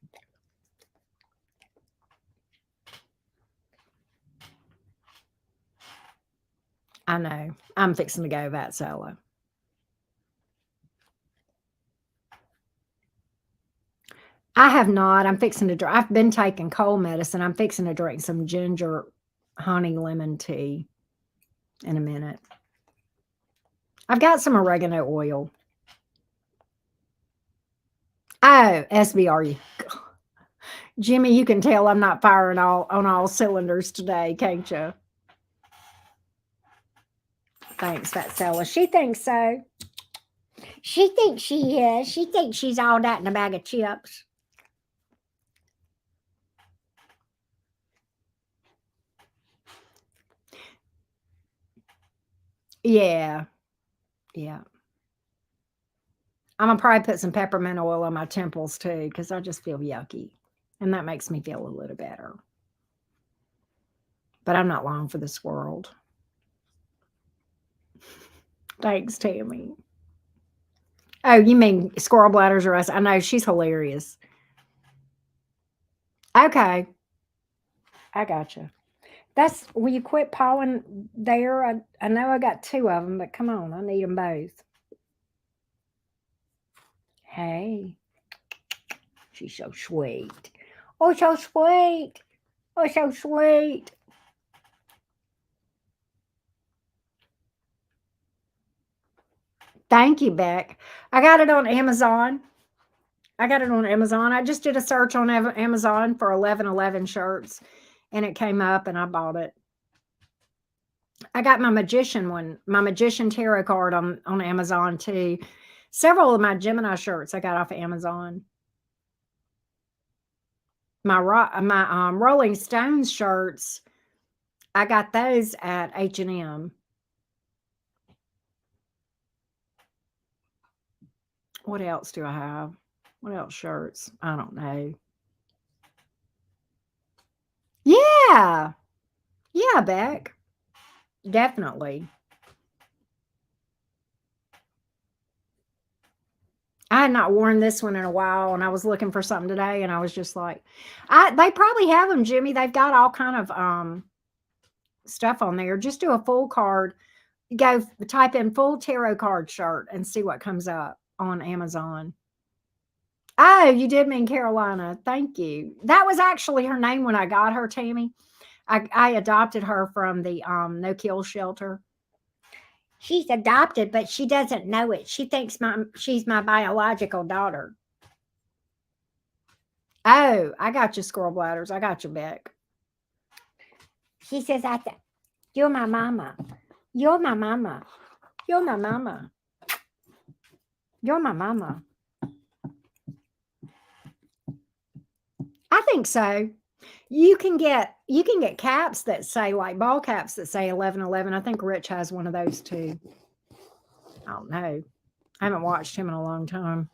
[SPEAKER 1] I know. I'm fixing to go that solo. I have not. I'm fixing to drink. I've been taking cold medicine. I'm fixing to drink some ginger honey lemon tea in a minute. I've got some oregano oil. Oh, SBRU. Jimmy, you can tell I'm not firing on all cylinders today, can't you? Thanks, Fatsella. She thinks so. She thinks she is. She thinks she's all that in a bag of chips. Yeah. Yeah. I'm going to probably put some peppermint oil on my temples too because I just feel yucky. And that makes me feel a little better. But I'm not long for this world. Thanks, Tammy. Oh, you mean squirrel bladders or us? I know, she's hilarious. Okay. I gotcha. Will you quit pawing there? I know I got 2 of them, but come on, I need them both. Hey. She's so sweet. Oh, so sweet. Oh, so sweet. Thank you, Beck. I got it on Amazon. I just did a search on Amazon for 1111 shirts and it came up and I bought it. I got my magician tarot card on Amazon too. Several of my Gemini shirts I got off of Amazon. My Rolling Stones shirts, I got those at H&M. What else do I have? What else shirts? I don't know. Yeah. Yeah, Beck. Definitely. I had not worn this one in a while, and I was looking for something today, and I was just like, they probably have them, Jimmy. They've got all kind of stuff on there. Just do a full card. Go type in full tarot card shirt and see what comes up on Amazon. Oh, you did mean Carolina. Thank you. That was actually her name when I got her, Tammy. I adopted her from the no kill shelter. She's adopted, but she doesn't know it. She thinks she's my biological daughter. Oh, I got you, squirrel bladders. I got you, Beck. She says, you're my mama. You're my mama. You're my mama. You're my mama. I think so. You can get caps that say, like, ball caps that say 1111. I think Rich has one of those too. I don't know. I haven't watched him in a long time.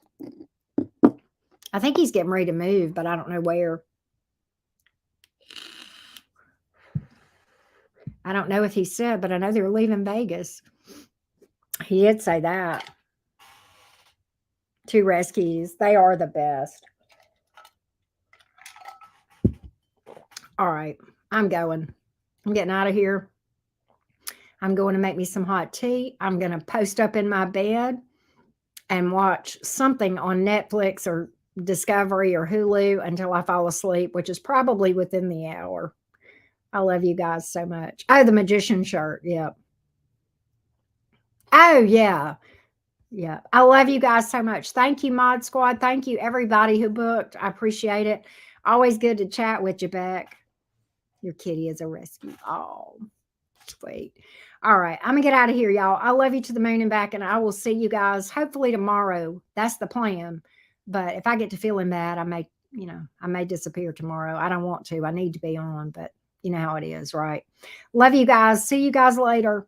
[SPEAKER 1] I think he's getting ready to move, but I don't know where. I don't know if he said, but I know they're leaving Vegas. He did say that. 2 rescues. They are the best. All right. I'm going. I'm getting out of here. I'm going to make me some hot tea. I'm going to post up in my bed and watch something on Netflix or Discovery or Hulu until I fall asleep, which is probably within the hour. I love you guys so much. Oh, the magician shirt. Yep. Oh, yeah. Yeah. I love you guys so much. Thank you, Mod Squad. Thank you, everybody who booked. I appreciate it. Always good to chat with you, Beck. Your kitty is a rescue. Oh, sweet. All right. I'm going to get out of here, y'all. I love you to the moon and back, and I will see you guys hopefully tomorrow. That's the plan. But if I get to feeling bad, I may disappear tomorrow. I don't want to. I need to be on, but you know how it is, right? Love you guys. See you guys later.